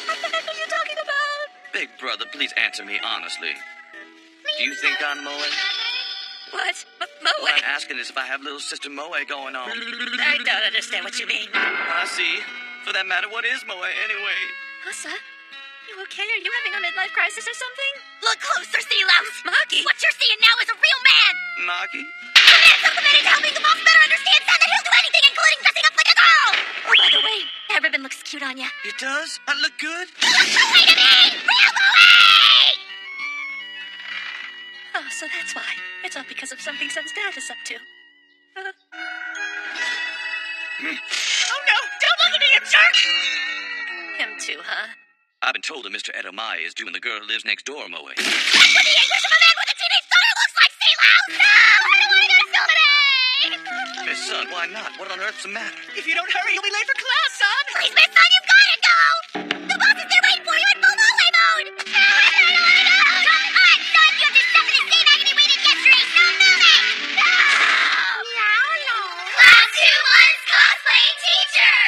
What the heck are you talking about? Big brother, please answer me honestly. Do you think I'm Moe? What? Moe? What I'm asking is if I have little sister Moe going on. I don't understand what you mean. I see. For that matter, what is Moe anyway? Masa? You okay? Are you having a midlife crisis or something? Look closer, sea louse. Maki? What you're seeing now is a real man. Maki? The man's so committed to helping the boss better understand Sun that he'll do anything, including dressing up like a girl. Oh, by the way, that ribbon looks cute on you. It does? I look good? Look away to me! Real away! Oh, so that's why. It's all because of something Sun's dad is up to. Oh no! Don't look at me, you jerk! Him too, huh? I've been told that Mr. Edomai is doing the girl who lives next door, Moe. That's what the English of a man with a teenage daughter looks like, sea louse! No! I don't want to go to school today! Miss Sun, why not? What on earth's the matter? If you don't hurry, you'll be late for class, son. Please, Miss Sun, you've got to go! The boss is there waiting for you in full hallway mode! No, I don't want to go! Come on, Sun, you have to step in the same agony waiting yesterday! No moving! No! Meow, no. Class 2-1's cosplay teacher!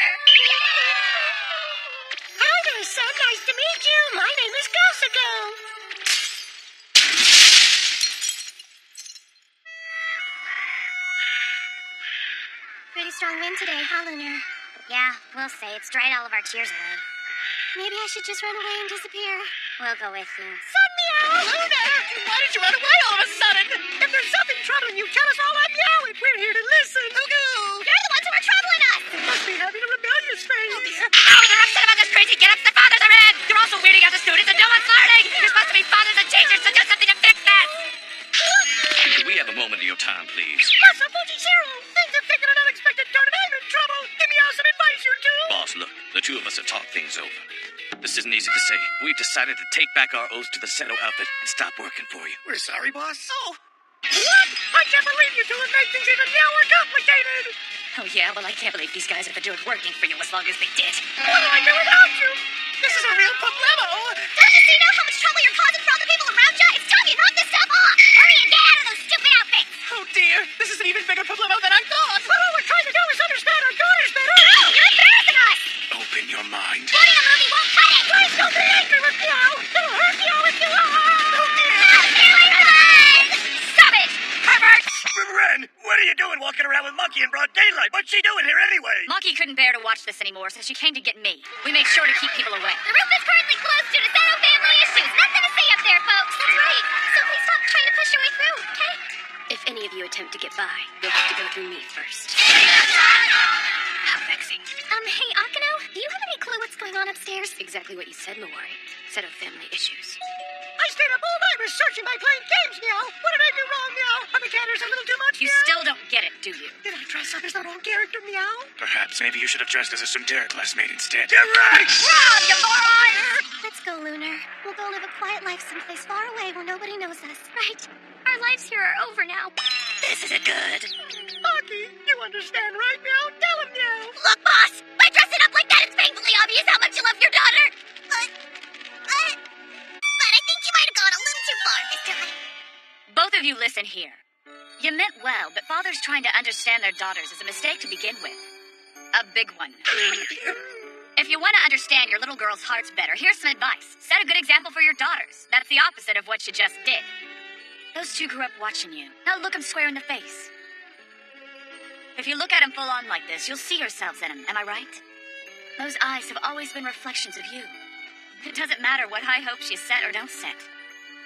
Hi there, son. Nice to meet you. My name is Gus. strong wind today, huh, Lunar? Yeah, we'll say it's dried all of our tears away. Maybe I should just run away and disappear. We'll go with you. Son Meow! Lunar! Why did you run away all of a sudden? If there's something troubling you, tell us all I'm meowing. We're here to listen. Hoo-hoo! You're the ones who are troubling us! Must be having a rebellious phase. Oh, dear. Oh, you're upset about this crazy get-ups the fathers are in! You're also weirding out the students and no one's learning! You're supposed to be fathers and teachers, so do something to fix that! Could we have a moment of your time, please? Masa Fuji-Zero! Things have taken an unexpected turn and I'm in trouble. Give me out some advice, you two. Boss, look, the two of us have talked things over. This isn't easy to say. We've decided to take back our oaths to the Seto outfit and stop working for you. We're sorry, boss. Oh. What? I can't believe you two have made things even more complicated. Oh, yeah, well, I can't believe these guys have endured working for you as long as they did. What do I do without you? This is a real problemo. Don't you see now how much trouble you're causing for all the people around you? It's time you knock this stuff off! Hurry and get out of those stupid outfits! Oh, dear. This is an even bigger problemo than I thought. But all we're trying to do is understand our daughters better. Ow! You're embarrassing us! Open your mind. Shooting a movie won't cut it! Please don't be angry with Meow. It'll hurt Meow if you are. Oh, dear. Stop it! Pervert! Ren, what are you doing walking around with Monkey in broad daylight? What's she doing here anyway? Monkey couldn't bear to watch this anymore, so she came to get me. We made sure to keep people away. The roof is currently closed due to Seto family issues. Nothing to see up there, folks. That's right. So please stop trying to push your way through, okay? If any of you attempt to get by, you'll have to go through me first. How vexing. Hey, Akano, do you have any clue what's going on upstairs? Exactly what you said, Mawari. Set of family issues. I stayed up all night researching by playing games, Meow. What did I do wrong, Meow? Are the canners a little too much, You Meow? still don't get it, do you? Did I dress up as the wrong character, Meow? Perhaps maybe you should have dressed as a Sundara classmate instead. You're right! Rob, you moron! Let's go, Lunar. We'll go live a quiet life someplace far away where nobody knows us. Right? Our lives here are over now. This isn't good. Monkey, you understand, right, Meow? Tell him, Meow. Look, boss! By dressing up like that, it's painfully obvious how much you love your daughter. But I think you might have gone a little too far this time. Both of you listen here. You meant well, but fathers trying to understand their daughters is a mistake to begin with. A big one. If you want to understand your little girl's hearts better, here's some advice. Set a good example for your daughters. That's the opposite of what you just did. Those two grew up watching you. Now look them square in the face. If you look at them full on like this, you'll see yourselves in them. Am I right? Those eyes have always been reflections of you. It doesn't matter what high hopes you set or don't set.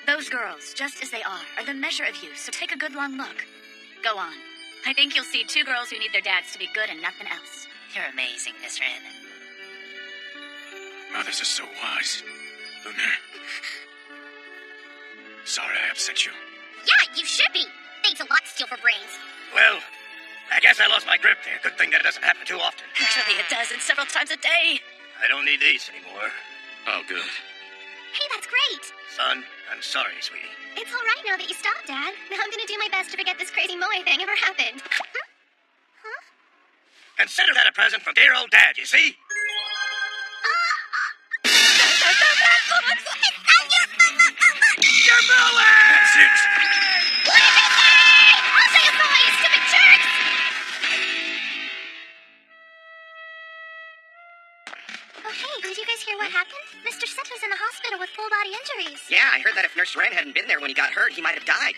Those girls, just as they are the measure of you, so take a good long look. Go on. I think you'll see two girls who need their dads to be good and nothing else. You're amazing, Miss Ren. Mothers are so wise. Lunar. Sorry I upset you. Yeah, you should be. Thanks a lot, Steel for Brains. Well, I guess I lost my grip there. Good thing that doesn't happen too often. Actually, it does, and several times a day. I don't need these anymore. Oh, good. Hey, that's great. Son, I'm sorry, sweetie. It's all right now that you stopped, Dad. Now I'm gonna do my best to forget this crazy Moe thing ever happened. Consider that a present from dear old Dad, you see? You're moving! That's it. What did you say? I'll say it for all you stupid jerks! Oh, hey, did you guys hear what happened? Mr. Seto's in the hospital with full body injuries. Yeah, I heard that if Nurse Ren hadn't been there when he got hurt, he might have died.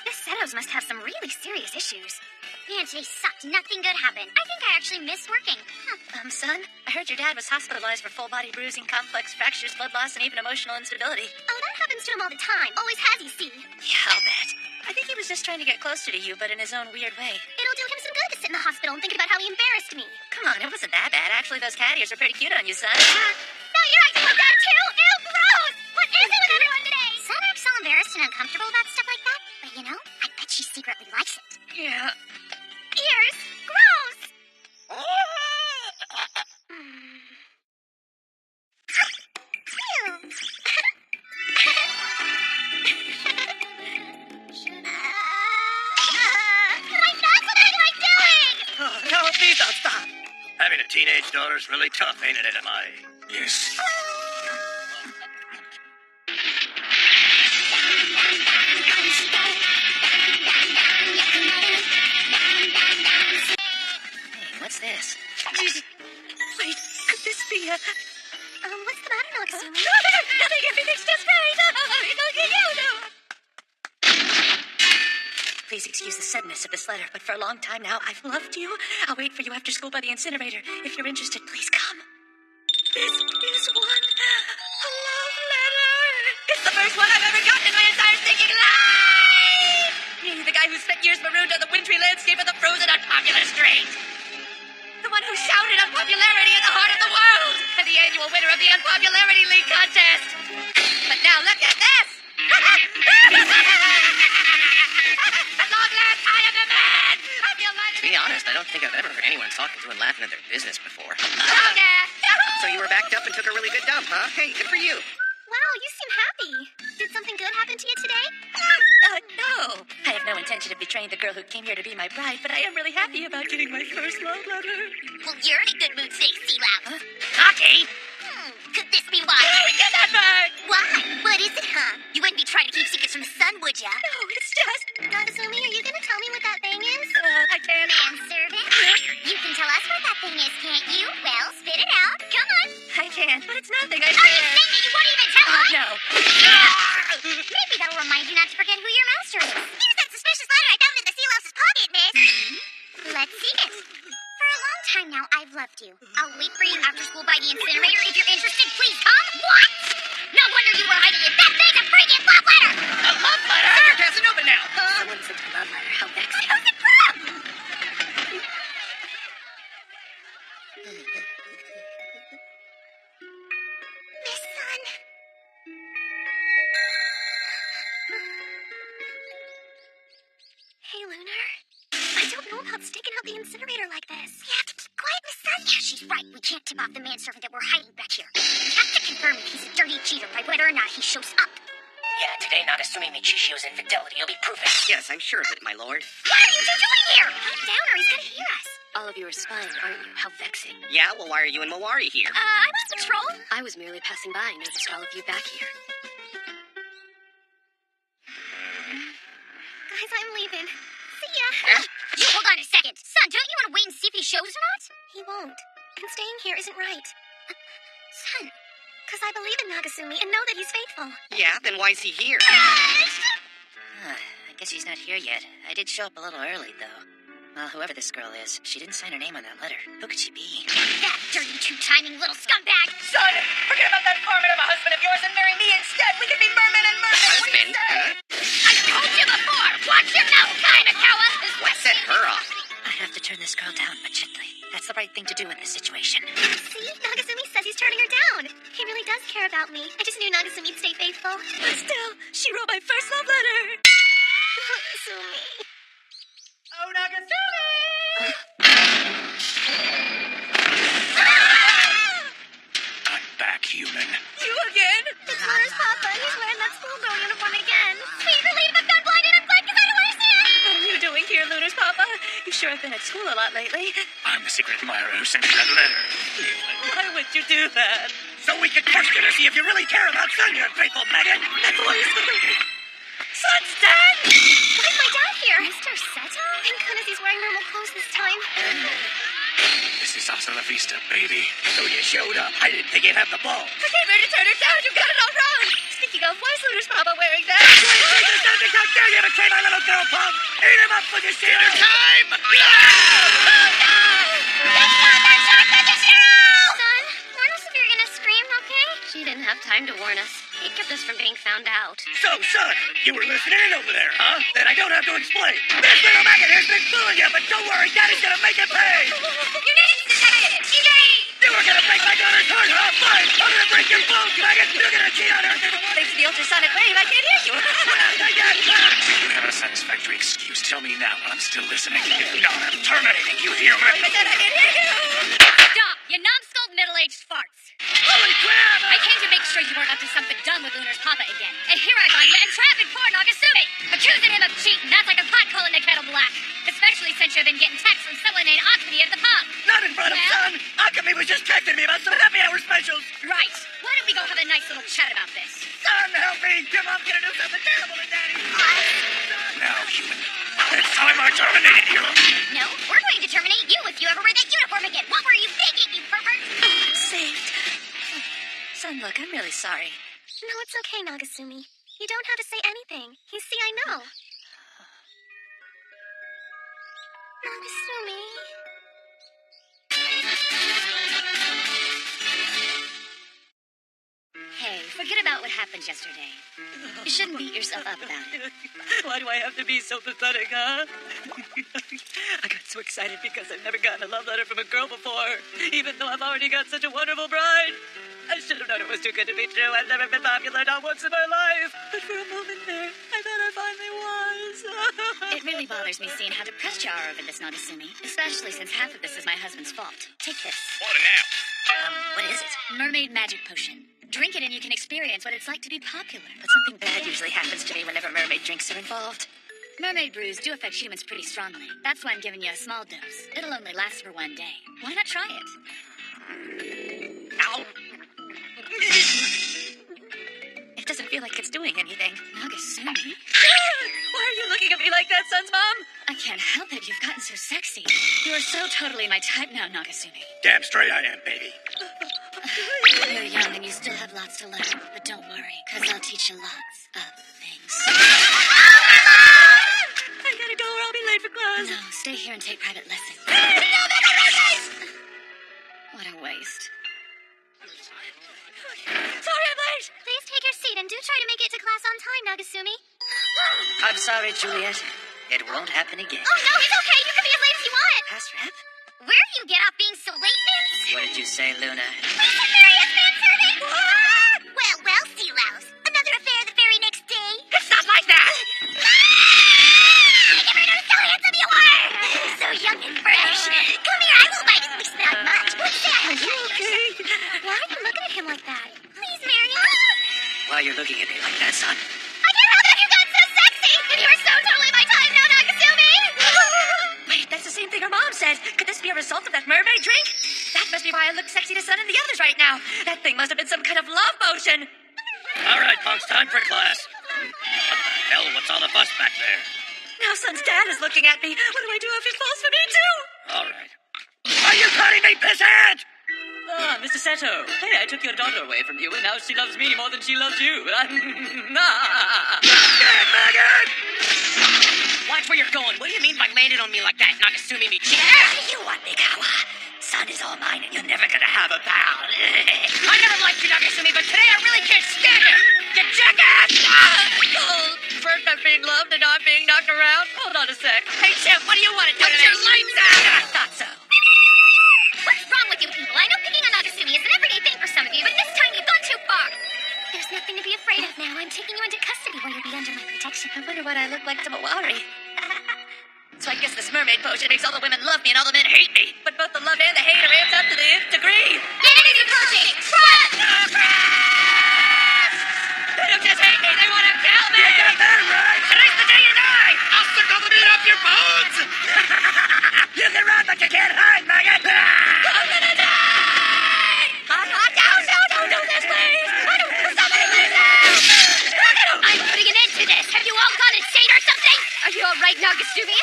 This Setos must have some really serious issues. Man, today sucked. Nothing good happened. I think I actually miss working. Son, I heard your dad was hospitalized for full body bruising, complex fractures, blood loss, and even emotional instability. Oh, that happens to him all the time. Always has, you see. Yeah, I'll bet. I think he was just trying to get closer to you, but in his own weird way. It'll do him some good to sit in the hospital and think about how he embarrassed me. Come on, it wasn't that bad. Actually, those cat ears are pretty cute on you, son. No, you're acting like that too. Ew, gross. What is it with everyone today? Son acts so embarrassed and uncomfortable about stuff like that. But you know, I bet she secretly likes it. Yeah. Ears? Gross. Ew. My nuts, what am I doing? Oh, no, please don't stop. Having a teenage daughter's really tough, ain't it, M.I.? Yes. Hey, what's this? Wait, could this be a... What's the matter, Noxuma? Nothing, everything's just fine. Look at you. Please excuse excuse the suddenness of this letter, but for a long time now, I've loved you. I'll wait for you after school by the incinerator. If you're interested, please come. This is one. A love letter. It's the first one I've ever gotten in my entire stinking life. Me, the guy who spent years marooned on the wintry landscape of the frozen, unpopular street. The one who shouted unpopularity at the heart of the world. And the annual winner of the Unpopularity League contest. But now look at this. At long last, I am the man. I feel lighter. To be honest, I don't think I've ever heard anyone talking to and laughing at their business before. Oh, yeah. So you were backed up and took a really good dump, huh? Hey, good for you. Wow, you seem happy. Did something good happen to you today? No. I have no intention of betraying the girl who came here to be my bride, but I am really happy about getting my first love letter. Well, you're in a good mood today, Sea Louse. Hockey? Could this be why? How do we get that back? Why? What is it, huh? You wouldn't be trying to keep secrets from the sun, would ya? No, it's just... Nagasumi, are you gonna tell me what that thing is? I can't... Manservant? You can tell us what that thing is, can't you? Well, spit it out. Come on. I can't, but it's nothing. I Are you swear. saying that you won't even tell us? No. Maybe that'll remind you not to forget who your master is. Here's that suspicious letter I found in the Sea Louse's pocket, miss. Let's see it. For a long time now, I've loved you. I'll wait for you after school by the incinerator. If you're interested, please come. What? No wonder you were hiding it. That thing's a freaking love letter! A love letter? You're Casanova now. Someone sent a love letter. How vexing. Who's it from? Miss Sun. Hey, Lunar. I don't know about sticking out the incinerator like this. We have to keep quiet, Miss Sun. Yeah, she's right. We can't tip off the manservant that we're hiding back here. We have to confirm if he's a dirty cheater by whether or not he shows up. Yeah, today Nagasumi Michishio's infidelity will be proven. Yes, I'm sure of it, my lord. What are you two doing here? Pipe down or he's gonna hear us. All of you are spying, aren't you? How vexing. Yeah, well, why are you and Mawari here? I'm on patrol. I was merely passing by and noticed all of you back here. Guys, I'm leaving. See ya. You hold on a second. Son, don't you want to wait and see if he shows or not? He won't. And staying here isn't right. Son, because I believe in Nagasumi and know that he's faithful. Yeah, then why is he here? I guess he's not here yet. I did show up a little early, though. Well, whoever this girl is, she didn't sign her name on that letter. Who could she be? That dirty two-timing little scumbag. Son, forget about that farmer of a husband of yours and marry me instead. We could be merman and merman. Husband? Huh? I told you before. Watch your mouth, Kaimakawa. What set her off? I have to turn this girl down, but gently. That's the right thing to do in this situation. See? Nagasumi says he's turning her down. He really does care about me. I just knew Nagasumi'd stay faithful. But still, she wrote my first love letter. Nagasumi. Oh, Nagasumi! I'm back, human. You again? It's Luna's Papa. He's wearing that schoolgirl uniform again. Sweet relief, I'm gun blind and I'm glad because I don't want to see him. What are you doing here, Luna's Papa? You sure have been at school a lot lately. I'm the secret admirer who sent you that letter. Why would you do that? So we could test you to see if you really care about Sun, you faithful maggot. That voice. Son's dead! Why's my dad here? Mr. Seto? Thank goodness he's wearing normal clothes this time. This is hasta la vista, baby. So you showed up. I didn't think you'd have the balls. I came here to turn her down. You got it all wrong. Speaking of, why is Luna's Papa wearing that? How dare you betray my little girl, punk? Eat him up with your dinner time! Son, warn us if you're gonna scream, okay? She didn't have time to warn us. He kept us from being found out. So, son, you were listening in over there, huh? Then I don't have to explain. This little maggot here's been fooling you, but don't worry, Daddy's gonna make it pay! You didn't detective! You were gonna break my daughter's heart, huh? Fine! I'm gonna break your bones, maggot! You're gonna cheat on her! Thanks to the ultrasonic wave, I can't hear you. If you have a satisfactory excuse, tell me now while I'm still listening. If not, I'm terminating you, human. I said I can't hear you. Stop, you numbskulled middle-aged farts. Holy crap! I came to make sure you weren't up to something dumb with Lunar's Papa again. And here I find you entrapping poor Nagasumi, accusing him of cheating. That's like a pot calling the kettle black. Especially since you've been getting texts from someone named Akemi at the pub. Not in front of Son! Akemi was just texting me about some happy hour specials! Right. Why don't we go have a nice little chat about this? Son, help me! Your mom's gonna do something terrible to Daddy! Now, human. It's time I terminated you. No, we're going to terminate you if you ever wear that uniform again. What were you thinking, you pervert? I'm saved. Son, look, I'm really sorry. No, it's okay, Nagasumi. You don't have to say anything. You see, I know. Nagasumi. Hey, forget about what happened yesterday. You shouldn't beat yourself up about it. Why do I have to be so pathetic, huh? I got so excited because I've never gotten a love letter from a girl before, even though I've already got such a wonderful bride. I should have known it was too good to be true. I've never been popular, not once in my life. But for a moment there, I thought I finally was. It really bothers me seeing how depressed you are over this, Nagasumi. Especially since half of this is my husband's fault. Take this. What now? What is it? Mermaid magic potion. Drink it and you can experience what it's like to be popular. But something bad usually happens to me whenever mermaid drinks are involved. Mermaid brews do affect humans pretty strongly. That's why I'm giving you a small dose. It'll only last for one day. Why not try it? Ow! It doesn't feel like it's doing anything. Nagasumi? Why are you looking at me like that, Sun's mom? I can't help it. You've gotten so sexy. You are so totally my type now, Nagasumi. Damn straight I am, baby. You're young and you still have lots to learn. But don't worry, because I'll teach you lots of things. I gotta go or I'll be late for class. No, stay here and take private lessons. What a waste. Sorry I'm late. Please take your seat and do try to make it to class on time, Nagasumi. I'm sorry, Juliet. It won't happen again. Oh, no, it's okay. You can be as late as you want. Pass rep? Where do you get off being so late, Vince? What did you say, Luna? Please, serious manservant. Well, sea louse. Another affair the very next day. It's not like that! I never noticed how handsome you are. So young and fresh. Come here, I will bite at least that much. What's that? Okay. Why are you looking at him like that? Please, Marion. Why are you looking at me like that, son? I can't help it. You got so sexy. And you are so totally my type now, Nagasumi. Wait, that's the same thing her mom said. Could this be a result of that mermaid drink? That must be why I look sexy to Sun and the others right now. That thing must have been some kind of love potion. All right, punks, time for class. What the hell? What's all the fuss back there? Now Sun's dad is looking at me. What do I do if it falls for me, too? All right. Are you cutting me, pisshead? Ah, Mr. Seto. Hey, I took your daughter away from you, and now she loves me more than she loves you. Good, maggot! Watch where you're going. What do you mean by landing on me like that, Nagasumi me cheater? You want me, Kawa? Sun is all mine, and you're never gonna have a pal. I never liked you, Nagasumi, but today I really can't stand it! You jackass! First I'm being loved, and now I'm being knocked around. Hold on a sec. Hey, Chip, what do you want to do today? Your lights out! I thought so. What's wrong with you people? I know picking on Nagasumi is an everyday thing for some of you, but this time you've gone too far. There's nothing to be afraid of now. I'm taking you into custody where you'll be under my protection. I wonder what I look like to Mawari. So I guess this mermaid potion makes all the women love me and all the men hate me. But both the love and the hate are amped up to the nth degree. Enemies approaching! Run! They don't just hate me, they want to kill me! You got that right! Today's the day you die! I'll stick all the meat off your bones! You can run, but you can't hide, maggot! I'm gonna die! Don't do this, please! Somebody please help! I'm putting an end to this. Have you all gone insane or something? Are you all right, Nagasumi?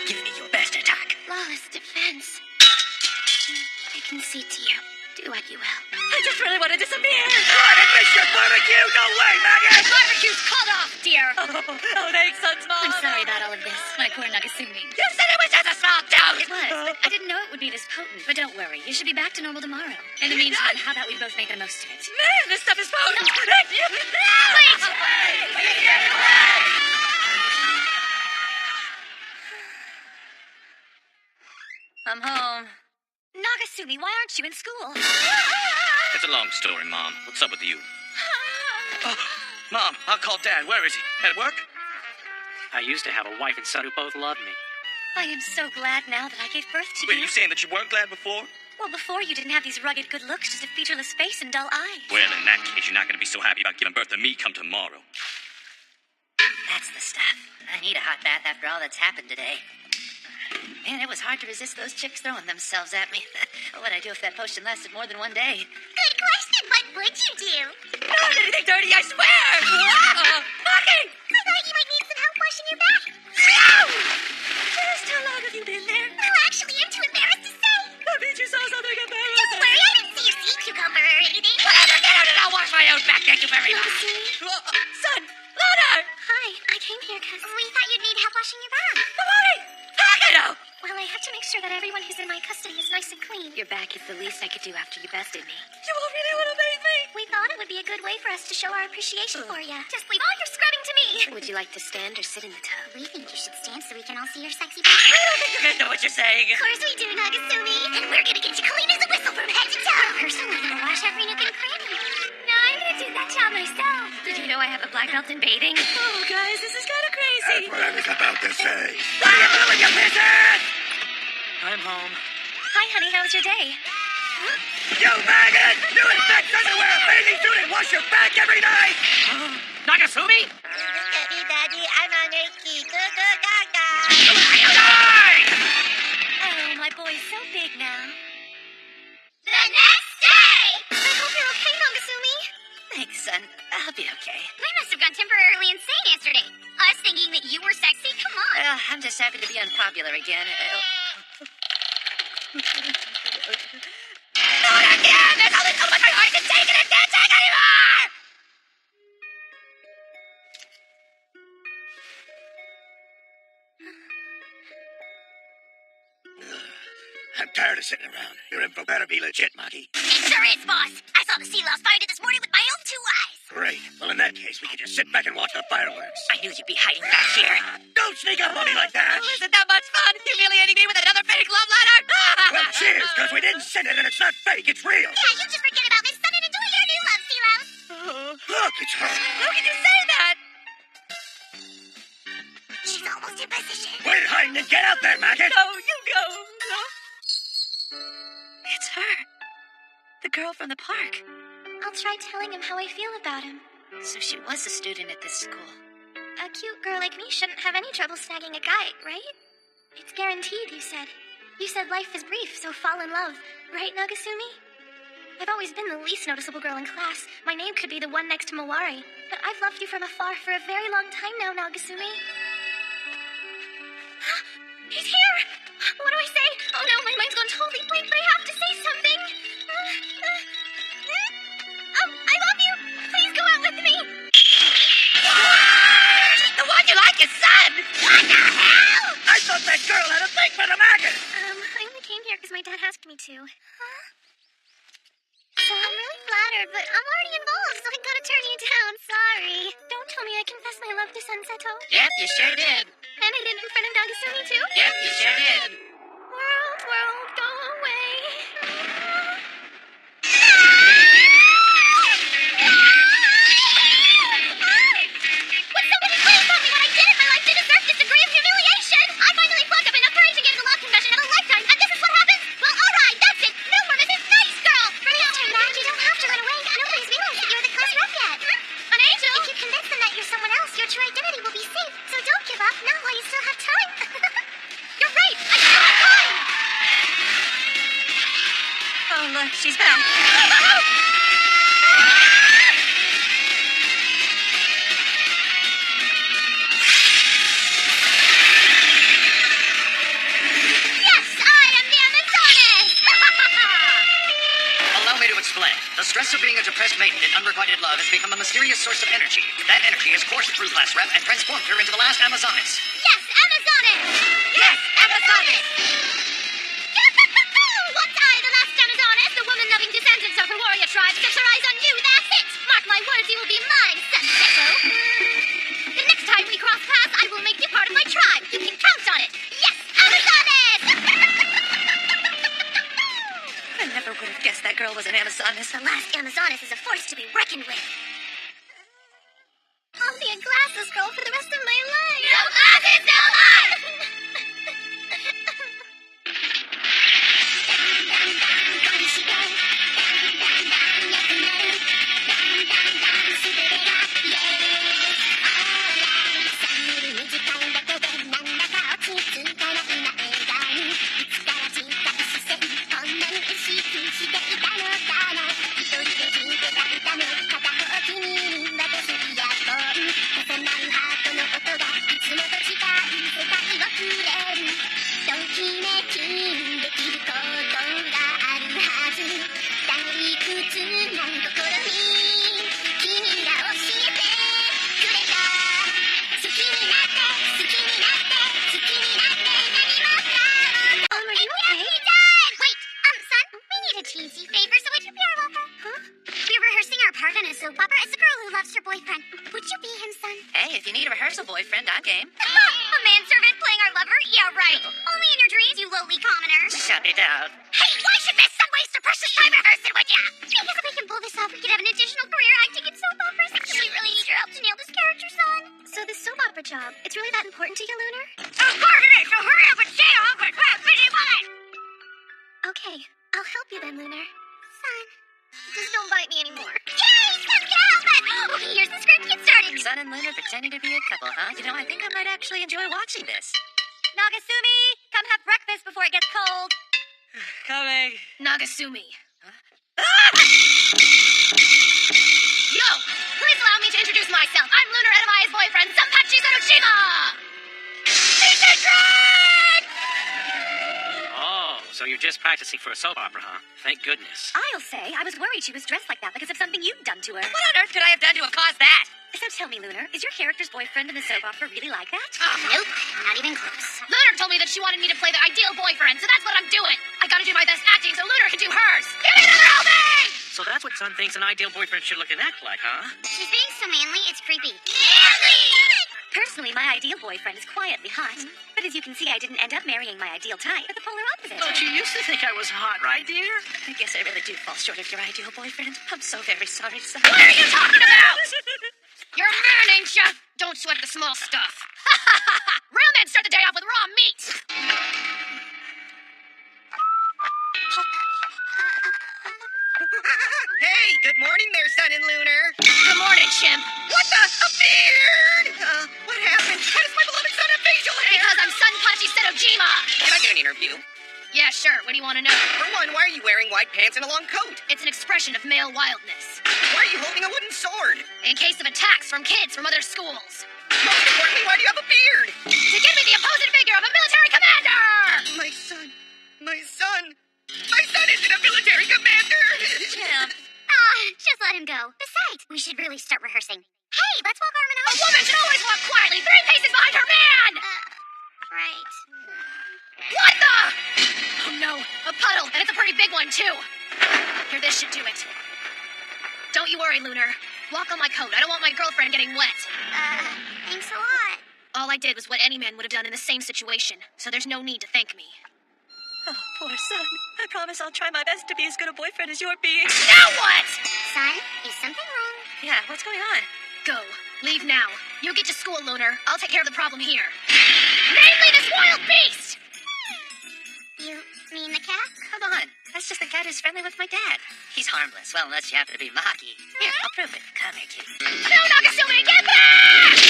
Give me your best attack. Flawless defense. I can see to you. Do what you will. I just really want to disappear. What, and miss your barbecue? No way, maggot! Barbecue's called off, dear. Oh, thanks, Sun's mom. I'm sorry about all of this, my poor Nagasumi. You said it was just a small dose. It was, but I didn't know it would be this potent. But don't worry, you should be back to normal tomorrow. In the meantime, how about we both make the most of it? Man, this stuff is potent. Wait! I'm home. Nagasumi, why aren't you in school? It's a long story, Mom. What's up with you? Oh, Mom, I'll call Dad. Where is he? At work? I used to have a wife and son who both loved me. I am so glad now that I gave birth to Wait, you. you saying that you weren't glad before? Well, before you didn't have these rugged good looks, just a featureless face and dull eyes. Well, in that case, you're not going to be so happy about giving birth to me come tomorrow. That's the stuff. I need a hot bath after all that's happened today. Man, it was hard to resist those chicks throwing themselves at me. What would I do if that potion lasted more than one day? Good question. What would you do? Not anything dirty, I swear! Fucking! I thought you might need some help washing your back. No! Just how long have you been there? Well, actually, I'm too embarrassed to say. I bet you saw something Don't embarrassing. worry, I didn't see your sea cucumber or anything. Whatever, get out and I'll wash my own back. Thank you very much. Son, Luna! Hi, I came here because we thought you'd need help washing your back. Mawari! Takano! Well, I have to make sure that everyone who's in my custody is nice and clean. Your back is the least I could do after you bested me. You all really want to bathe me? We thought it would be a good way for us to show our appreciation for you. Just leave all your scrubbing to me. Would you like to stand or sit in the tub? We think you should stand so we can all see your sexy body. I don't think you guys know what you're saying. Of course we do, Nagasumi. And we're gonna get you clean as a whistle from head to toe. Personally, I'm gonna wash every nook and cranny. No, I'm gonna do that job myself. Did you know I have a black belt in bathing? Oh, guys, this is kind of crazy. That's what I was about to say. What are you doing, you pieces? I'm home. Hi, honey. How was your day? You maggot! You expect us to wear a bathing suit and wash your back every night? Nagasumi? Look at me, Daddy. I'm on Reiki. Oh, my boy's so big now. The next day! I hope you're okay, Nagasumi. Thanks, son. I'll be okay. We must have gone temporarily insane yesterday. Us thinking that you were sexy? Come on. I'm just happy to be unpopular again. Not again! There's only so much my heart can take and it can't take anymore! I'm tired of sitting around. Your info better be legit, Maki. It sure is, boss. I saw the sea louse find it this morning with my own 2 eyes. Great. Well, in that case, we can just sit back and watch the fireworks. I knew you'd be hiding back here. Don't sneak up on me like that! Oh, isn't that much fun? Humiliating me with another fake love letter? Well, cheers, because we didn't send it and it's not fake, it's real. Yeah, you just forget about this son and enjoy your new love, sea louse. Look, it's her. How can you say that? She's almost in position. Quit hiding and get out there, maggot! No, you go. No. It's her. The girl from the park. I'll try telling him how I feel about him. So she was a student at this school. A cute girl like me shouldn't have any trouble snagging a guy, right? It's guaranteed, you said. You said life is brief, so fall in love. Right, Nagasumi? I've always been the least noticeable girl in class. My name could be the one next to Mawari. But I've loved you from afar for a very long time now, Nagasumi. He's here! What do I say? Oh no, my mind's gone totally blank, but I have to say something. I love you. Please go out with me. The one you like is son! What the hell? I thought that girl had a thing for the maggot! I only came here because my dad asked me to. Huh? So I'm really flattered, but I'm already involved, so I gotta turn you down. Sorry. Don't tell me I confessed my love to Sunseto. Yep, you sure did. And I did it in front of Nagasumi, too? Yep, you sure did. World, go away. Would somebody please tell me what I did in my life to deserve this degree of humiliation? I finally plugged up enough courage to get into love confession of a lifetime, and this is what happens? Well, alright, that's it. No more Mrs. Nice Girl. Mr. Matt, you don't have to run away. Nobody's realized that you're the class rep yet. An angel? If you convince them that you're someone else, your true identity will be safe. So don't give up, not while you still have time. You're right, I still have time. Oh, look, she's back. Yes, I am the Amazoness! Allow me to explain. The stress of being a depressed maiden in unrequited love has become a mysterious source of energy. That energy has coursed through Class Rep and transformed her into the last Amazoness. Yes, Amazoness! Yes, Amazoness! Once I, the last Amazoness, the woman-loving descendants of her warrior tribe, set her eyes on you, that's it! Mark my words, you will be mine, Sunseto. The next time we cross paths, I will make you part of my tribe. You can count on it. Yes, Amazoness! I never would have guessed that girl was an Amazoness. The last Amazoness is a force to be reckoned with. I'll be a glasses girl for the rest of my life. No glasses, no life! Hey, if you need a rehearsal boyfriend, I'm game. A manservant playing our lover? Yeah, right. Only in your dreams, you lowly commoner. Shut it down. Hey, why should this son waste her precious time rehearsing with ya? Because if we can pull this off, we could have an additional career acting in soap operas. So we really need your help to nail this character, son. So this soap opera job, it's really that important to you, Lunar? Of course it is, so hurry up and say how much Okay, I'll help you then, Lunar. Son, just don't bite me anymore. Yay, son, get help it! Okay, here's the script, get started. Sun and Lunar pretending to be a couple, huh? You know, I think I might actually enjoy watching this. Nagasumi, come have breakfast before it gets cold. Coming. Nagasumi. Yo, please allow me to introduce myself. I'm Lunar Edamaya's boyfriend, Sanpachi Tsunoshima! He's a drag! Oh, so you're just practicing for a soap opera, huh? Thank goodness. I'll say, I was worried she was dressed like that because of something you'd done to her. What on earth could I have done to have caused that? So tell me, Lunar, is your character's boyfriend in the soap opera really like that? Nope, not even close. Lunar told me that she wanted me to play the ideal boyfriend, so that's what I'm doing. I gotta do my best acting so Lunar can do hers. Give me another helping! So that's what Sun thinks an ideal boyfriend should look and act like, huh? She's being so manly, it's creepy. Personally, my ideal boyfriend is quietly hot. But as you can see, I didn't end up marrying my ideal type, but the polar opposite. But you used to think I was hot, right, dear? I guess I really do fall short of your ideal boyfriend. I'm so very sorry, son. What are you talking about? You're a man, ain't ya? Don't sweat the small stuff. Real men start the day off with raw meat. Hey, good morning there, Sun and Lunar. Good morning, chimp. What the? A beard! What happened? How does my beloved son have facial hair? Because I'm Sanpachi Tsunoshima. Can I do an interview? Yeah, sure. What do you want to know? For one, why are you wearing white pants and a long coat? It's an expression of male wildness. Why are you holding a wooden sword? In case of attacks from kids from other schools. Most importantly, why do you have a beard? To give me the opposing figure of a military commander! My son. My son. My son isn't a military commander! Champ. Just let him go. Besides, we should really start rehearsing. Hey, let's walk arm in arm. A woman should always walk quietly, 3 paces behind her man! Right. What the? Oh no, a puddle, and it's a pretty big one, too. Here, this should do it. Don't you worry, Lunar. Walk on my coat. I don't want my girlfriend getting wet. Thanks a lot. All I did was what any man would have done in the same situation, so there's no need to thank me. Oh, poor son. I promise I'll try my best to be as good a boyfriend as you're being. Now what? Son, is something wrong? Yeah, what's going on? Go. Leave now. You get to school, Lunar. I'll take care of the problem here. Namely, this wild beast! You mean the cat? Come on. That's just the cat who's friendly with my dad. He's harmless. Well, unless you happen to be Maki. Here, I'll prove it. Come here, kitty. No, Nagasumi, get back!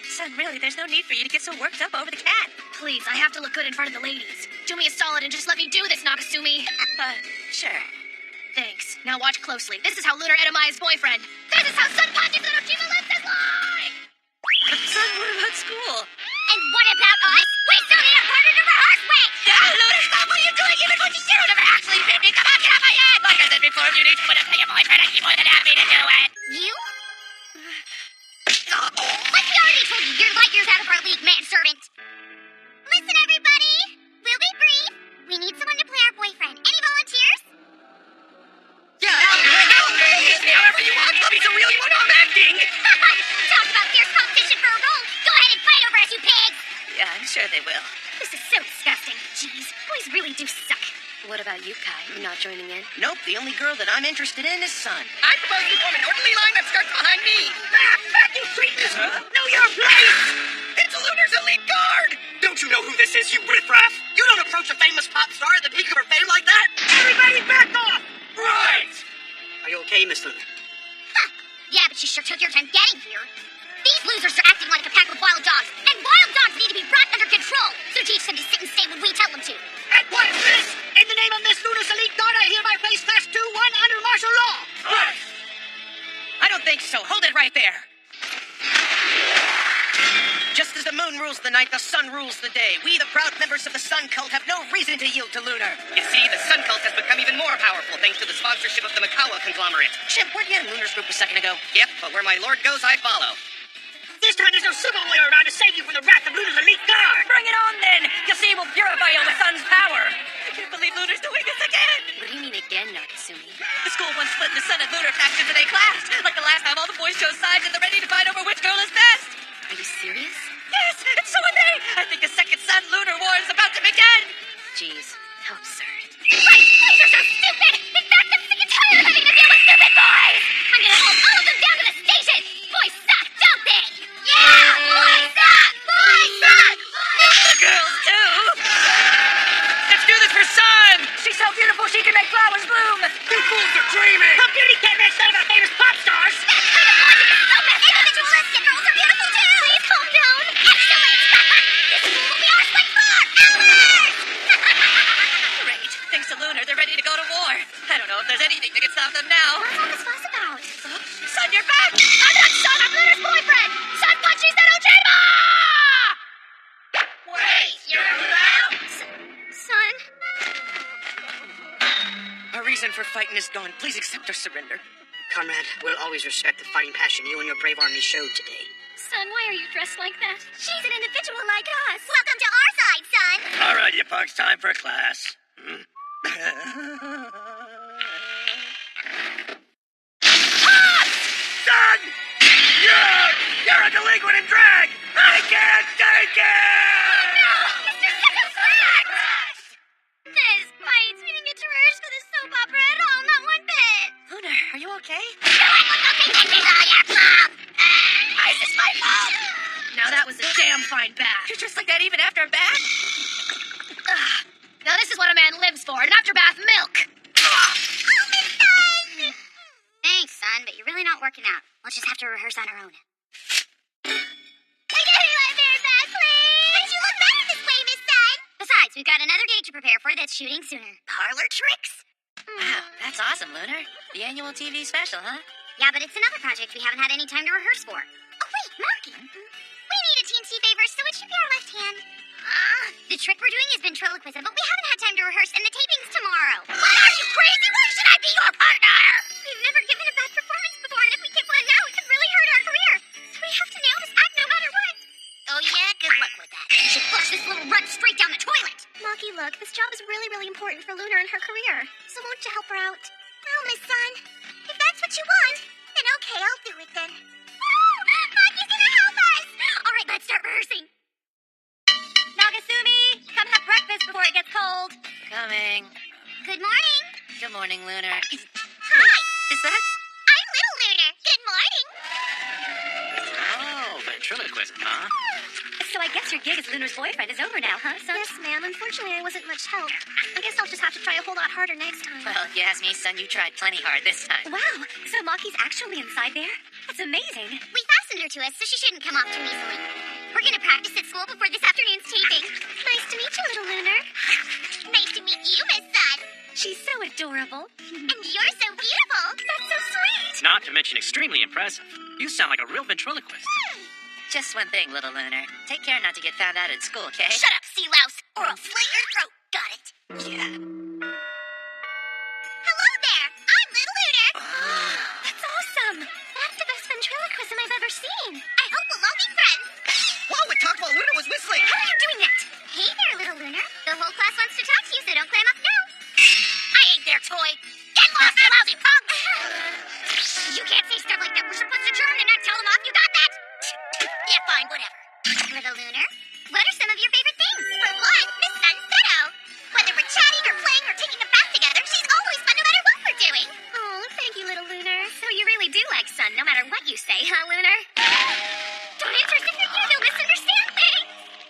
Son, really, there's no need for you to get so worked up over the cat. Please, I have to look good in front of the ladies. Do me a solid and just let me do this, Nagasumi. Sure. Thanks. Now watch closely. This is how Lunar Edamaya's boyfriend. This is how Sanpachi Tsunoshima lives his life! Son, what about school? And what about us? We still need a partner to rehearse with! Lunar, stop! What are you doing? Even what you do never actually fit me. Come on, get out my head! Like I said before, if you need someone to play your boyfriend, I'd be more than happy to do it. You? Like we already told you, you're light years out of our league, manservant. Listen, everybody. We'll be brief. We need someone to play our boyfriend. Any volunteers? However you want. Let me so real you know I'm acting. Talk about fierce competition for a role. Go ahead and fight over us, you pigs. Yeah, I'm sure they will. This is so disgusting. Jeez, boys really do suck. What about you, Kai? You're not joining in? Nope, the only girl that I'm interested in is Sun. I propose we form an orderly line that starts behind me. Back, you sweetness! Know your place! It's Lunar's elite guard! Don't you know who this is, you riffraff? You don't approach a famous pop star at the peak of her fame like that! Everybody back off! Right! Are you okay, Miss Lunar? Yeah, but you sure took your time getting here. These losers are acting like a pack of wild dogs, and wild dogs need to be brought under control. So teach them to sit and stay when we tell them to. And what is this? In the name of Miss Lunar's elite guard, I hereby place Class 2-1 under martial law. Right. I don't think so. Hold it right there. Just as the moon rules the night, the sun rules the day. We, the proud members of the Sun Cult, have no reason to yield to Lunar. You see, the Sun Cult has become even more powerful thanks to the sponsorship of the Makawa conglomerate. Chimp, weren't you in Lunar's group a second ago? Yep, but where my lord goes, I follow. This time there's no civil lawyer around to save you from the wrath of Lunar's elite guard. Bring it on, then. You see, we'll purify you with Sun's power. I can't believe Lunar's doing this again. What do you mean again, Nagasumi? The school once split into Sun and Lunar factions and they clashed. Like the last time all the boys boys chose sides and they're ready to fight over which girl is best. Are you serious? Yes, and so are they. I think the second Sun Lunar War is about to begin. Jeez, how absurd. Right! Boys are so stupid! In fact, I'm sick and tired of having to deal with stupid boys! I'm gonna hold all of them down to the station! Boys suck, don't they? Yeah! Boys suck! Boys suck! The girls, too. Let's do this for Sun. She's so beautiful she can make flowers bloom. You fools are dreaming! A beauty can't make fun of our famous pop stars! That kind of logic is so messed up! Individualistic girls are beautiful too! Please calm down! Excellent! This is what we are like for! Hours! Great. Thanks to Lunar, they're ready to go to war. I don't know if there's anything that can stop them now. What's all this fuss about? Sun, you're back. I'm not Sun! I'm Lunar's boyfriend! Sun punches that Ojima! Wait, you're back? Sun? Our reason for fighting is gone. Please accept our surrender. Comrade, we'll always respect the fighting passion you and your brave army showed today. Sun, why are you dressed like that? She's an individual like us. Welcome to our side, Sun. All right, you punks, time for class. Son! You're a delinquent in drag! I can't take it! This fights. We didn't get to rehearse for this soap opera at all, not one bit. Lunar, are you okay? Is this my fault? Now that was a damn fine bath. You're just like that even after a bath? Now this is what a man lives for, an afterbath milk. Thanks, Son, but you're really not working out. We'll just have to rehearse on our own. I get my mirror back, please! But you look better this way, Miss Sun! Besides, we've got another date to prepare for that's shooting sooner. Parlor tricks? Wow, that's awesome, Lunar. The annual TV special, huh? Yeah, but it's another project we haven't had any time to rehearse for. Oh, wait, Marky. We need a TNT favor, so it should be our left hand. The trick we're doing is ventriloquism, but we haven't had time to rehearse, and the taping's tomorrow. What, are you crazy? Why should I be your partner? We've never given a bad performance before, and if we give one now, it could really hurt our career. So we have to nail this act no matter what. Oh, yeah? Good luck with that. You should flush this little runt straight down the toilet. Marky, look, this job is really, really important for Lunar and her career. So won't you help her out? Well, Miss Sun, if that's what you want, then okay, I'll do it then. Oh, Marky's gonna help us! All right, let's start rehearsing. Nagasumi, come have breakfast before it gets cold. Coming. Good morning. Good morning, Lunar. Hi, Is that? I'm Little Lunar. Good morning. Oh, ventriloquism, huh? So I guess your gig as Lunar's boyfriend is over now, huh, son? Yes, ma'am. Unfortunately, I wasn't much help. I guess I'll just have to try a whole lot harder next time. Well, if you ask me, son, you tried plenty hard this time. Wow, so Maki's actually inside there? That's amazing. We fastened her to us, so she shouldn't come off too easily. We're gonna practice at school before this afternoon's taping. Nice to meet you, Little Lunar. Nice to meet you, Miss Sun. She's so adorable. And you're so beautiful. That's so sweet. Not to mention extremely impressive. You sound like a real ventriloquist. Just one thing, little Lunar. Take care not to get found out at school, okay? Shut up, sea louse, or I'll slit your throat. Got it. Yeah. Hello there. I'm Little Lunar. That's awesome. That's the best ventriloquism I've ever seen. I hope we'll all be friends. Whoa, it talked while Luna was whistling! How are you doing that? Hey there, Little Lunar. The whole class wants to talk to you, so don't clam up now. I ain't their toy. Get lost, you lousy punk! You can't say stuff like that. We're supposed to churn and not tell them off. You got that? Yeah, fine, whatever. Little Lunar, what are some of your favorite things? For one, Miss Sun's ditto. Whether we're chatting or playing or taking a bath together, she's always fun no matter what we're doing. Oh, thank you, Little Lunar. So you really do like Sun, no matter what you say, huh, Lunar? Don't answer things like you, they'll misunderstand things.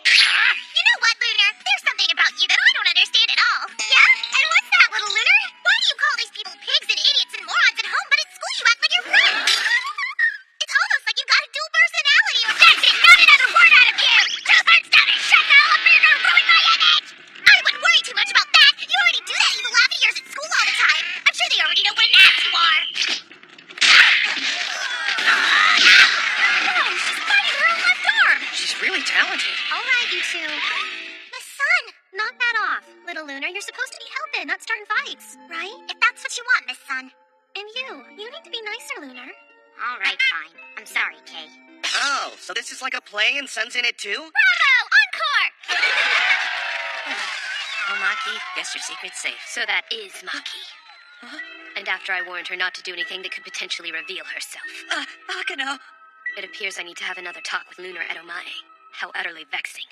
You know what, Lunar? There's something about you that I don't understand at all. Yeah? And what's that, Little Lunar? Why do you call these people pigs and idiots and morons at home, but at school you act like you're friends? It's almost like you got a dual personality. That's it! Not another word out of you! Two thirds down and shut the hell up or you're gonna ruin my image! I wouldn't worry too much about that. You already do that evil laugh of yours at school all the time. I'm sure they already know what an ass you are. Oh, she's biting her own left arm. She's really talented. All right, you two. Miss Sun, Knock that off. Little Lunar, you're supposed to be helping, not starting fights, right? if that's what you want, Miss Sun. And you need to be nicer, Lunar. All right, fine. I'm sorry, Kay. Oh, so this is like a play and Sun's in it too? Bravo! Encore! Oh, Maki, guess your secret's safe. So that is Maki. Huh? And and after I warned her not to do anything that could potentially reveal herself. Akino. It appears I need to have another talk with Lunar at Omae. How utterly vexing.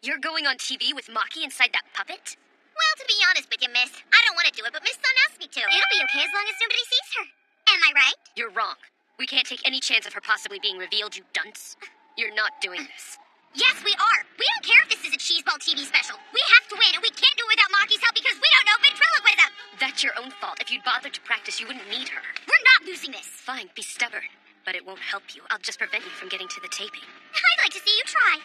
You're going on TV with Maki inside that puppet? Well, to be honest with you, miss, I don't want to do it, but Miss Sun asked me to. It'll be okay as long as nobody sees her. Am I right? You're wrong. We can't take any chance of her possibly being revealed, you dunce. You're not doing this. Yes, we are. We don't care if this is a cheeseball TV special. We have to win, and we can't do it without Maki's help because we don't know ventriloquism. That's your own fault. If you'd bothered to practice, you wouldn't need her. We're not losing this. Fine, be stubborn. But it won't help you. I'll just prevent you from getting to the taping. I'd like to see you try.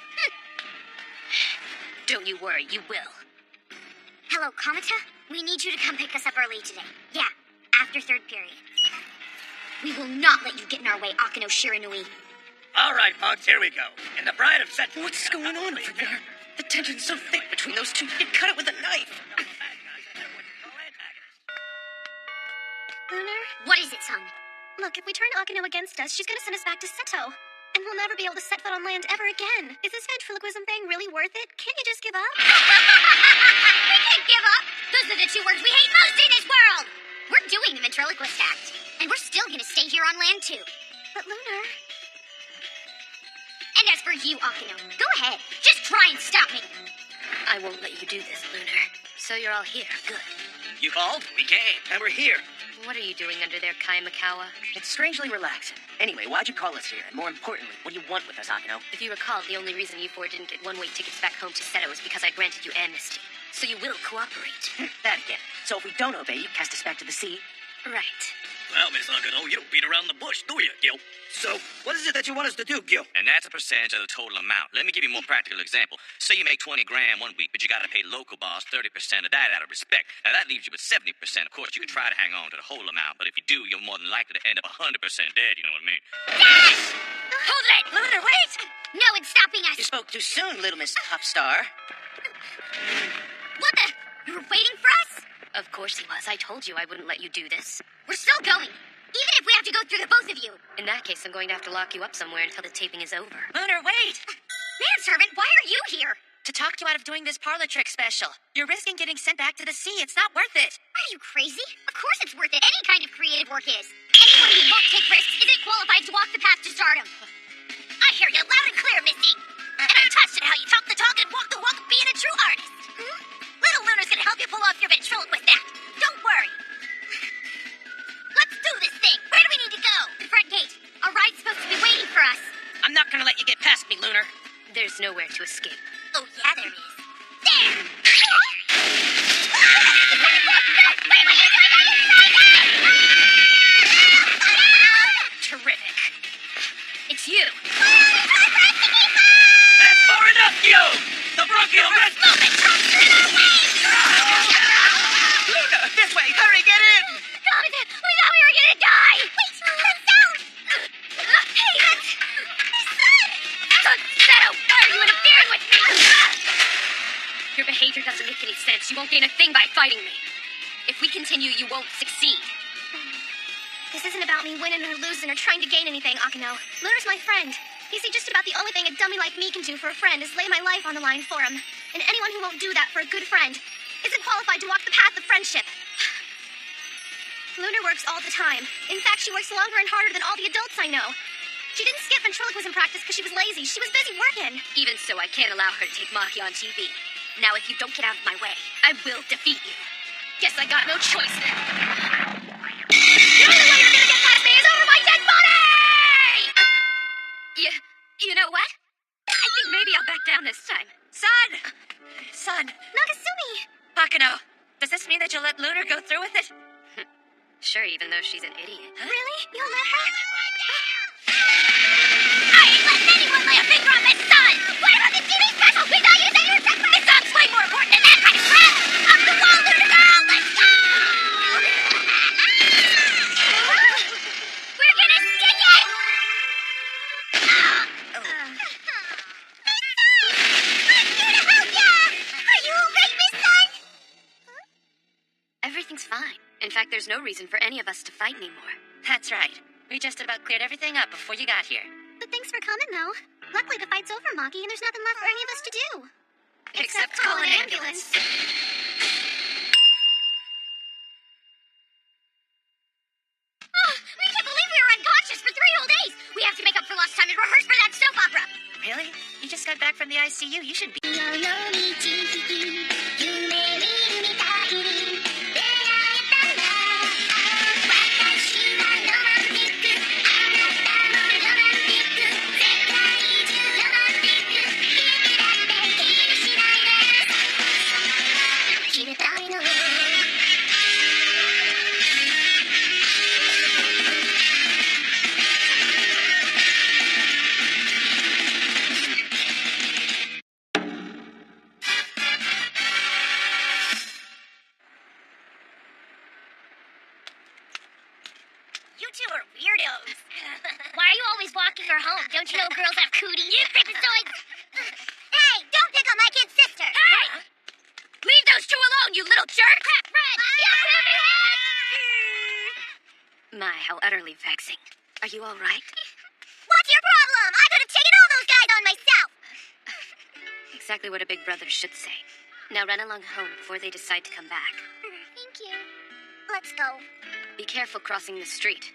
Don't you worry, you will. Hello, Kamata. We need you to come pick us up early today. Yeah, after third period. We will not let you get in our way, Akino Shiranui. All right, folks, here we go. In the Bride of Set. What's going on over there? The tension's so thick between those two. You cut it with a knife. Lunar, What is it, son? look, if we turn Akino against us, she's gonna send us back to Seto. And we'll never be able to set foot on land ever again. Is this ventriloquism thing really worth it? Can't you just give up? We can't give up. Those are the two words we hate most in this world. We're doing the ventriloquist act. And we're still gonna stay here on land, too. But Lunar... And as for you, Akino, go ahead. Just try and stop me. I won't let you do this, Lunar. So you're all here. Good. You called? We came. And we're here. What are you doing under there, Kaimakawa? It's strangely relaxing. Anyway, why'd you call us here? And more importantly, what do you want with us, Akino? If you recall, the only reason you four didn't get one-way tickets back home to Seto is because I granted you amnesty. So you will cooperate. That again. So if we don't obey, you cast us back to the sea? Right. Well, Miss Akino, you don't beat around the bush, do you, Gil? So, what is it that you want us to do, Gil? And that's a percentage of the total amount. Let me give you a more practical example. Say you make 20 grand one week, but you gotta pay local boss 30% of that out of respect. Now that leaves you with 70%. Of course, you could try to hang on to the whole amount, but if you do, you're more than likely to end up 100% dead, you know what I mean? Hold it! Lunar, wait! No, it's stopping us. You spoke too soon, little Miss Popstar. What the? You were waiting for us? Of course he was. I told you I wouldn't let you do this. We're still going. Even if we have to go through the both of you. In that case, I'm going to have to lock you up somewhere until the taping is over. Lunar, wait! Manservant, why are you here? To talk you out of doing this parlor trick special. You're risking getting sent back to the sea. It's not worth it. Are you crazy? Of course it's worth it. Any kind of creative work is. Anyone who won't take risks isn't qualified to walk the path to stardom. I hear you loud and clear, Misty. And I'm touched at how you talk the talk and walk the walk of being a true artist. Little Lunar's gonna help you pull off your ventriloquist act. Don't worry. Let's do this thing. Where do we need to go? The front gate. Our ride's supposed to be waiting for us. I'm not gonna let you get past me, Lunar. There's nowhere to escape. Oh, yeah, there is. There! Terrific. It's you. That's far enough, Gil! The bronchial rest... Lunar, this way. Hurry, get in. God, we thought we were gonna die! Wait, let's out! Hey, that's... Seto, why are you interfering with me? Your behavior doesn't make any sense. You won't gain a thing by fighting me. If we continue, you won't succeed. This isn't about me winning or losing or trying to gain anything, Akino. Lunar's my friend. You see, just about the only thing a dummy like me can do for a friend is lay my life on the line for him. And anyone who won't do that for a good friend isn't qualified to walk the path of friendship. Lunar works all the time. In fact, she works longer and harder than all the adults I know. She didn't skip ventriloquism practice because she was lazy. She was busy working. Even so, I can't allow her to take Maki on TV. Now, if you don't get out of my way, I will defeat you. Guess I got no choice then. The only way you're gonna get past me is over my dead body! You know what? I think maybe I'll back down this time. Son. Nagasumi! Akino, does this mean that you'll let Lunar go through with it? Sure, even though she's an idiot. Really? You'll let her? I ain't letting anyone lay a finger on this son! What about the TV special? We thought you said you were separate! This son's way more important than that kind of crap! Up the wall, Lunar girl! Let's go! We're gonna stick it! Everything's fine. In fact, there's no reason for any of us to fight anymore. That's right. We just about cleared everything up before you got here. But thanks for coming, though. Luckily, the fight's over, Maki, and there's nothing left for any of us to do. Except call an ambulance. back from the ICU. You should be. You two are weirdos. Why are you always walking her home? Don't you know girls have cooties? You creepazoids! Hey, don't pick on my kid's sister! Hey! Leave those two alone, you little jerk! Red! My, how utterly vexing. Are you all right? What's your problem? I could have taken all those guys on myself! Exactly what a big brother should say. Now run along home before they decide to come back. Thank you. Let's go. Be careful crossing the street.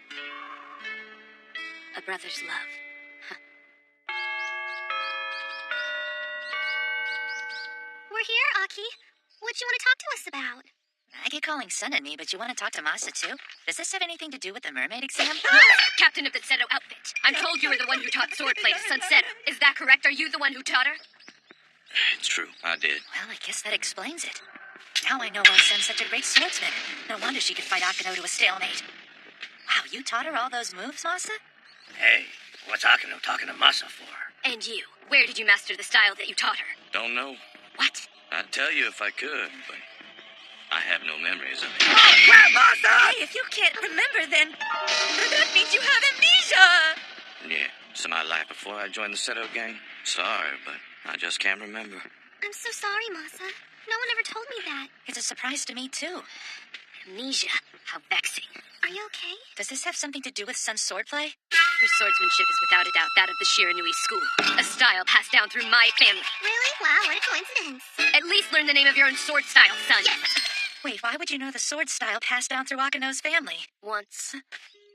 A brother's love. We're here, Aki. What you want to talk to us about? I get calling Sun and me, but you want to talk to Masa too? Does this have anything to do with the mermaid exam? Captain of the Seto outfit. I'm told you were the one who taught swordplay to Sunset. Is that correct? Are you the one who taught her? It's true, I did. Well, I guess that explains it. Now I know why Sun's such a great swordsman. No wonder she could fight Akino to a stalemate. Wow, you taught her all those moves, Masa? Hey, what's Akino talking to Masa for? And you, where did you master the style that you taught her? Don't know. What? I'd tell you if I could, but I have no memories of it. Oh, crap, Masa! Hey, if you can't remember, then that means you have amnesia! Yeah, it's my life before I joined the Seto gang. Sorry, but I just can't remember. I'm so sorry, Masa. No one ever told me that. It's a surprise to me, too. Amnesia. How vexing. Are you okay? Does this have something to do with Sun's swordplay? Her swordsmanship is without a doubt that of the Shiranui school. A style passed down through my family. Really? Wow, what a coincidence. At least learn the name of your own sword style, son. Wait, why would you know the sword style passed down through Akino's family? Once,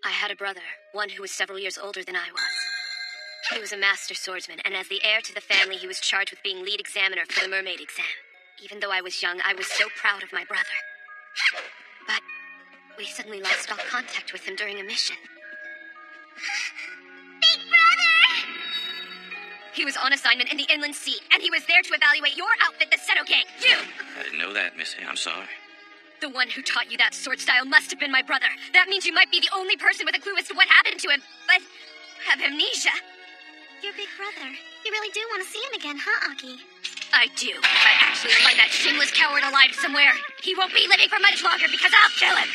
I had a brother, one who was several years older than I was. He was a master swordsman, and as the heir to the family, he was charged with being lead examiner for the mermaid exam. Even though I was young, I was so proud of my brother. But we suddenly lost all contact with him during a mission. Big brother! He was on assignment in the inland sea, and he was there to evaluate your outfit, the Seto gang. You! I didn't know that, Missy. I'm sorry. The one who taught you that sword style must have been my brother. That means you might be the only person with a clue as to what happened to him, but have amnesia. Your big brother. You really do want to see him again, huh, Aki? I do. If I actually find that shameless coward alive somewhere, he won't be living for much longer because I'll kill him.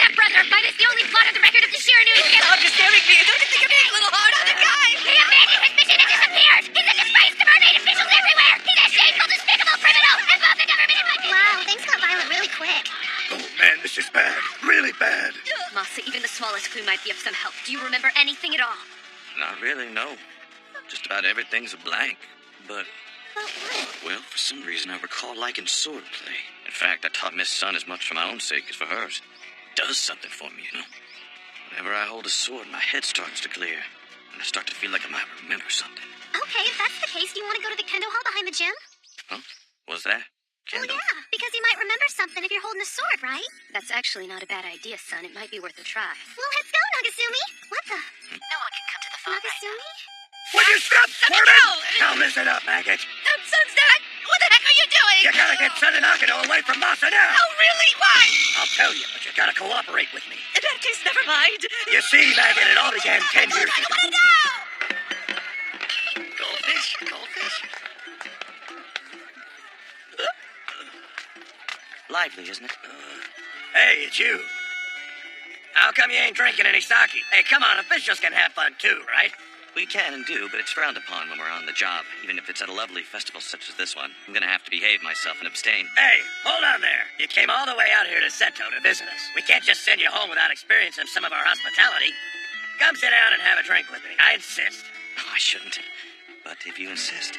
That brother of mine is the only plot on the record of the Shiranui family. Stop staring me. Don't you think I'm being a little hard on the guy? He abandoned his mission and disappeared. He's a disgrace to mermaid officials everywhere. He's a shameful, despicable criminal, and both the government and my Wow, things got violent really quick. Oh, man, this is bad. Really bad. Masa, even the smallest clue might be of some help. Do you remember anything at all? Not really, no. Just about everything's a blank. But, But what? well, for some reason I recall liking swordplay. In fact, I taught Miss Sun as much for my own sake as for hers. It does something for me, you know. Whenever I hold a sword, my head starts to clear. And I start to feel like I might remember something. Okay, if that's the case, do you want to go to the kendo hall behind the gym? Huh? What's that? Well, Kendo? yeah, because you might remember something if you're holding a sword, right? That's actually not a bad idea, son. It might be worth a try. Well, let's go, Nagasumi. What the? No one can come to the phone right now. Nagasumi? Would you stop squirming? Now listen up, maggot. Sun's dad! What the heck are you doing? You gotta get Sun and Akino away from Masa now. Oh, really? Why? I'll tell you, but you gotta cooperate with me. In that case, never mind. You see, maggot, it all began 10 years ago. Goldfish? Goldfish? Lively, isn't it? Hey, it's you. How come you ain't drinking any sake? Hey, come on, officials can have fun too, right? We can and do, but it's frowned upon when we're on the job. Even if it's at a lovely festival such as this one, I'm gonna have to behave myself and abstain. Hey, hold on there. You came all the way out here to Seto to visit us. We can't just send you home without experiencing some of our hospitality. Come sit down and have a drink with me. I insist. Oh, I shouldn't. But if you insist.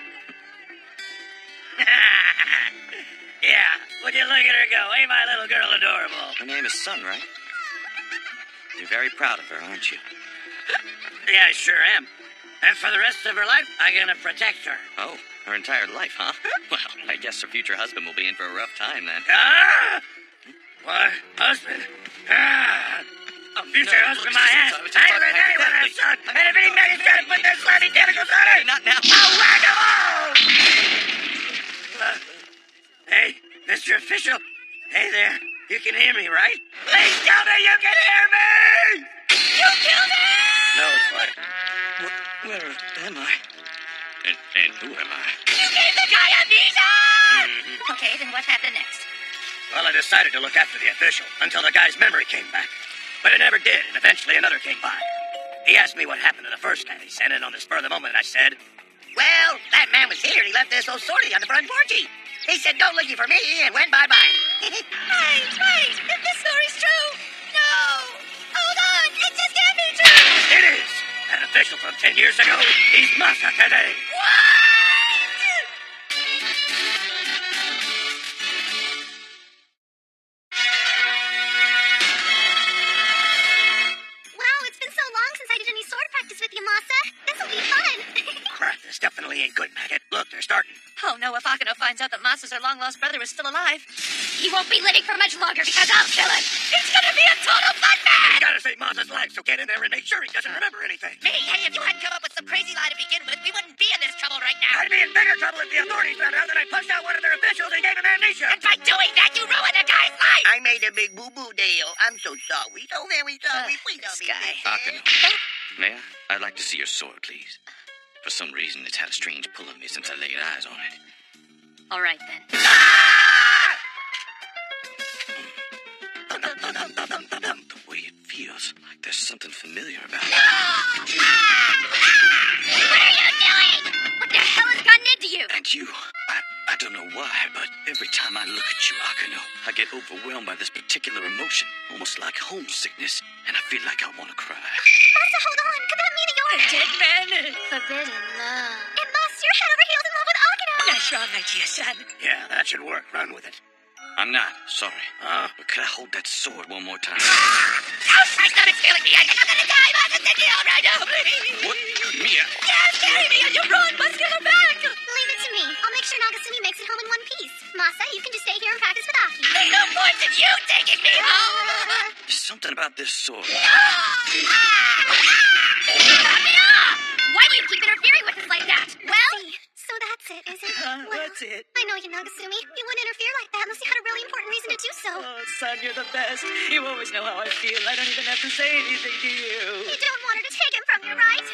Yeah, would you look at her go? Ain't my little girl adorable? Her name is Sun, right? You're very proud of her, aren't you? Yeah, I sure am. And for the rest of her life, I'm gonna protect her. Oh, her entire life, huh? Well, I guess her future husband will be in for a rough time then. Ah! What? Husband? Ah! Future husband, my ass. I ain't gonna tell you what I son. And if any man is trying to put their slimy tentacles on her, Not now. I'll whack them all! Hey, Mr. Official. Hey there. You can hear me, right? Please tell me you can hear me! You killed him! No, what? Where am I? And who am I? You gave the guy amnesia! Okay, then what happened next? Well, I decided to look after the official until the guy's memory came back. But it never did, and eventually another came by. He asked me what happened to the first case, and then on the spur of the moment, I said, well, that man was here. He left this old sortie on the front porchy. He said, go looking for me, and went bye-bye. Wait! If this story's true! No! Hold on! It just can't be true! It is! That official from 10 years ago, he's Masa today. Wow, it's been so long since I did any sword practice with you, Masa. This'll be fun. Crap, this definitely ain't good, Maggot. Look, they're starting. Oh no, if Akino finds out that Masa's her long-lost brother is still alive. He won't be living for much longer because I'll kill him! It's gonna be a total bloodbath! You gotta save Masa's life, so get in there and make sure he doesn't remember anything. Me? Hey, if you hadn't come up with some crazy lie to begin with, we wouldn't be in this trouble right now. I'd be in bigger trouble if the authorities found out that I punched out one of their officials and gave him amnesia. And by doing that, you ruined a guy's life! I made a big boo-boo deal. I'm so sorry. So very sorry. Please don't be Sky. Akino. May I? I'd like to see your sword, please. For some reason, it's had a strange pull on me since I laid eyes on it. All right, then. The way it feels, like there's something familiar about it. What are you doing? What the hell has gotten into you? And you, I don't know why, but every time I look at you, Akino, I get overwhelmed by this particular emotion, almost like homesickness, and I feel like I want to cry. Masa, hold on. Could that mean that you're... Dead man! Forbidden love. And Mas, you're head over heels in love with Akino. Nice wrong idea, son. Yeah, that should work. Run with it. I'm not, sorry. But could I hold that sword one more time? Oh, my stomach's killing me! I think I'm gonna die! Masa, take me home right now, please! What? Mia? Yes, carry me on your broad muscular back! Leave it to me. I'll make sure Nagasumi makes it home in one piece. Masa, you can just stay here and practice with Aki. There's no point in you taking me home! There's something about this sword. Akino! Why do you keep interfering with us like that? Well, so that's it, is it? That's it. I know you, Nagasumi. You wouldn't interfere like that unless you had a really important reason to do so. Oh, son, you're the best. You always know how I feel. I don't even have to say anything to you. You don't want her to take him from you, right?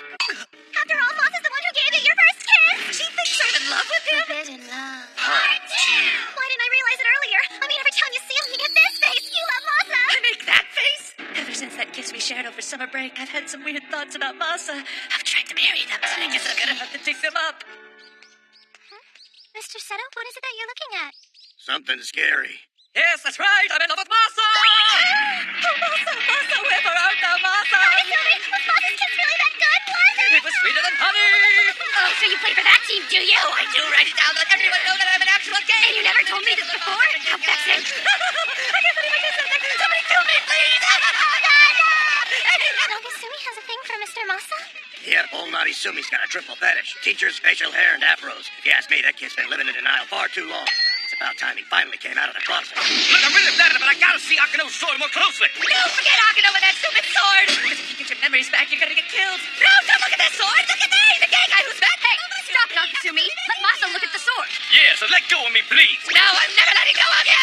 After all, Masa's the one who gave you your first kiss. She thinks I'm in love with him. Forbidden love. Part two. Why didn't I realize it earlier? I mean, every time you see him, you get this face. You love Masa. I make that face? Ever since that kiss we shared over summer break, I've had some weird thoughts about Masa. I've tried to marry them, but I guess I'm gonna have to dig them up. Mr. Seto, what is it that you're looking at? Something scary. Yes, that's right. I'm in love with Masa. Oh, Masa, wherever art thou, Masa? Nagasumi, was Masa's kiss really that good? Was it? It was sweeter than honey. Oh, so you play for that team, do you? I do. Write it down. Let everyone know that I'm an actual gay. And you never told me this before? How vexing. I can't believe I just said that. Somebody kill me, please. Nagasumi has a thing for Mr. Masa? Yeah, old Naughty Sumi's got a triple fetish. Teachers, facial hair, and afros. If you ask me, that kid's been living in denial far too long. It's about time he finally came out of the closet. Look, I'm really flattered, but I gotta see Akino's sword more closely. No, forget Akino with that stupid sword. If you get your memories back, you're gonna get killed. No, don't look at this sword. Look at me, the gay guy who's back. Hey, stop, Nagasumi. Let Masa look at the sword. Yeah, so let go of me, please. No, I'm never letting go of you.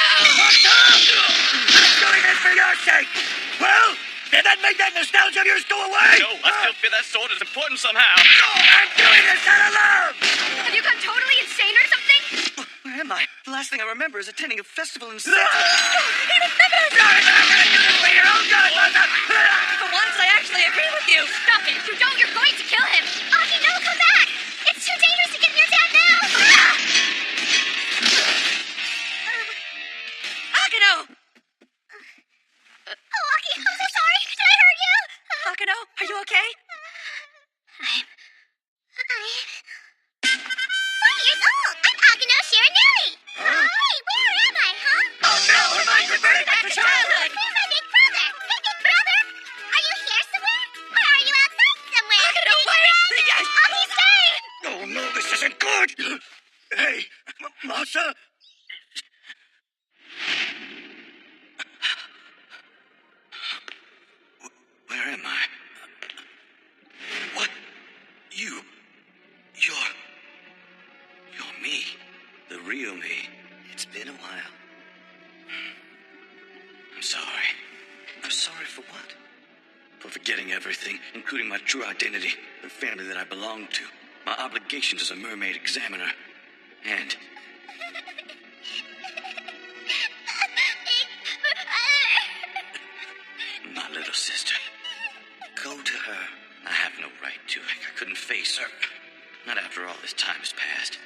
I'm doing this for your sake. Well, did that make that nostalgia of yours go away? No, I still feel that sword is important somehow. I'm doing this out of love. Have you gone totally insane or something? Where am I? The last thing I remember is attending a festival in... He remembers! I'm gonna do this for your own good, Masa. For once, I actually agree with you. Stop it. If you don't, you're going to kill him. Aki, no, come back! It's too dangerous to get near Dad now! Akino! Oh, Aki, I'm so sorry. Did I hurt you? Akino, are you okay? 4 years old. I'm Akino Shiranui. Hi, where am I, huh? Oh, no, we're going to burn back to childhood. Where's my big brother? Big brother? Are you here somewhere? Or are you outside somewhere? Aki, stay! Oh, no, this isn't good. Hey, Masa? Where am I? What? You're me. The real me. It's been a while. I'm sorry. I'm sorry for what? For forgetting everything, including my true identity, the family that I belong to, my obligations as a mermaid examiner, and my little sister. Go to her. I have no right to. I couldn't face her. Not after all this time has passed.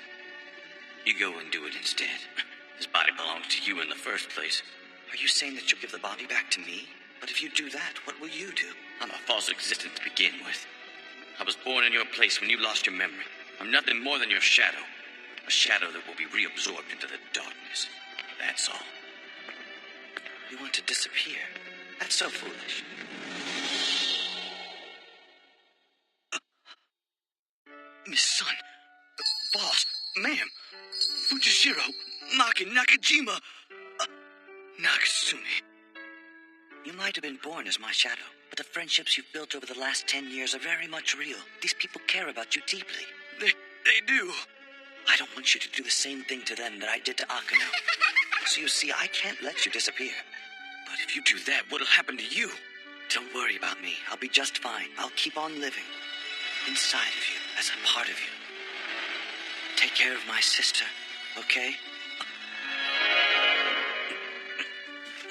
You go and do it instead. This body belongs to you in the first place. Are you saying that you'll give the body back to me? But if you do that, what will you do? I'm a false existence to begin with. I was born in your place when you lost your memory. I'm nothing more than your shadow. A shadow that will be reabsorbed into the darkness. That's all. You want to disappear? That's so foolish. Miss Sun, boss, ma'am, Fujishiro, Maki Nakajima, Nakasumi. You might have been born as my shadow, but the friendships you've built over the last 10 years are very much real. These people care about you deeply. They do. I don't want you to do the same thing to them that I did to Akano. So you see, I can't let you disappear. But if you do that, what'll happen to you? Don't worry about me. I'll be just fine. I'll keep on living. Inside of you, as a part of you. Take care of my sister, okay?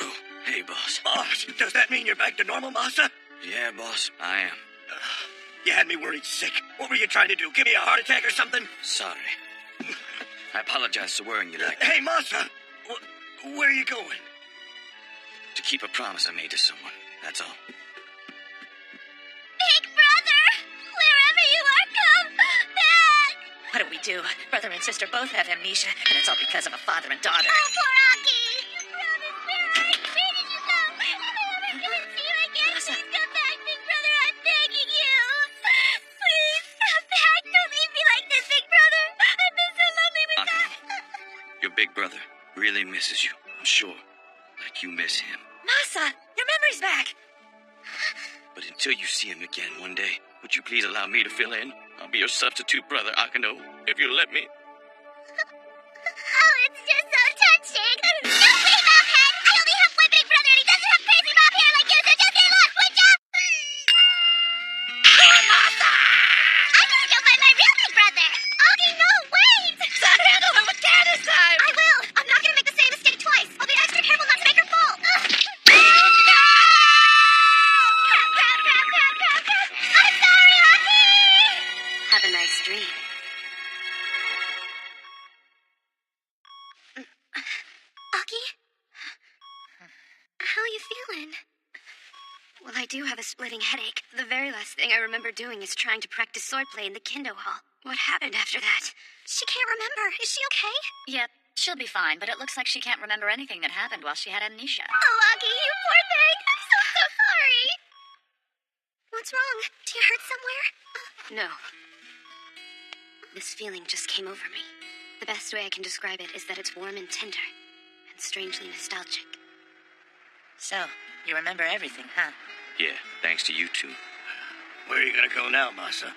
Oh, hey, boss. Boss, does that mean you're back to normal, Masa? Yeah, boss, I am. You had me worried sick. What were you trying to do? Give me a heart attack or something? Sorry. I apologize for worrying you like that. Hey, Masa! Where are you going? To keep a promise I made to someone, that's all. Big brother! Wherever you are, come back! What do we do? Brother and sister both have amnesia, and it's all because of a father and daughter. Oh, poor Aki! Promise, where did you go? If I ever get to see you again, Masa. please come back, big brother. I'm begging you. Please, come back. Don't leave me like this, big brother. I've been so lonely without... Your big brother really misses you, I'm sure. Like you miss him. Masa, your memory's back. But until you see him again one day, would you please allow me to fill in? I'll be your substitute brother, Akano, if you'll let me. Oh, it's just so touching. No, wait, Mophead. I only have one big brother, and he doesn't have crazy mop hair like you, so just get lost, would ya? I think you'll find my real big brother. Augie, no, wait. Son, handle her with care this time. I will. I'm not going to make the same mistake twice. I'll be extra careful not to make her fall. Crap, crap, crap, crap, crap, crap. I'm sorry, Augie. Have a nice dream. Augie? How are you feeling? Well, I do have a splitting headache. The very last thing I remember doing is trying to practice swordplay in the kendo hall. What happened after that? She can't remember. Is she okay? Yep, she'll be fine, but it looks like she can't remember anything that happened while she had amnesia. Oh, Augie, you poor thing. I'm so sorry. What's wrong? Do you hurt somewhere? No. This feeling just came over me. The best way I can describe it is that it's warm and tender, and strangely nostalgic. So, you remember everything, huh? Yeah, thanks to you two. Where are you gonna go now, Masa?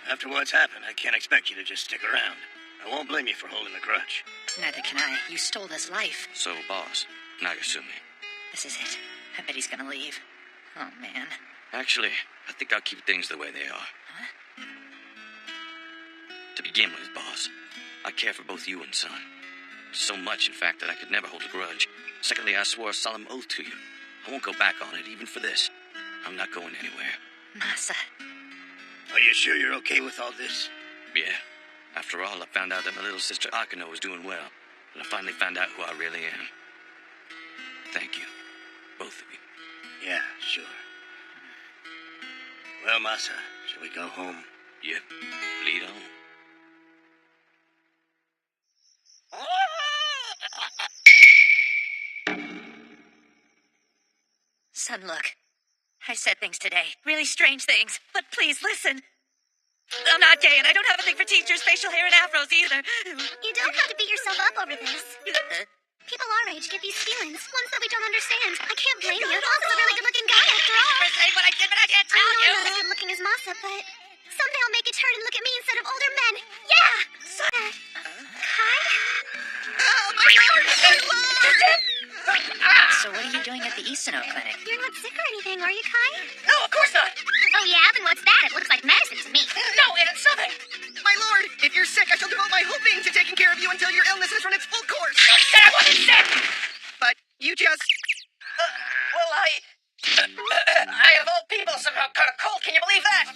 After what's happened, I can't expect you to just stick around. I won't blame you for holding a grudge. Neither can I. You stole this life. So, boss, Nagasumi. This is it. I bet he's gonna leave. Oh, man. Actually, I think I'll keep things the way they are. Huh? To begin with, boss, I care for both you and Son. So much, in fact, that I could never hold a grudge. Secondly, I swore a solemn oath to you. I won't go back on it, even for this. I'm not going anywhere. Masa. Are you sure you're okay with all this? Yeah. After all, I found out that my little sister Akano was doing well. And I finally found out who I really am. Thank you. Both of you. Yeah, sure. Well, Masa, shall we go home? Yep. Lead on. Son, look. I said things today. Really strange things. But please listen. I'm not gay, and I don't have a thing for teachers, facial hair, and afros either. You don't have to beat yourself up over this. People our age get these feelings, ones that we don't understand. I can't blame you. Masa a really good-looking guy, after all. For saying what I did, but I can't I tell know you. I'm not as good-looking as Masa, but someday I'll make it turn and look at me instead of older men. Yeah! Kai? Oh, my lord! My lord! So what are you doing at the Isano clinic? You're not sick or anything, are you, Kai? No, of course not. Oh, yeah? Then what's that? It looks like medicine to me. No, and it's nothing. My lord, if you're sick, I shall devote my whole being to taking care of you until your illness has run its full course. You said I wasn't sick! But you just... I of all people somehow caught a cold. Can you believe that?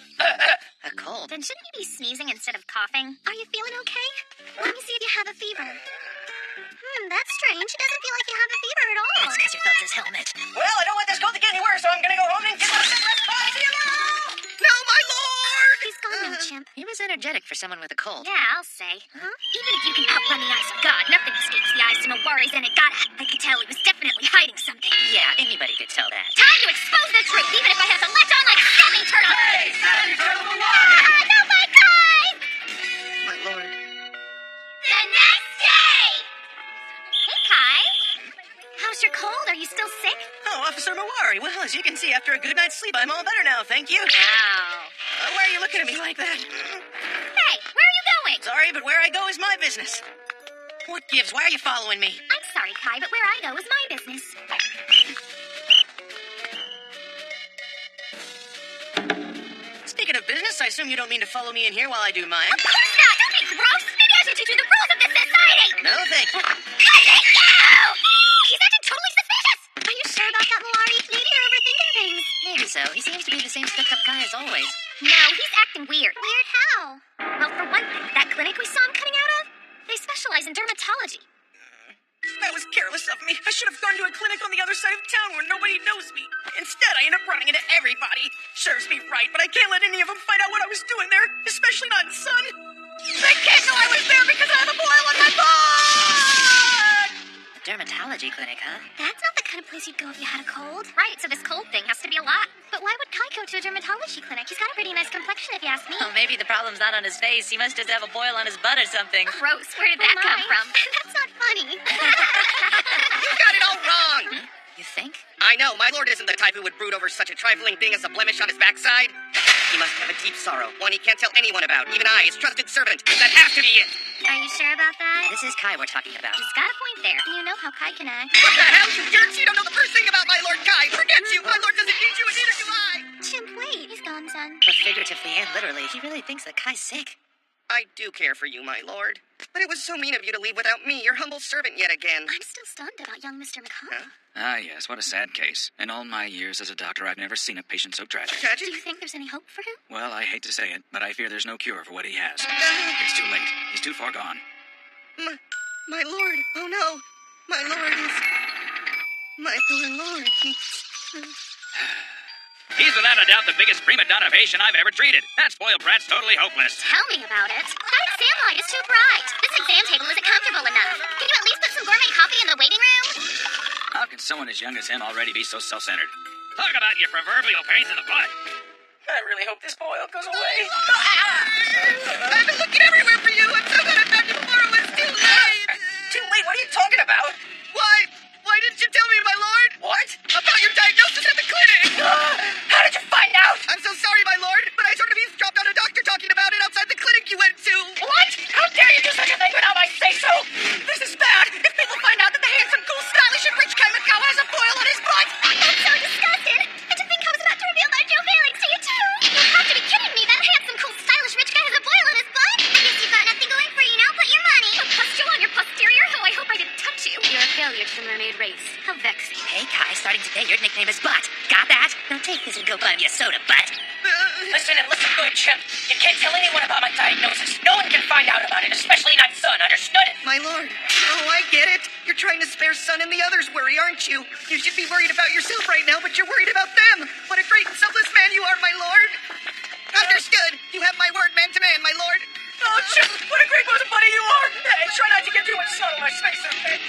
A cold? Then shouldn't you be sneezing instead of coughing? Are you feeling okay? Let me see if you have a fever. That's strange. It doesn't feel like you have a fever at all. It's because you felt his helmet. Well, I don't want this cold to get any worse, so I'm gonna go home and get some cigarettes. Bye, see you now! No, my lord! He's gone now, Chimp. He was energetic for someone with a cold. Yeah, I'll say. Even if you can outrun the eyes of God, nothing escapes the eyes of no worries, and it gotta. I could tell he was definitely hiding something. Yeah, anybody could tell that. Time to expose the truth, even if I have to latch on like Sammy Turtle. Hey, Sammy Turtle! No, my guys! My lord. The next day! Hey, Kai. How's your cold? Are you still sick? Oh, Officer Mawari. Well, as you can see, after a good night's sleep, I'm all better now, thank you. Ow. Why are you looking at me like that? Hey, where are you going? Sorry, but where I go is my business. What gives? Why are you following me? I'm sorry, Kai, but where I go is my business. Speaking of business, I assume you don't mean to follow me in here while I do mine. Of course not! Don't be gross! Maybe I should teach you the rules of this society! No, thank you. I thank you! He's acting totally suspicious! Are you sure about that, Malari? Maybe you're overthinking things. Maybe so. He seems to be the same stuck-up guy as always. No, he's acting weird. Weird how? Well, for one thing, that clinic we saw him coming out of, they specialize in dermatology. That was careless of me. I should have gone to a clinic on the other side of town where nobody knows me. Instead, I end up running into everybody. Serves me right, but I can't let any of them find out what I was doing there, especially not Son. They can't know I was there because I have a boil on my butt! A dermatology clinic, huh? That's not the kind of place you'd go if you had a cold. Right, so this cold thing has to be a lot. But why would Kai go to a dermatology clinic? He's got a pretty nice complexion, if you ask me. Oh, maybe the problem's not on his face. He must just have a boil on his butt or something. Gross, where did that come from? That's not funny. You got it all wrong! You think? I know, my lord isn't the type who would brood over such a trifling thing as a blemish on his backside. He must have a deep sorrow, one he can't tell anyone about, even I, his trusted servant. That has to be it! Are you sure about that? This is Kai we're talking about. He's got a point there. You know how Kai can act. What the hell, you jerks? You don't know the first thing about my lord Kai! Forget you! My lord doesn't need you, and neither do I! Chimp, wait. He's gone, son. But figuratively and literally, he really thinks that Kai's sick. I do care for you, my lord. But it was so mean of you to leave without me, your humble servant yet again. I'm still stunned about young Mr. McCall. Ah, yes, what a sad case. In all my years as a doctor, I've never seen a patient so tragic. Do Tragic? you think there's any hope for him? Well, I hate to say it, but I fear there's no cure for what he has. It's too late. He's too far gone. My lord. Oh no. My lord is... My poor lord. He's without a doubt the biggest prima donna patient I've ever treated. That spoiled brat's totally hopeless. Tell me about it. That exam light is too bright. This exam table isn't comfortable enough. Can you at least put some gourmet coffee in the waiting room? How can someone as young as him already be so self-centered? Talk about your proverbial pains in the butt. I really hope this boil goes away. I've been looking everywhere for you. I'm so glad I found you before it was too late. Too late? What are you talking about? Why didn't you tell me, my lord? What? About your diagnosis at the clinic. How did you find out? I'm so sorry, my lord, but I sort of eavesdropped on a doctor talking about it outside the clinic you went to. What? How dare you do such a thing without my say-so? This is bad. If people find out that the handsome, cool, stylish, and rich Kaimakawa has a boil on his butt. That's so disgusting. And to think I was about to reveal my true feelings to you, too. You have to be kidding me. That handsome, cool, stylish, rich guy has a boil on his butt. I guess you've got nothing going for you now. Put your money. A pustule on your posterior? Oh, I hope I didn't touch you. You're a failure to the mermaid race. How vexing. Hey, Kai, starting today, your nickname is Butt. Got that? Now take this and go buy me a soda, Butt. Listen good, Chimp. You can't tell anyone about my diagnosis. No one can find out about it, especially not Son. Understood? My lord. Oh, I get it. You're trying to spare Son and the others worry, aren't you? You should be worried about yourself right now, but you're worried about them. What a great and selfless man you are, my lord. Understood. You have my word, man to man, my lord. Oh, Chimp, what a great bosom buddy you are. Hey, try not to get too much sun on my face, okay?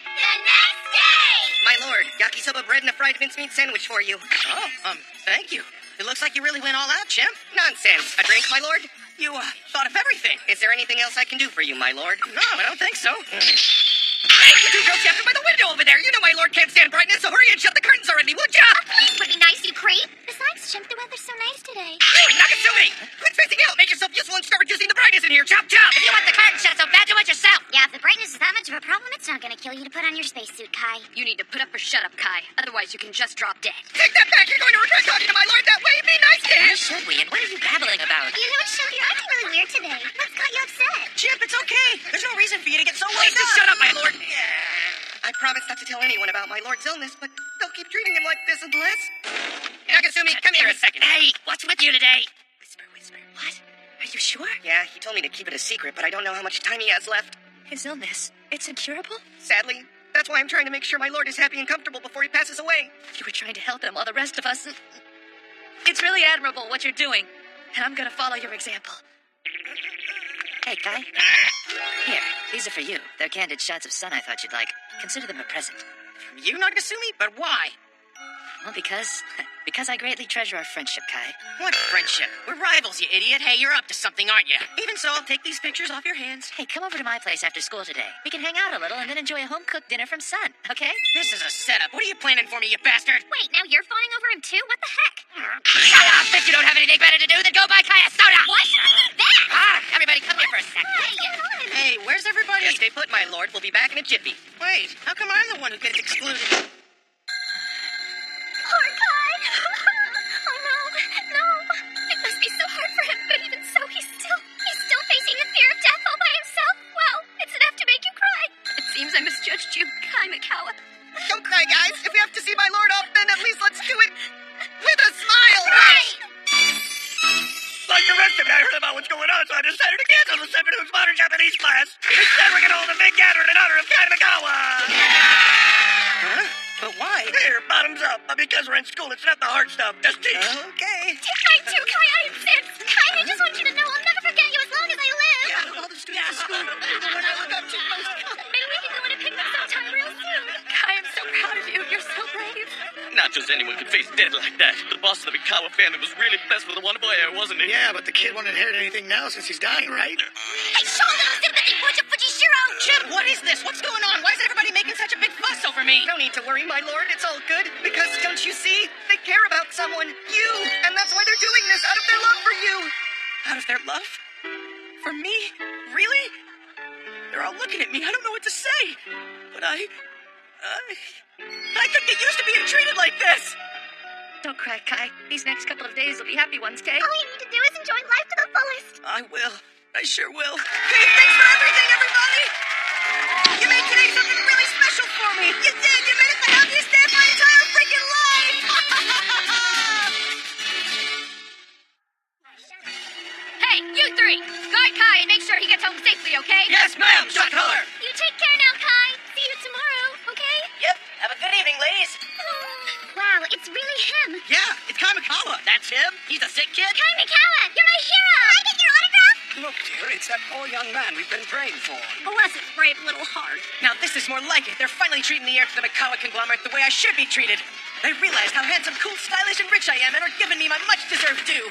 The next day! My lord, yakisoba bread bread and a fried mincemeat sandwich for you. Oh, thank you. It looks like you really went all out, Chimp. Nonsense. A drink, my lord? You, thought of everything. Is there anything else I can do for you, my lord? No, I don't think so. Hey, you two girls yapping by the window over there. You know my lord can't stand brightness, so hurry and shut the curtains already, would ya? Please would be nice, you creep. Besides, Chimp, the weather's so nice today. You, Nakasumi! Quit spacing out. Make yourself useful and start reducing the brightness in here. Chop, chop! If you want the curtain shut so bad, do it yourself. Yeah, if the brightness is that much of a problem, it's not gonna kill you to put on your spacesuit, Kai. You need to put up or shut up, Kai. Otherwise, you can just drop dead. Take that back. You're going to regret talking to my lord that way. Be nice to him. Why should we? And what are you babbling about? You know what, Chimp? You're acting really weird today. What's got you upset? Chimp, it's okay. There's no reason for you to get so Please worked just up. shut up, my lord. I promise not to tell anyone about my lord's illness, but they'll keep treating him like this unless... Nakasumi, come here a second. Hey, what's with you today? Whisper, whisper. What? Are you sure? Yeah, he told me to keep it a secret, but I don't know how much time he has left. His illness, it's incurable? Sadly, that's why I'm trying to make sure my lord is happy and comfortable before he passes away. You were trying to help him while the rest of us... It's really admirable what you're doing, and I'm gonna follow your example. Hey, Kai. Here, these are for you. They're candid shots of sun I thought you'd like. Consider them a present. From you, Nakasumi? But why? Well, because I greatly treasure our friendship, Kai. What friendship? We're rivals, you idiot. Hey, you're up to something, aren't you? Even so, I'll take these pictures off your hands. Hey, come over to my place after school today. We can hang out a little and then enjoy a home-cooked dinner from Sun, okay? This is a setup. What are you planning for me, you bastard? Wait, now you're fawning over him too? What the heck? Shut up! If you don't have anything better to do, then go buy Kai a soda! What? That? Ah, everybody come here for a sec. Hey, where's everybody? Yes, stay put, my lord. We'll be back in a jiffy. Wait, how come I'm the one who gets excluded? Poor Kai. Oh, no. No. It must be so hard for him, but even so, he's still facing the fear of death all by himself. Wow, it's enough to make you cry. It seems I misjudged you, Kai Mikawa. Don't cry, guys. If we have to see my lord off, then at least let's do it with a smile. Right. Like the rest of you, I heard about what's going on, so I decided to cancel the 7 News Modern Japanese class. Instead, we're gonna hold a big gathering in honor of Kanamikawa. Huh? But why? Here, bottoms up. But because we're in school, it's not the hard stuff. Just teach. Okay. Take mine too, Kai. I insist. Kai, I just want you to know I'll never forget you as long as I live. Yeah, all the students at school. The one I look up to most. Maybe we can go on a picnic sometime real soon. Kai, I'm so proud of you. You're so brave. Not just anyone could face death like that. The boss of the Mikawa family was really blessed with a wonderful heir, wasn't he? Yeah, but the kid won't inherit anything now since he's dying, right? Hey, show a little sympathy, would you, Fujishiro? Chip, what is this? What's going on? Why is everybody making such a big fuss over me? No need to worry, my lord. It's all good. Because, don't you see? They care about someone. You. And that's why they're doing this, out of their love for you. Out of their love? For me? Really? They're all looking at me. I don't know what to say. But I couldn't get used to being treated like this. Don't cry, Kai. These next couple of days will be happy ones, okay? All you need to do is enjoy life to the fullest. I will. I sure will. Hey, thanks for everything, everybody! You made today something really special for me. You did. You made it the happiest day of my entire freaking life. Hey, you three! Guard Kai and make sure he gets home safely, okay? Yes, ma'am. Shot caller. You take care now, Kai. See you tomorrow, okay? Yep. Have a good evening, ladies. Wow, it's really him. Yeah, it's Kamikawa. That's him? He's the sick kid? Kai Mikawa, you're my hero. Can I get your autograph? Look, dear, it's that poor young man we've been praying for. Bless his brave little heart. Now this is more like it. They're finally treating the heir to the Mikawa conglomerate the way I should be treated. They realized how handsome, cool, stylish, and rich I am and are giving me my much-deserved due.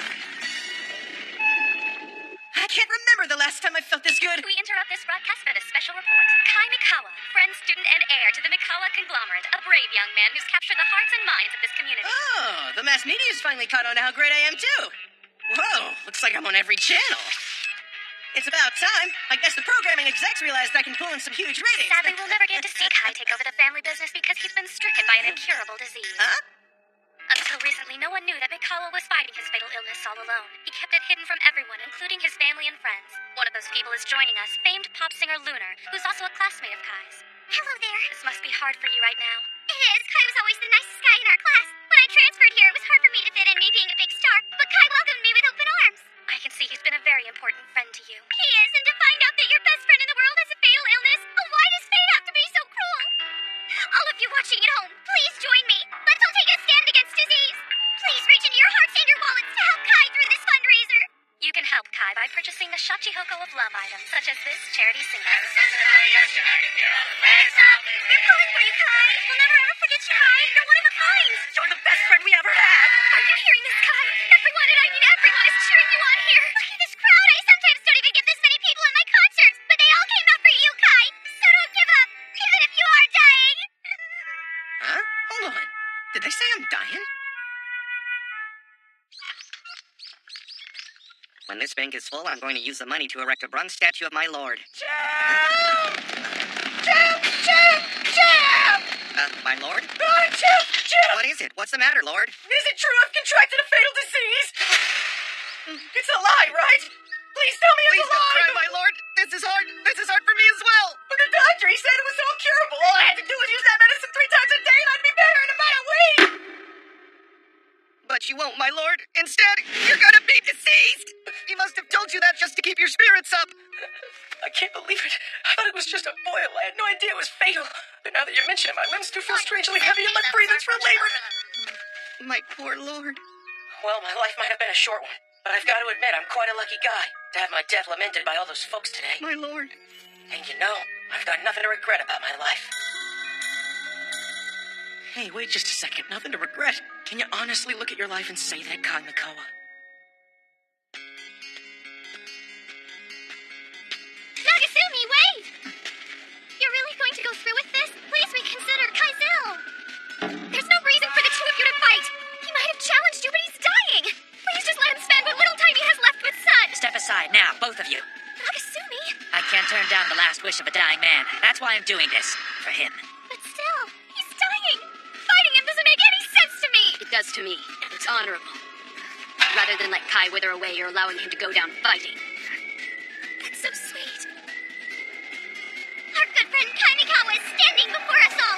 I can't remember the last time I felt this good. We interrupt this broadcast for this special report. Kai Mikawa, friend, student, and heir to the Mikawa conglomerate, a brave young man who's captured the hearts and minds of this community. Oh, the mass media's finally caught on to how great I am, too. Whoa, looks like I'm on every channel. It's about time. I guess the programming execs realized I can pull in some huge ratings. Sadly, we'll never get to see Kai take over the family business because he's been stricken by an incurable disease. Huh? Until recently, no one knew that Mikawa was fighting his fatal illness all alone. He kept it hidden from everyone, including his family and friends. One of those people is joining us, famed pop singer Lunar, who's also a classmate of Kai's. Hello there. This must be hard for you right now. It is. Kai was always the nicest guy in our class. When I transferred here, it was hard for me to fit in, me being a big star. But Kai welcomed me with open arms. I can see he's been a very important friend to you. He is, and to find out that your best friend in the world has a fatal illness, oh, why does fate have to be so cruel? All of you watching at home, please join me. Let's all take a stand against disease. Please reach into your hearts and your wallets to help Kai through this fundraiser. You can help Kai by purchasing the Shachihoko of Love items, such as this charity single. They're pulling for you, Kai. We'll never ever forget you, Kai. You're one of a kind. mind! You're the best friend we ever had! Are you hearing this, Kai? Everyone, and I mean everyone, is cheering you on here. Look at this crowd. I sometimes don't even get this many people at my concerts, but they all came out for you, Kai. So don't give up, even if you are dying. Huh? Hold on. Did they say I'm dying? When this bank is full, I'm going to use the money to erect a bronze statue of my lord. Champ! My lord? Champ! What is it? What's the matter, lord? Is it true I've contracted a fatal disease? It's a lie, right? Please tell me it's a lie! Please don't cry, my lord. This is hard. This is hard for me as well. But the doctor, he said it was all curable. All I had to do was use that medicine 3 times a day and I'd be better in about a week! But you won't, my lord. Instead, you're gonna be deceased. He must have told you that just to keep your spirits up. I can't believe it. I thought it was just a boil. I had no idea it was fatal. But now that you mention it, my limbs do feel strangely heavy and my breathing's real labored. My poor lord. Well, my life might have been a short one, but I've got to admit I'm quite a lucky guy to have my death lamented by all those folks today. My lord. And you know, I've got nothing to regret about my life. Hey, wait just a second. Nothing to regret. Can you honestly look at your life and say that, Kai Mikoa? Nagasumi, wait! You're really going to go through with this? Please reconsider, Kaizel! There's no reason for the two of you to fight! He might have challenged you, but he's dying! Please just let him spend what little time he has left with Sun! Step aside now, both of you. Nagasumi! I can't turn down the last wish of a dying man. That's why I'm doing this. For him. But still, he's dying! Fighting him doesn't make any sense to me! It does to me. It's honorable. Rather than let Kai wither away, you're allowing him to go down fighting. That's so sweet. Our good friend Kai Mikawa is standing before us all.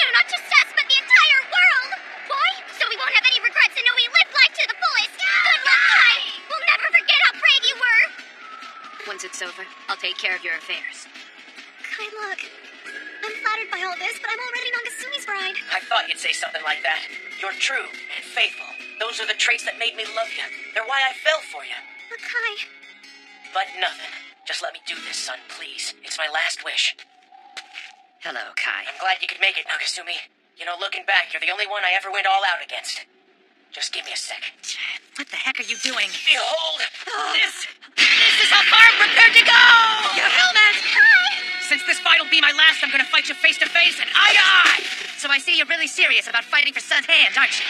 No, not just us, but the entire world. Why? So we won't have any regrets and know we lived life to the fullest. Good luck, Kai. We'll never forget how brave you were. Once it's over, I'll take care of your affairs. Kai, look. I'm flattered by all this, but I'm already Nagasumi's bride. I thought you'd say something like that. You're true and faithful. Those are the traits that made me love you. They're why I fell for you. But Kai... But nothing. Just let me do this, son, please. It's my last wish. Hello, Kai. I'm glad you could make it, Nagasumi. You know, looking back, you're the only one I ever went all out against. Just give me a second. What the heck are you doing? Behold, this. This is how far I'm prepared to go! You helmet! Since this fight will be my last, I'm gonna fight you face to face and eye to eye! So I see you're really serious about fighting for Sun's hand, aren't you?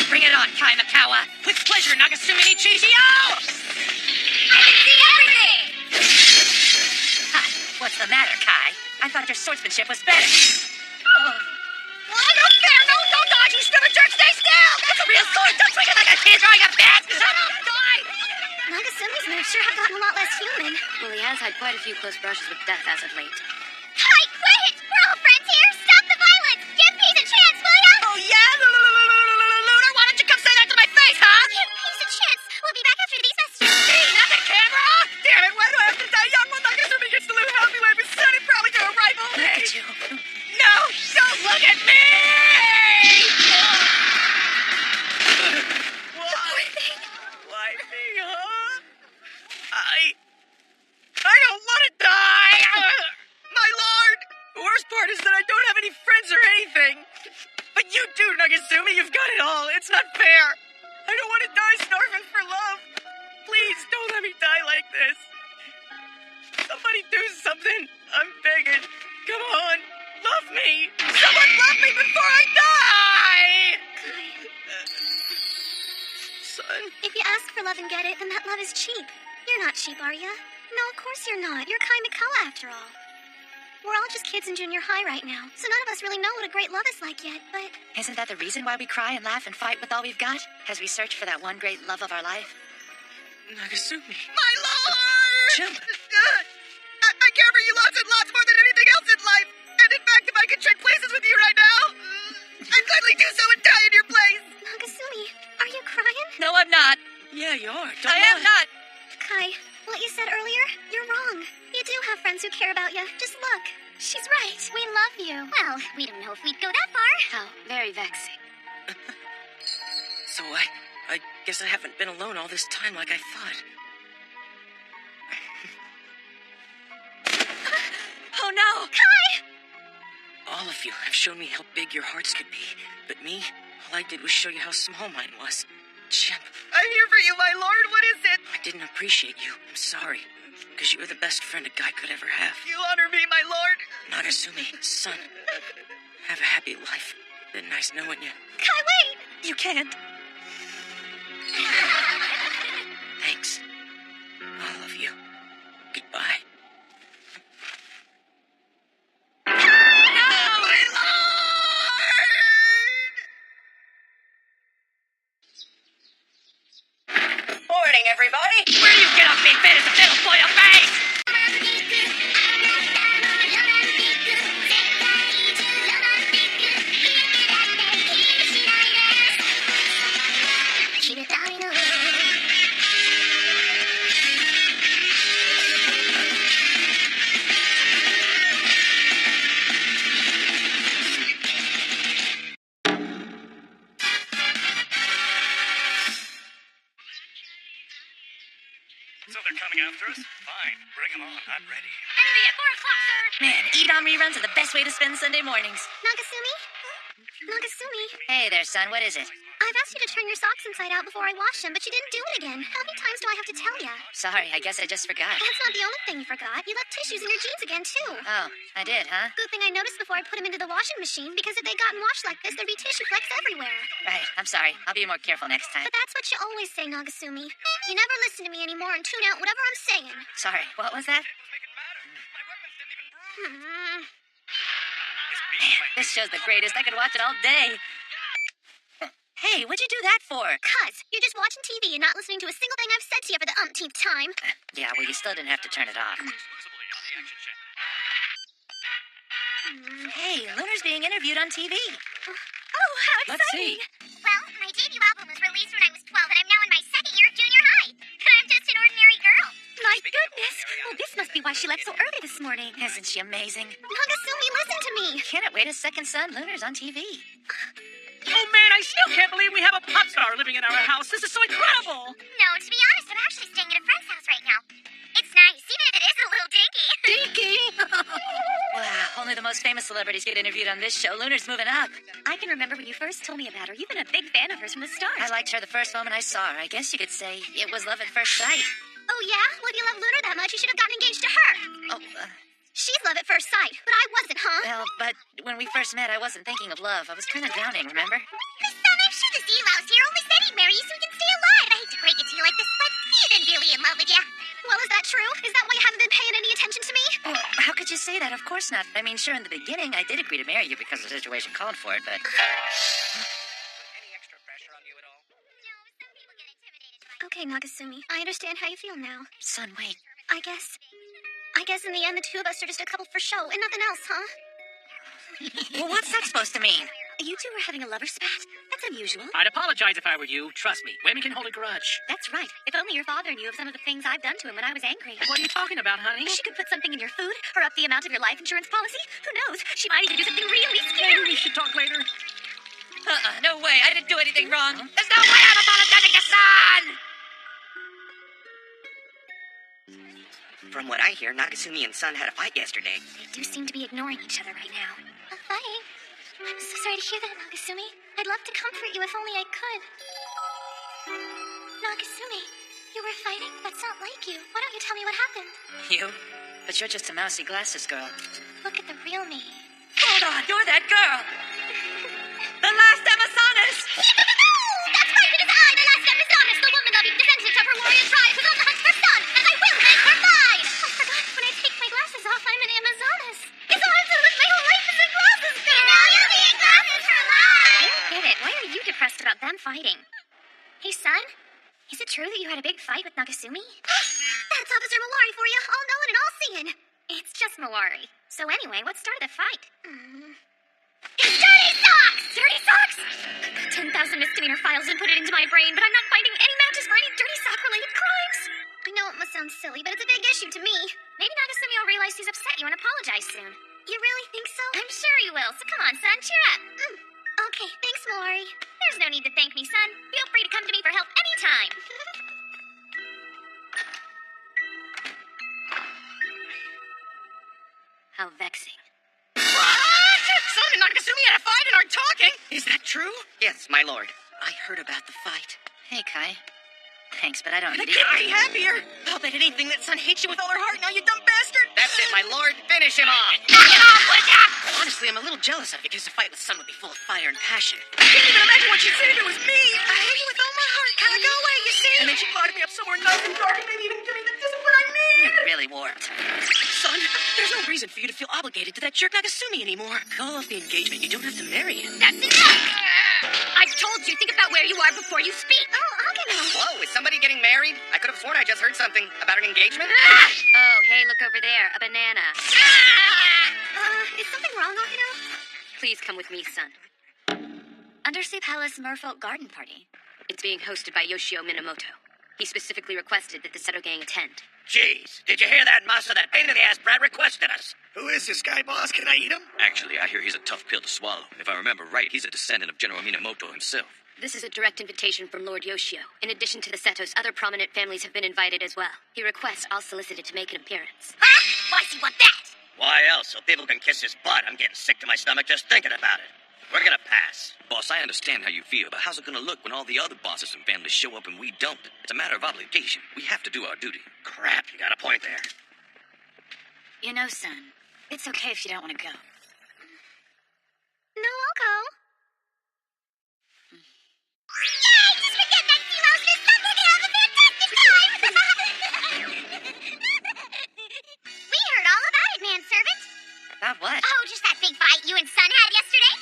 Bring it on, Kai Mikawa! With pleasure, Nagasumi Nichijio! I can see everything! Ha! What's the matter, Kai? I thought your swordsmanship was better. What up there? No, don't dodge, you stupid jerk! Stay still! That's a real sword! Don't swing it like a kid throwing a bat! Shut up! Die! Nagasumi's moves sure have gotten a lot less human. Well, he has had quite a few close brushes with death as of late. Kai, quit! We're all friends here! Stop the violence! Give Peace a chance, will ya? Oh, yeah? Lunar, why don't you come say that to my face, huh? Give Peace a chance! We'll be back after these messages. Hey, not the camera! Damn it, why do I have to die young when Nagasumi gets to live a healthy life his son and probably to a rival? Look at you. No, don't look at me! Why me, huh? I don't want to die! My lord! The worst part is that I don't have any friends or anything. But you do, Nagasumi. You've got it all. It's not fair. I don't want to die starving for love. Please, don't let me die like this. Somebody do something. I'm begging. Come on. Love me. Someone love me before I die! Son. If you ask for love and get it, then that love is cheap. You're not cheap, are ya? No, of course you're not. You're Kai Mikawa, after all. We're all just kids in junior high right now, so none of us really know what a great love is like yet, but... Isn't that the reason why we cry and laugh and fight with all we've got? As we search for that one great love of our life? Nagasumi. My lord! Chimp. I care for you lots and lots more than anything else in life. And in fact, if I could trade places with you right now, I'd gladly do so and die in your place. Nagasumi, are you crying? No, I'm not. Yeah, you are. Don't I am lie. not. Kai, what you said earlier, you're wrong. You do have friends who care about you. Just look. She's right. We love you. Well, we don't know if we'd go that far. How very vexing. So I guess I haven't been alone all this time like I thought. Oh, no. Kai! All All of you have shown me how big your hearts could be. But me, all I did was show you how small mine was. Chip, I'm here for you, my lord. What is it? I didn't appreciate you. I'm sorry. Because you were the best friend a guy could ever have. You honor me, my lord. Nagasumi, son, have a happy life. Been nice knowing you. Kai, wait! You can't. Thanks. All of you. Goodbye. Morning, everybody. Where do you get off me fit as a little boy of face? So they're coming after us? Fine, bring them on. I'm ready. Enemy at 4 o'clock, sir. Man, eat on reruns are the best way to spend Sunday mornings. Nagasumi? Nagasumi? Hey there, son. What is it? I've asked you to turn your socks inside out before I wash them, but you didn't do it again. How many times do I have to tell ya? Sorry, I guess I just forgot. That's not the only thing you forgot. You left tissues in your jeans again, too. Oh, I did, huh? Good thing I noticed before I put them into the washing machine, because if they gotten washed like this, there'd be tissue flecks everywhere. Right, I'm sorry. I'll be more careful next time. But that's what you always say, Nagasumi. You never listen to me anymore and tune out whatever I'm saying. Sorry, what was that? Hmm. This show's the greatest. I could watch it all day. Hey, what'd you do that for? 'Cause you're just watching TV and not listening to a single thing I've said to you for the umpteenth time. Yeah, well, you still didn't have to turn it off. Hey, Lunar's being interviewed on TV. Oh, how Let's see. Well, my debut album was released when I was 12, and I'm now in my second year of junior high. I'm just an ordinary girl. My goodness. Well, this must be why she left so early this morning. Isn't she amazing? Nagasumi, listen to me. Can't it wait a second, son? Lunar's on TV. Oh, man, I still can't believe we have a pop star living in our house. This is so incredible. No, to be honest, I'm actually staying at a friend's house right now. It's nice, even if it is a little dinky. Dinky. Wow, only the most famous celebrities get interviewed on this show. Lunar's moving up. I can remember when you first told me about her. You've been a big fan of hers from the start. I liked her the first moment I saw her. I guess you could say it was love at first sight. Oh, yeah? Well, if you love Lunar that much, you should have gotten engaged to her. Oh, She's love at first sight, but I wasn't, huh? well, but when we first met, I wasn't thinking of love. I was kind of drowning, remember? Miss Sun, I'm sure the Z-Louse here only said he'd marry you so he can stay alive. I hate to break it to you like this, but he isn't really in love with you. Well, is that true? Is that why you haven't been paying any attention to me? Well, how could you say that? Of course not. I mean, sure, in the beginning, I did agree to marry you because the situation called for it, but... Any extra pressure on you at all? No, some people get intimidated by Okay, Nagasumi, I understand how you feel now. Son, wait. I guess in the end, the two of us are just a couple for show and nothing else, huh? Well, what's that supposed to mean? You two are having a lover spat? That's unusual. I'd apologize if I were you. Trust me, women can hold a grudge. That's right. If only your father knew of some of the things I've done to him when I was angry. What are you talking about, honey? She could put something in your food, or up the amount of your life insurance policy. Who knows? She might even do something really Maybe scary. we should talk later. No way. I didn't do anything wrong. There's no way I'm apologizing to Son! From what I hear, Nagasumi and Sun had a fight yesterday. They do seem to be ignoring each other right now. A fight? I'm so sorry to hear that, Nagasumi. I'd love to comfort you if only I could. Nagasumi, you were fighting? That's not like you. Why don't you tell me what happened? You? But you're just a mousy glasses girl. Look at the real me. Hold on, you're that girl! The last Amazonas! That's right, it is I, the last Amazonas, the woman-loving descendant of her warrior tribe who's on the hunt for Sun, and I will make her mine! I forgot, when I take my glasses off, I'm an Amazonas. Guess I'll have to live my whole life as a glasses girl! Now you'll be in glasses for life! I don't get it. Why are you depressed about them fighting? Hey, Sun, is it true that you had a big fight with Nagasumi? That's Officer Mawari for you, all knowing and all seeing. It's just Mawari. So anyway, what started the fight? It's dirty socks! Dirty socks! I put 10,000 misdemeanor files and put it into my brain, but I'm not fighting any matches for any dirty sock-related crimes. I know it must sound silly, but it's a big issue to me. Maybe Nagasumi will realize he's upset you and apologize soon. You really think so? I'm sure he will, so come on, son, cheer up. Okay, thanks, Mawari. There's no need to thank me, son. Feel free to come to me for help anytime. How vexing. What? So Nagasumi had a fight and aren't talking. Is that true? Yes, my lord. I heard about the fight. Hey, Kai. Thanks, but I don't I need couldn't it. be happier. I'll bet anything that son hates you with all her heart now, you dumb bastard. That's it, my lord. Finish him off. Knock it off, would ya? Honestly, I'm a little jealous of it because the fight with Sun would be full of fire and passion. I can't even imagine what she'd say if it was me. I hate you with all my heart. Kinda go away, you see? And then she'd lock me up somewhere nice and dark and maybe even give me the discipline I need. You're really warped. Son, there's no reason for you to feel obligated to that jerk Nagasumi anymore. Call off the engagement. You don't have to marry him. That's enough! I've told you, think about where you are before you speak. Oh, Akino. Whoa, is somebody getting married? I could have sworn I just heard something about an engagement. Oh, hey, look over there. A banana. Is something wrong, Akino? Please come with me, son. Undersea Palace Merfolk Garden Party. It's being hosted by Yoshio Minamoto. He specifically requested that the Seto gang attend. Jeez, did you hear that, Masa? That pain-in-the-ass brat requested us. Who is this guy, boss? Can I eat him? Actually, I hear he's a tough pill to swallow. If I remember right, he's a descendant of General Minamoto himself. This is a direct invitation from Lord Yoshio. In addition to the Setos, other prominent families have been invited as well. He requests all solicited to make an appearance. Huh? Why does he want that? Why else? So people can kiss his butt. I'm getting sick to my stomach just thinking about it. We're gonna pass. Boss, I understand how you feel, but how's it gonna look when all the other bosses and families show up and we don't? It's a matter of obligation. We have to do our duty. Crap, you got a point there. You know, son, it's okay if you don't want to go. No, I'll go. Yay! Just forget that Zeros this Sunday to have a fantastic time! We heard all about it, manservant. About what? Oh, just that big fight you and Son had yesterday.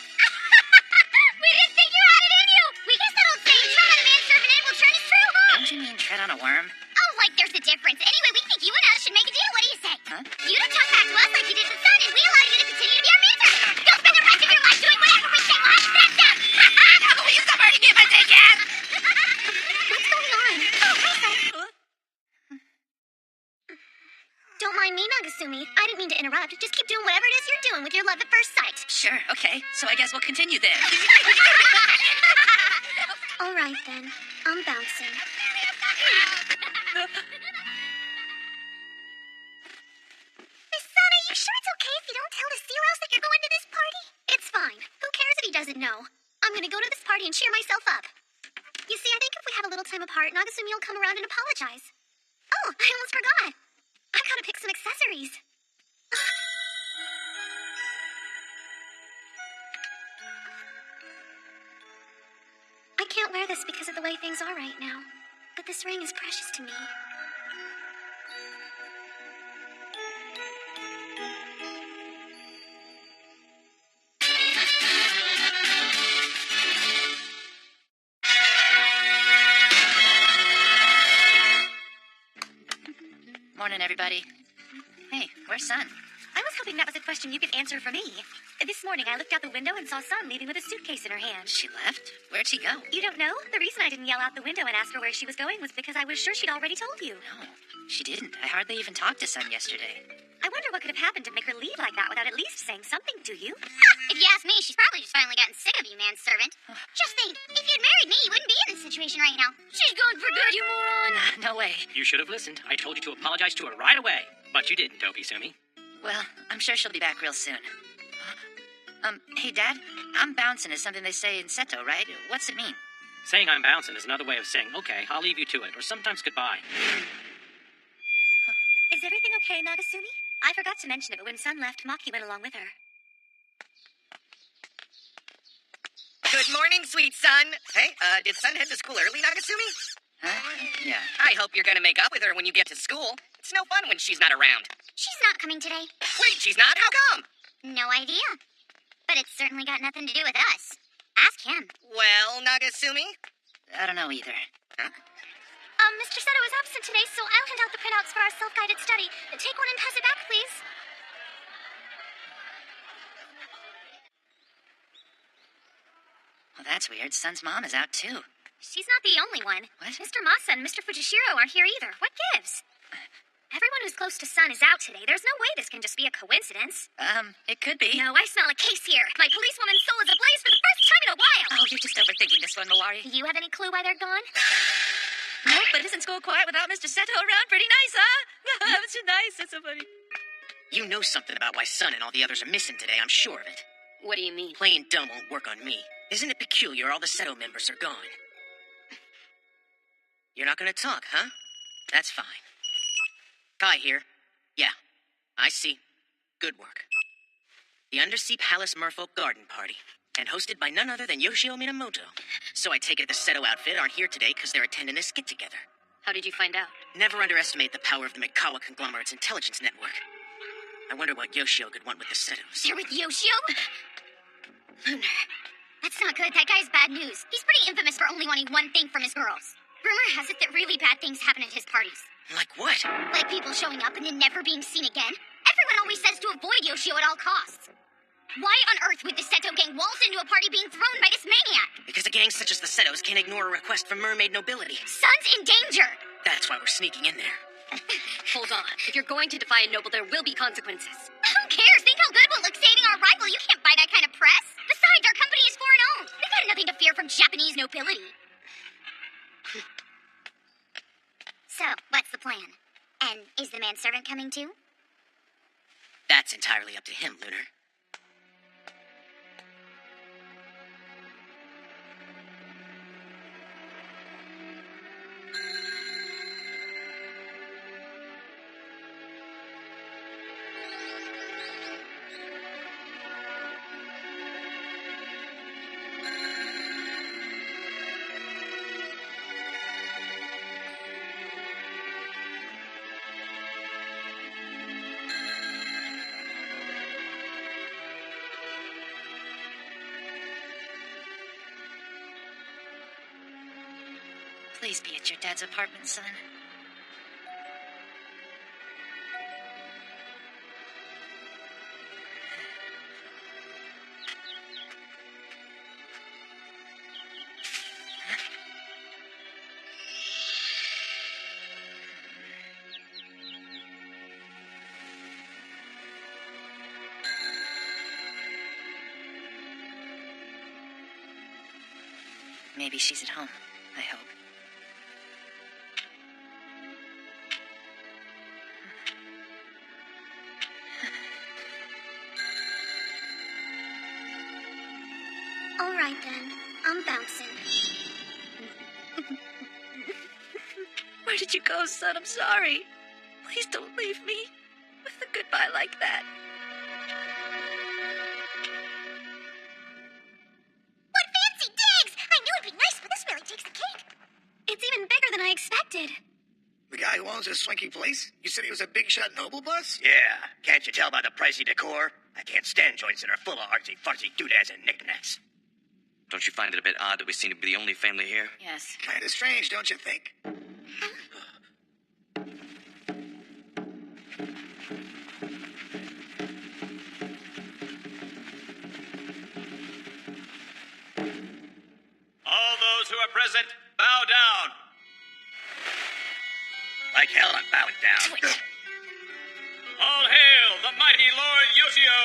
We didn't think you had it in you. We guess that old saying, tread on a manservant and it will turn is true, huh? Don't you mean tread on a worm? Oh, like there's a difference. Anyway, we think you and us should make a deal. What do you say? Huh? You don't talk back to us like you did with Son, and we allow you to continue to be our manservant. You'll spend the rest of your life doing whatever we say. What? That's up. Now, will you stop hurting me if I say yes? What's going on? Oh, hi, Son. Don't mind me, Nagasumi. I didn't mean to interrupt. Just keep doing whatever it is you're doing with your love at first sight. Sure, okay. So I guess we'll continue then. All right, then. I'm bouncing. Miss Sun, are you sure it's okay if you don't tell the Zeros that you're going to this party? It's fine. Who cares if he doesn't know? I'm gonna go to this party and cheer myself up. You see, I think if we have a little time apart, Nagasumi will come around and apologize. Oh, I almost forgot. I've gotta pick some accessories. I can't wear this because of the way things are right now, but this ring is precious to me. Morning, everybody. Hey, where's Sun? I was hoping that was a question you could answer for me. This morning, I looked out the window and saw Sun leaving with a suitcase in her hand. She left? Where'd she go? You don't know? The reason I didn't yell out the window and ask her where she was going was because I was sure she'd already told you. No, she didn't. I hardly even talked to Sun yesterday. I wonder what could have happened to make her leave like that without at least saying something to you. If you ask me, she's probably just finally gotten sick of you, manservant. Just think, if you'd married me, you wouldn't be in this situation right now. She's gone for good, you moron. No way. You should have listened. I told you to apologize to her right away. But you didn't, Dopey Sumi. Well, I'm sure she'll be back real soon. Hey, Dad, I'm bouncing is something they say in Seto, right? What's it mean? Saying I'm bouncing is another way of saying, okay, I'll leave you to it, or sometimes goodbye. Is everything okay, Nagasumi? I forgot to mention it, but when Sun left, Maki went along with her. Good morning, sweet son. Hey, did Son head to school early, Nagasumi? Huh? Yeah. I hope you're gonna make up with her when you get to school. It's no fun when she's not around. She's not coming today. Wait, she's not? How come? No idea. But it's certainly got nothing to do with us. Ask him. Well, Nagasumi? I don't know either. Mr. Seto is absent today, so I'll hand out the printouts for our self-guided study. Take one and pass it back, please. Well, that's weird. Sun's mom is out, too. She's not the only one. What? Mr. Masa and Mr. Fujishiro aren't here either. What gives? Everyone who's close to Sun is out today. There's no way this can just be a coincidence. It could be. No, I smell a case here. My policewoman's soul is ablaze for the first time in a while. Oh, you're just overthinking this one, Mawari. Do you have any clue why they're gone? No, but isn't school quiet without Mr. Seto around? Pretty nice, huh? Mr. Nice, that's so funny. You know something about why Sun and all the others are missing today, I'm sure of it. What do you mean? Playing dumb won't work on me. Isn't it peculiar all the Seto members are gone? You're not gonna talk, huh? That's fine. Kai here. Yeah, I see. Good work. The Undersea Palace Merfolk Garden Party, and hosted by none other than Yoshio Minamoto. So I take it the Seto outfit aren't here today because they're attending this get-together. How did you find out? Never underestimate the power of the Mikawa conglomerate's intelligence network. I wonder what Yoshio could want with the Setos. They're with Yoshio? Lunar. That's not good. That guy's bad news. He's pretty infamous for only wanting one thing from his girls. Rumor has it that really bad things happen at his parties. Like what? Like people showing up and then never being seen again. Everyone always says to avoid Yoshio at all costs. Why on earth would the Seto gang waltz into a party being thrown by this maniac? Because a gang such as the Setos can't ignore a request from mermaid nobility. Sun's in danger! That's why we're sneaking in there. Hold on. If you're going to defy a noble, there will be consequences. Who cares? Think how good we'll look saving our rival. You can't buy that kind of press. Besides, our company is foreign owned. We've got nothing to fear from Japanese nobility. So, what's the plan? And is the manservant coming too? That's entirely up to him, Lunar. Please be at your dad's apartment, son. Maybe she's at home, I hope. All right then, I'm bouncing. Where did you go, son? I'm sorry. Please don't leave me with a goodbye like that. What fancy digs! I knew it'd be nice, but this really takes the cake. It's even bigger than I expected. The guy who owns this swanky place? You said he was a big shot noble boss? Yeah, can't you tell by the pricey decor? I can't stand joints that are full of artsy-fartsy doodads and knickknacks. Don't you find it a bit odd that we seem to be the only family here? Yes. Kinda strange, don't you think? All those who are present, bow down. Like hell, I'm bowing down. All hail the mighty Lord Yoshio!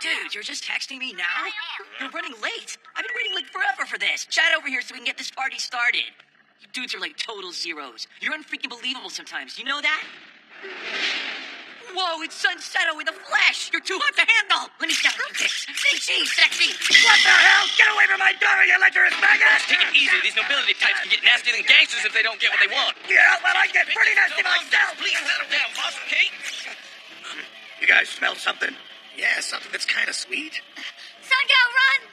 Dude, you're just texting me now? You're running late. I've been waiting like forever for this. Chat over here so we can get this party started. You dudes are like total zeros. You're unfreaking believable sometimes. You know that? Whoa, it's Sunsetto in the flesh. You're too hot to handle. Let me get you this. Say cheese, sexy. What the hell? Get away from my daughter, you lecherous maggot! Take it easy. These nobility types can get nastier than gangsters if they don't get what they want. Yeah, well, I get pretty nasty myself! Please settle down, boss, okay? You guys smell something? Yeah, something that's kind of sweet. Sungo, run!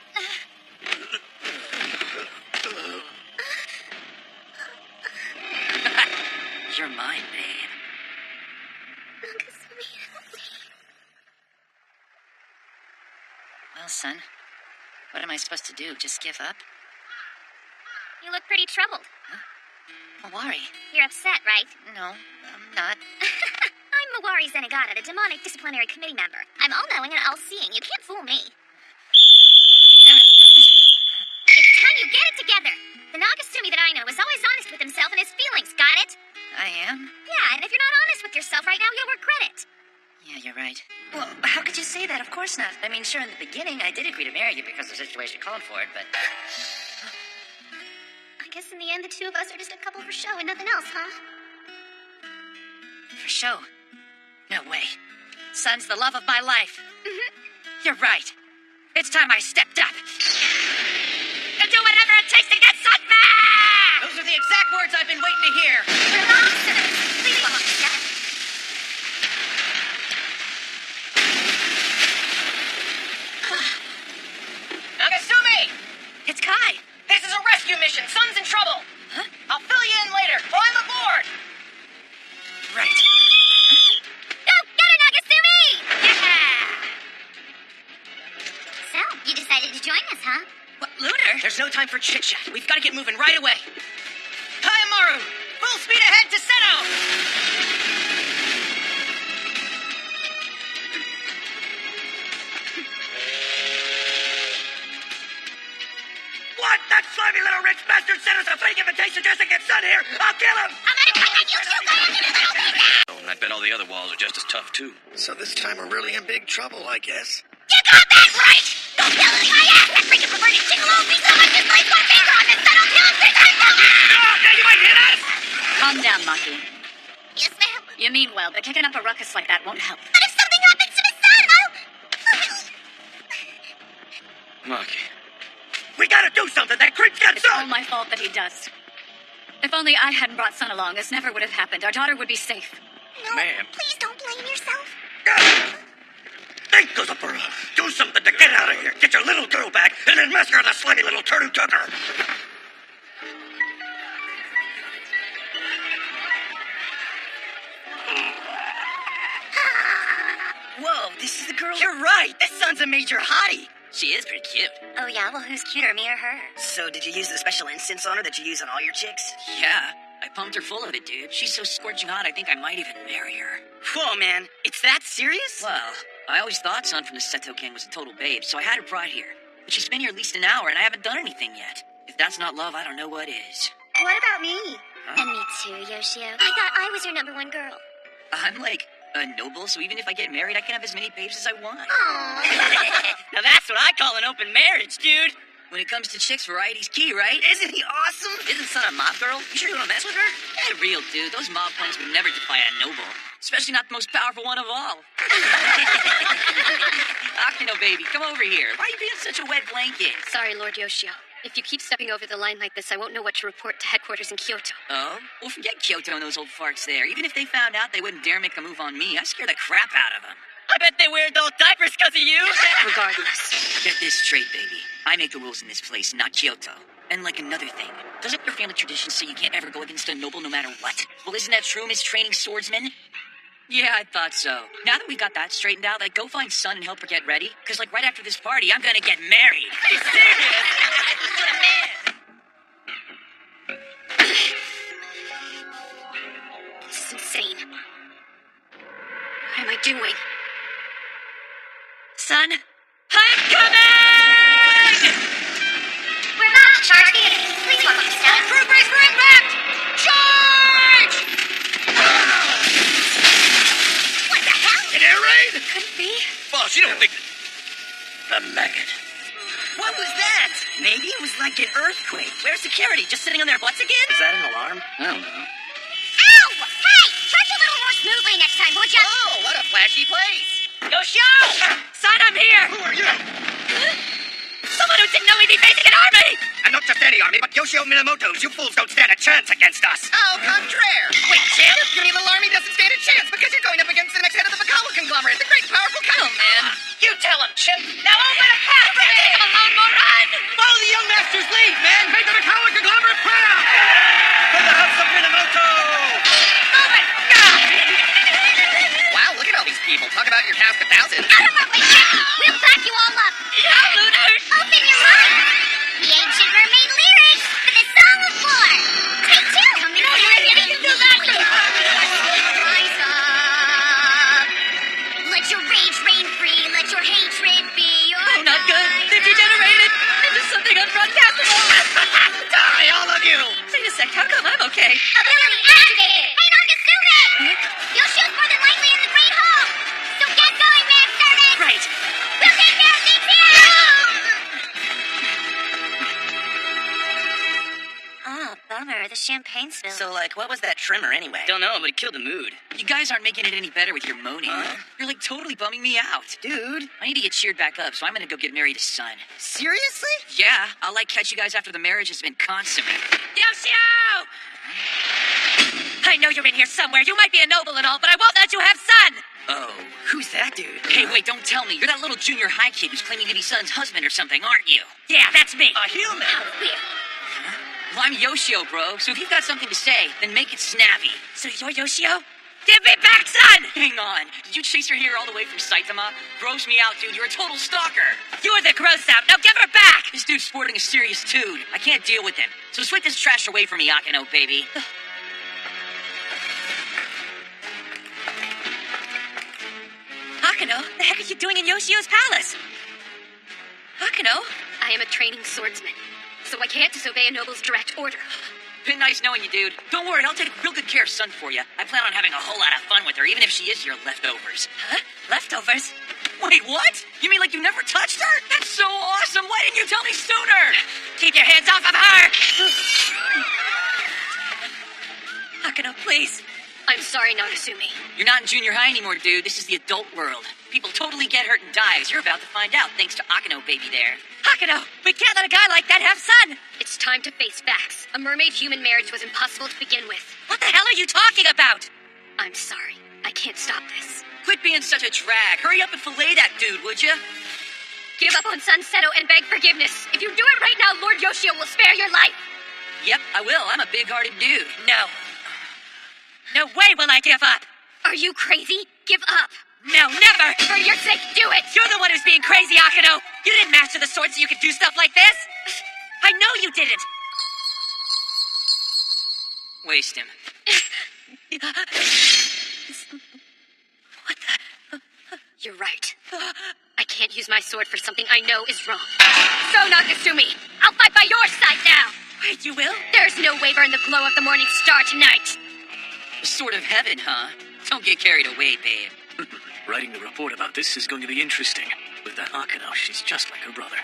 You're mine, babe. Well, son, what am I supposed to do? Just give up? You look pretty troubled. Mawari. You're upset, right? No, I'm not. I'm Mawari Zenigata, the demonic disciplinary committee member. I'm all-knowing and all-seeing. You can't fool me. It's time you get it together. The Nagasumi that I know is always honest with himself and his feelings. Got it? I am? Yeah, and if you're not honest with yourself right now, you'll regret it. Yeah, you're right. Well, how could you say that? Of course not. I mean, sure, in the beginning, I did agree to marry you because the situation called for it, but... I guess in the end, the two of us are just a couple for show and nothing else, huh? For show? No way. Son's the love of my life. You're right. It's time I stepped up. And do whatever it takes to get Sun back! Those are the exact words I've been waiting to hear. Relax, Sinners. Please walk step. Nagasumi! It's Kai. This is a rescue mission. Sun's in trouble. Huh? I'll fill you in later. Climb aboard. Right. Go get it, Nagasumi! Yeah! So, you decided to join us, huh? What, Lunar? There's no time for chit-chat. We've got to get moving right away. Hayamaru! Full speed ahead to Seto! What? That slimy little rich bastard sent us a fake invitation just to get Sun here! I'll kill him! I'm gonna cut that you two guys into little pieces! Oh, and I bet all the other walls are just as tough, too. So this time we're really in big trouble, I guess. You got that right! Don't yell at my ass! That freaking perverted gigolo piece of my just placed my finger on this subtle kill and Now you might hit us! Calm down, Maki. Yes, ma'am. You mean well, but kicking up a ruckus like that won't help. But if something happens to his son, Maki. We gotta do something! That creep's got It's all Sun! my fault that he does. If only I hadn't brought Sun along, this never would have happened. Our daughter would be safe. No, Ma'am. please don't blame yourself. Think, Gozapura! Do something to get out of here! Get your little girl back, and then massacre the slimy little turd who took her! Whoa, this is the girl? You're right. This Sun's a major hottie. She is pretty cute. Oh, yeah? Well, who's cuter, me or her? So, did you use the special incense on her that you use on all your chicks? Yeah, I pumped her full of it, dude. She's so scorching hot, I think I might even marry her. Whoa, man. It's that serious? Well, I always thought Sun from the Seto King was a total babe, so I had her brought here. But she's been here at least an hour, and I haven't done anything yet. If that's not love, I don't know what is. What about me? And me too, Yoshio. I thought I was your number one girl. I'm like a noble, so even if I get married, I can have as many babes as I want. Aww. Now that's what I call an open marriage, dude. When it comes to chicks, variety's key, right? Isn't he awesome? Isn't Sun a mob girl? You sure you want to mess with her? Yeah, real, dude. Those mob punks would never defy a noble. Especially not the most powerful one of all. Akino, baby, come over here. Why are you being such a wet blanket? Sorry, Lord Yoshio. If you keep stepping over the line like this, I won't know what to report to headquarters in Kyoto. Oh? Well, forget Kyoto and those old farts there. Even if they found out, they wouldn't dare make a move on me. I scare the crap out of them. I bet they wear adult diapers because of you. Regardless. Get this straight, baby. I make the rules in this place, not Kyoto. And like another thing, doesn't your family tradition say you can't ever go against a noble no matter what? Well, isn't that true, Miss Training Swordsman? Yeah, I thought so. Now that we got that straightened out, like, go find Sun and help her get ready. Because, like, right after this party, I'm gonna get married. Are you serious? What a man. This is insane. What am I doing? Sun, I'm coming! We're back, Charge Theater. Please welcome to staff. Crew brace for impact! Charge! What the hell? An air raid? Could be. Boss, you don't think... The maggot. What was that? Maybe it was like an earthquake. Where's security? Just sitting on their butts again? Is that an alarm? I don't know. Ow! Hey! Charge a little more smoothly next time, would ya? Oh, what a flashy place! Yoshio! Son, I'm here! Who are you? Someone who didn't know we'd be facing an army! And not just any army, but Yoshio Minamoto's. You fools don't stand a chance against us. Au contraire! Wait, champ! Your little army doesn't stand a chance because you're going up against the next head of the Bakawa conglomerate, the great powerful Oh, man. You tell him, Chip! Now open a path for me! Come along, moron! Follow the young master's lead, man! Make the Bakawa conglomerate proud! For the house of Minamoto! Move it! Wow, look at all these people. Talk about your cast 1,000. Out of my way, Chip! We'll back you all up! Yeah, Lunars! Open your mind! The ancient mermaid lyrics for the Song of War! Take two! Coming on, you do that! Rise up! Let your rage reign free, let your hatred be your Oh, not good. They're degenerated. Into something unbroadcastable. Die, all of you! Wait a sec. How come I'm okay? ability activated! Hey, Nagasumi! You'll shoot more than likely in the Great Hall! So get going, man, servant! Right. We'll take care of things here! Ah, bummer. the champagne spill. So, like, what was that trimmer anyway? Don't know, but it killed the mood. You guys aren't making it any better with your moaning. You're, like, totally bumming me out. Dude, I need to get cheered back up, so I'm gonna go get married to Sun. Seriously? Yeah, I'll, like, catch you guys after the marriage has been consummated. Yoshio! I know you're in here somewhere. You might be a noble and all, but I won't let you have Sun! Oh, who's that dude? Hey, wait, don't tell me. You're that little junior high kid who's claiming to be Sun's husband or something, aren't you? Yeah, that's me. A human? Well, I'm Yoshio, bro, so if you've got something to say, then make it snappy. So you're Yoshio? Give me back, Sun! Hang on. Did you chase her here all the way from Saitama? Gross me out, dude. You're a total stalker. You're the gross out. Now give her back! This dude's sporting a serious dude. I can't deal with him. So sweep this trash away from me, Akino, baby. Akino, the heck are you doing in Yoshio's palace? Akino? I am a training swordsman, so I can't disobey a noble's direct order. Been nice knowing you, dude. Don't worry, I'll take real good care of Sun for you. I plan on having a whole lot of fun with her, even if she is your leftovers. Huh? Leftovers? Wait, what? You mean like you never touched her? That's so awesome! Why didn't you tell me sooner? Keep your hands off of her! Akino, please. I'm sorry, Nagasumi. You're not in junior high anymore, dude. This is the adult world. People totally get hurt and die, as you're about to find out, thanks to Akino baby there. Akino, we can't let a guy like that have Sun! It's time to face facts. A mermaid-human marriage was impossible to begin with. What the hell are you talking about? I'm sorry. I can't stop this. Quit being such a drag. Hurry up and fillet that dude, would you? Give up on Sun Seto and beg forgiveness. If you do it right now, Lord Yoshio will spare your life. Yep, I will. I'm a big-hearted dude. No. No way will I give up! Are you crazy? Give up! No, never! For your sake, do it! You're the one who's being crazy, Akino! You didn't master the sword so you could do stuff like this! I know you didn't! Waste him. What the... You're right. I can't use my sword for something I know is wrong. So, Nagasumi, I'll fight by your side now! Wait, you will? There's no waver in the glow of the morning star tonight! Sort of heaven, huh? Don't get carried away, babe. Writing the report about this is going to be interesting. With that Akino, she's just like her brother.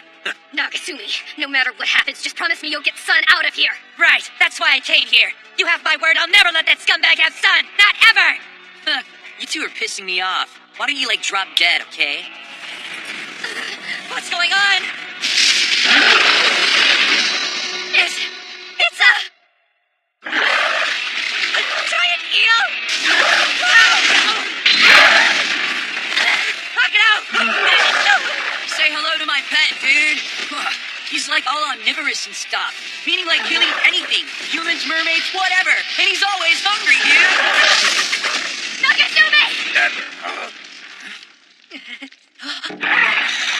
Nagasumi, no matter what happens, just promise me you'll get Sun out of here. Right, that's why I came here. You have my word, I'll never let that scumbag have Sun! Not ever! You two are pissing me off. Why don't you, like, drop dead, okay? What's going on? It's a giant eel! Knock it out! Say hello to my pet, dude. He's like all omnivorous and stuff. Meaning like he'll eat anything. Humans, mermaids, whatever. And he's always hungry, dude. Nagasumi!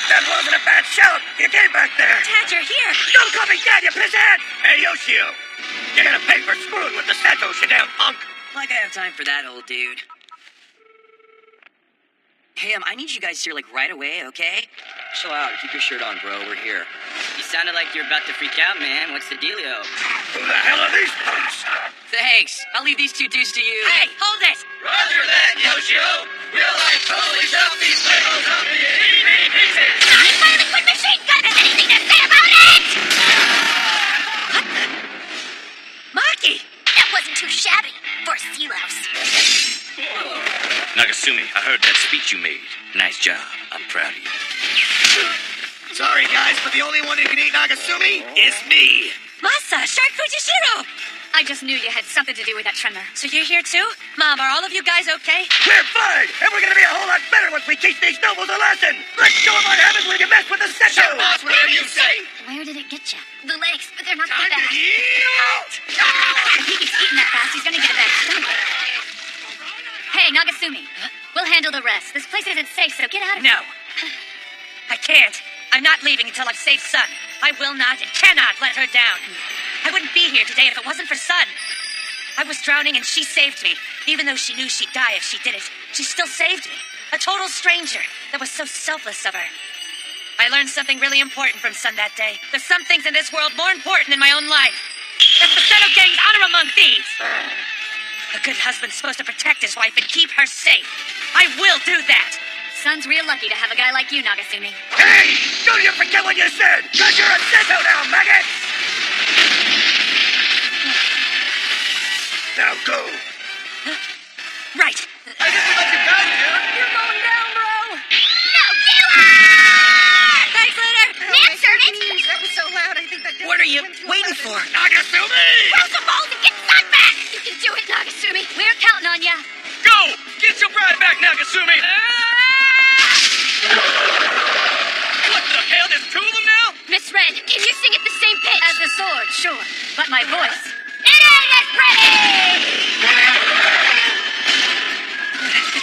That wasn't a bad shout! You came back there! Dad, you're here! Don't call me Dad, you pisshead! Hey, Yoshio! You're gonna pay for screwing with the Santos, you damn punk! Like I have time for that, old dude. Hey, I need you guys here, like, right away, okay? Chill out. Keep your shirt on, bro. We're here. You sounded like you're about to freak out, man. What's the dealio? Who the hell are these punks? Thanks. I'll leave these two dudes to you. Hey, hold it! Roger that, Yoshio! We'll like totally chop these Legos up into itty-bitty pieces! Not my liquid machine gun has anything to say about it! What the... Maki! That wasn't too shabby for a sea louse. Nagasumi, I heard that speech you made. Nice job. I'm proud of you. Sorry, guys, but the only one who can eat Nagasumi is me! Masa, Shark Fujishiro! I just knew you had something to do with that tremor. So you're here too? Mom, are all of you guys okay? We're fine! And we're gonna be a whole lot better once we teach these nobles a lesson! Let's show them what happens when you mess with the Seto! Boss, whatever you say! Where did it get you? The legs, but they're not Time that to bad. eat! If he keeps eating that fast, he's gonna get a bad stomach. Hey, Nagasumi. We'll handle the rest. This place isn't safe, so get out of here. No. I can't. I'm not leaving until I've saved Sun. I will not and cannot let her down. I wouldn't be here today if it wasn't for Sun. I was drowning and she saved me. Even though she knew she'd die if she did it, she still saved me. A total stranger that was so selfless of her. I learned something really important from Sun that day. There's some things in this world more important than my own life. That's the Seto Gang's honor among thieves. A good husband's supposed to protect his wife and keep her safe. I will do that. Son's real lucky to have a guy like you, Nagasumi. Hey! Don't you forget what you said! Cause you're a Seto now, maggot! Now go. Right. I guess we let you go, dude. You're going down, bro. No, you are! Thanks, Lunar. Manservant! That was so loud, I think that... What are you waiting for? Nagasumi! Throw some balls and get Sun back! You can do it, Nagasumi. We're counting on ya. Go! Get your bride back, Nagasumi! What the hell? There's two of them now? Miss Red, can you sing at the same pitch? As the sword, sure. But my voice. It is ready!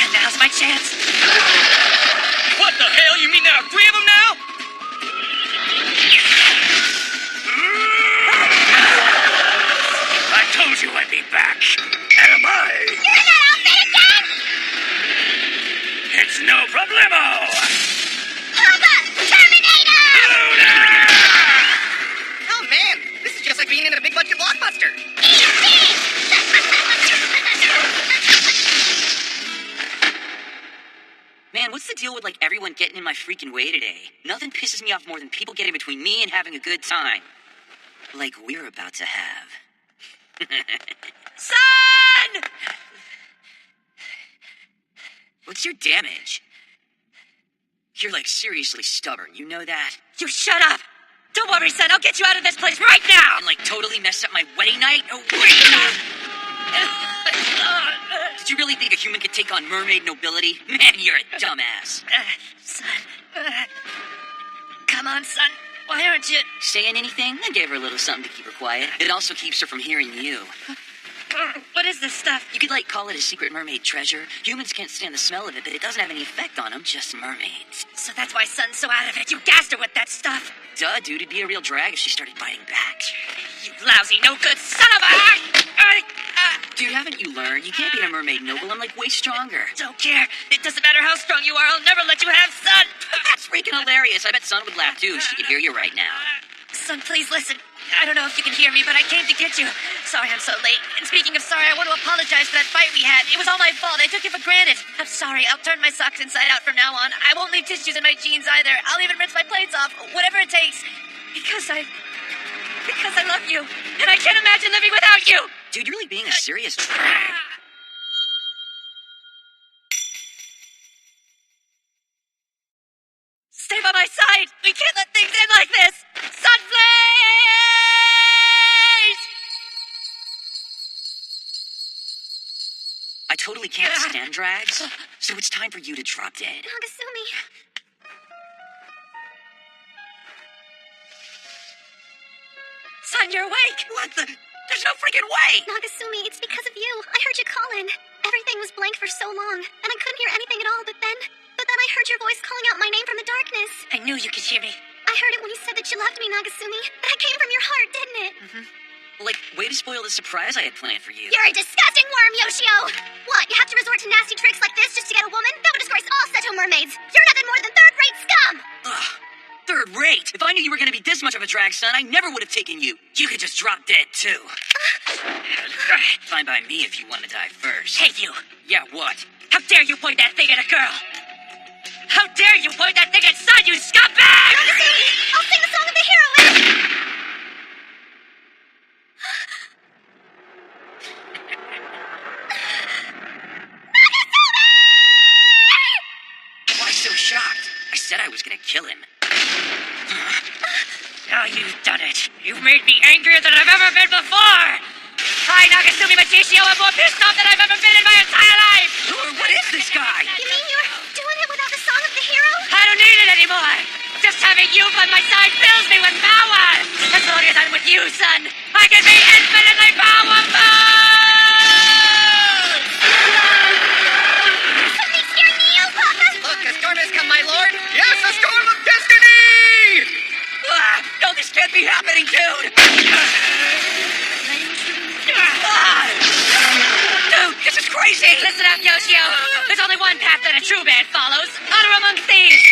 And now's my chance. What the hell? You mean there are three of them now? I told you I'd be back. Am I? You're in that outfit again? It's no problemo! Hubba! Terminator! Oh, man. This is just like being in a big budget blockbuster. Man, what's the deal with, like, everyone getting in my freaking way today? Nothing pisses me off more than people getting between me and having a good time. Like we're about to have. Son! What's your damage? You're, like, seriously stubborn, you know that? You shut up. Don't worry, son. I'll get you out of this place right now. And, like, totally messed up my wedding night? Oh, wait! Did you really think a human could take on mermaid nobility? Man, you're a dumbass. Son. Come on, son. Why aren't you... Saying anything? I gave her a little something to keep her quiet. It also keeps her from hearing you. What is this stuff? You could, like, call it a secret mermaid treasure. Humans can't stand the smell of it, but it doesn't have any effect on them, just mermaids. So that's why son's so out of it. You gassed her with that stuff. Duh, dude, it'd be a real drag if she started biting back. You lousy, no-good son of a... Dude, haven't you learned? You can't beat a mermaid noble. I'm, like, way stronger. Don't care. It doesn't matter how strong you are. I'll never let you have son. That's freaking hilarious. I bet Son would laugh, too, if she could hear you right now. Son, please listen. I don't know if you can hear me, but I came to get you. Sorry I'm so late. And speaking of sorry, I want to apologize for that fight we had. It was all my fault. I took you for granted. I'm sorry. I'll turn my socks inside out from now on. I won't leave tissues in my jeans either. I'll even rinse my plates off. Whatever it takes. Because I love you. And I can't imagine living without you. Dude, you're really being a serious drag. Stay by my side. We can't let things end like this. Sun, please! I totally can't stand drags, so it's time for you to drop dead. Nagasumi. Son, you're awake. What the? There's no freaking way! Nagasumi, it's because of you. I heard you calling. Everything was blank for so long, and I couldn't hear anything at all, but then I heard your voice calling out my name from the darkness. I knew you could hear me. I heard it when you said that you loved me, Nagasumi. That came from your heart, didn't it? Mm-hmm. Like, way to spoil the surprise I had planned for you. You're a disgusting worm, Yoshio! What, you have to resort to nasty tricks like this just to get a woman? That would disgrace all Seto mermaids. You're nothing more than third-rate scum! Ugh. Third rate? If I knew you were gonna be this much of a drag, son, I never would have taken you. You could just drop dead, too. Fine by me if you want to die first. Hey, you. Yeah, what? How dare you point that thing at a girl? How dare you point that thing at son, you scumbag! Nagasumi, I'll sing the song of the hero Why so shocked? I said I was gonna kill him. Now you've done it. You've made me angrier than I've ever been before. I, Nagasumi Matishio, am more pissed off than I've ever been in my entire life. What is this guy? You mean you're doing it without the song of the hero? I don't need it anymore. Just having you by my side fills me with power. As long as I'm with you, son, I can be infinitely powerful. Something scared me, oh, Papa! Look, a storm has come, my lord. Yes, a storm of destiny! No, this can't be happening, dude! Dude, this is crazy! Listen up, Yoshio. There's only one path that a true man follows. Honor among thieves.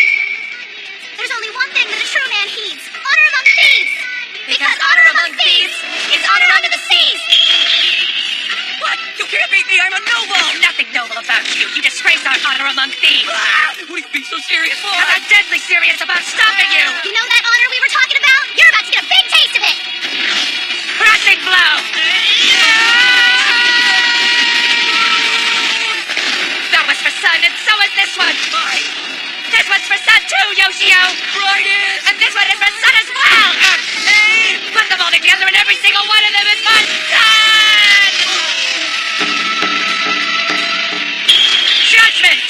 There's only one thing that a true man heeds. Honor among thieves! Because honor among thieves is honor under the seas! What? You can't beat me, I'm a noble! Nothing noble about you. You disgrace our honor among thieves. What are you being so serious for? I'm deadly serious about stopping you. You know that honor we were talking about? You're about to get a big taste of it! Crushing blow. Sun, and so is this one. This one's for Sun too, Yoshio. Right in! And this one is for Sun as well. Put them all together, and every single one of them is for Sun. Judgment.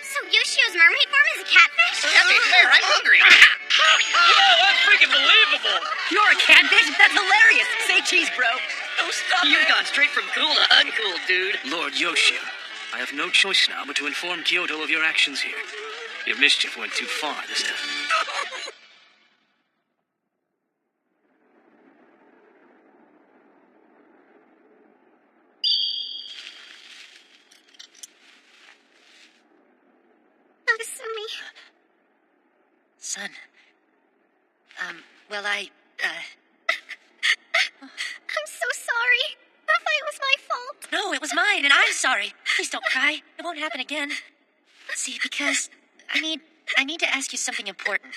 So Yoshio's mermaid form is a catfish? That ain't fair. I'm hungry. Wow, that's freaking believable. You're a catfish? That's hilarious. Say cheese, bro. Oh, stop You've it! gone straight from cool to uncool, dude. Lord Yoshio, I have no choice now but to inform Kyoto of your actions here. Your mischief went too far this time. Nagasumi. Son. Well, I'm so sorry. That fight was my fault. No, it was mine, and I'm sorry. Please don't cry. It won't happen again. See, because I need to ask you something important.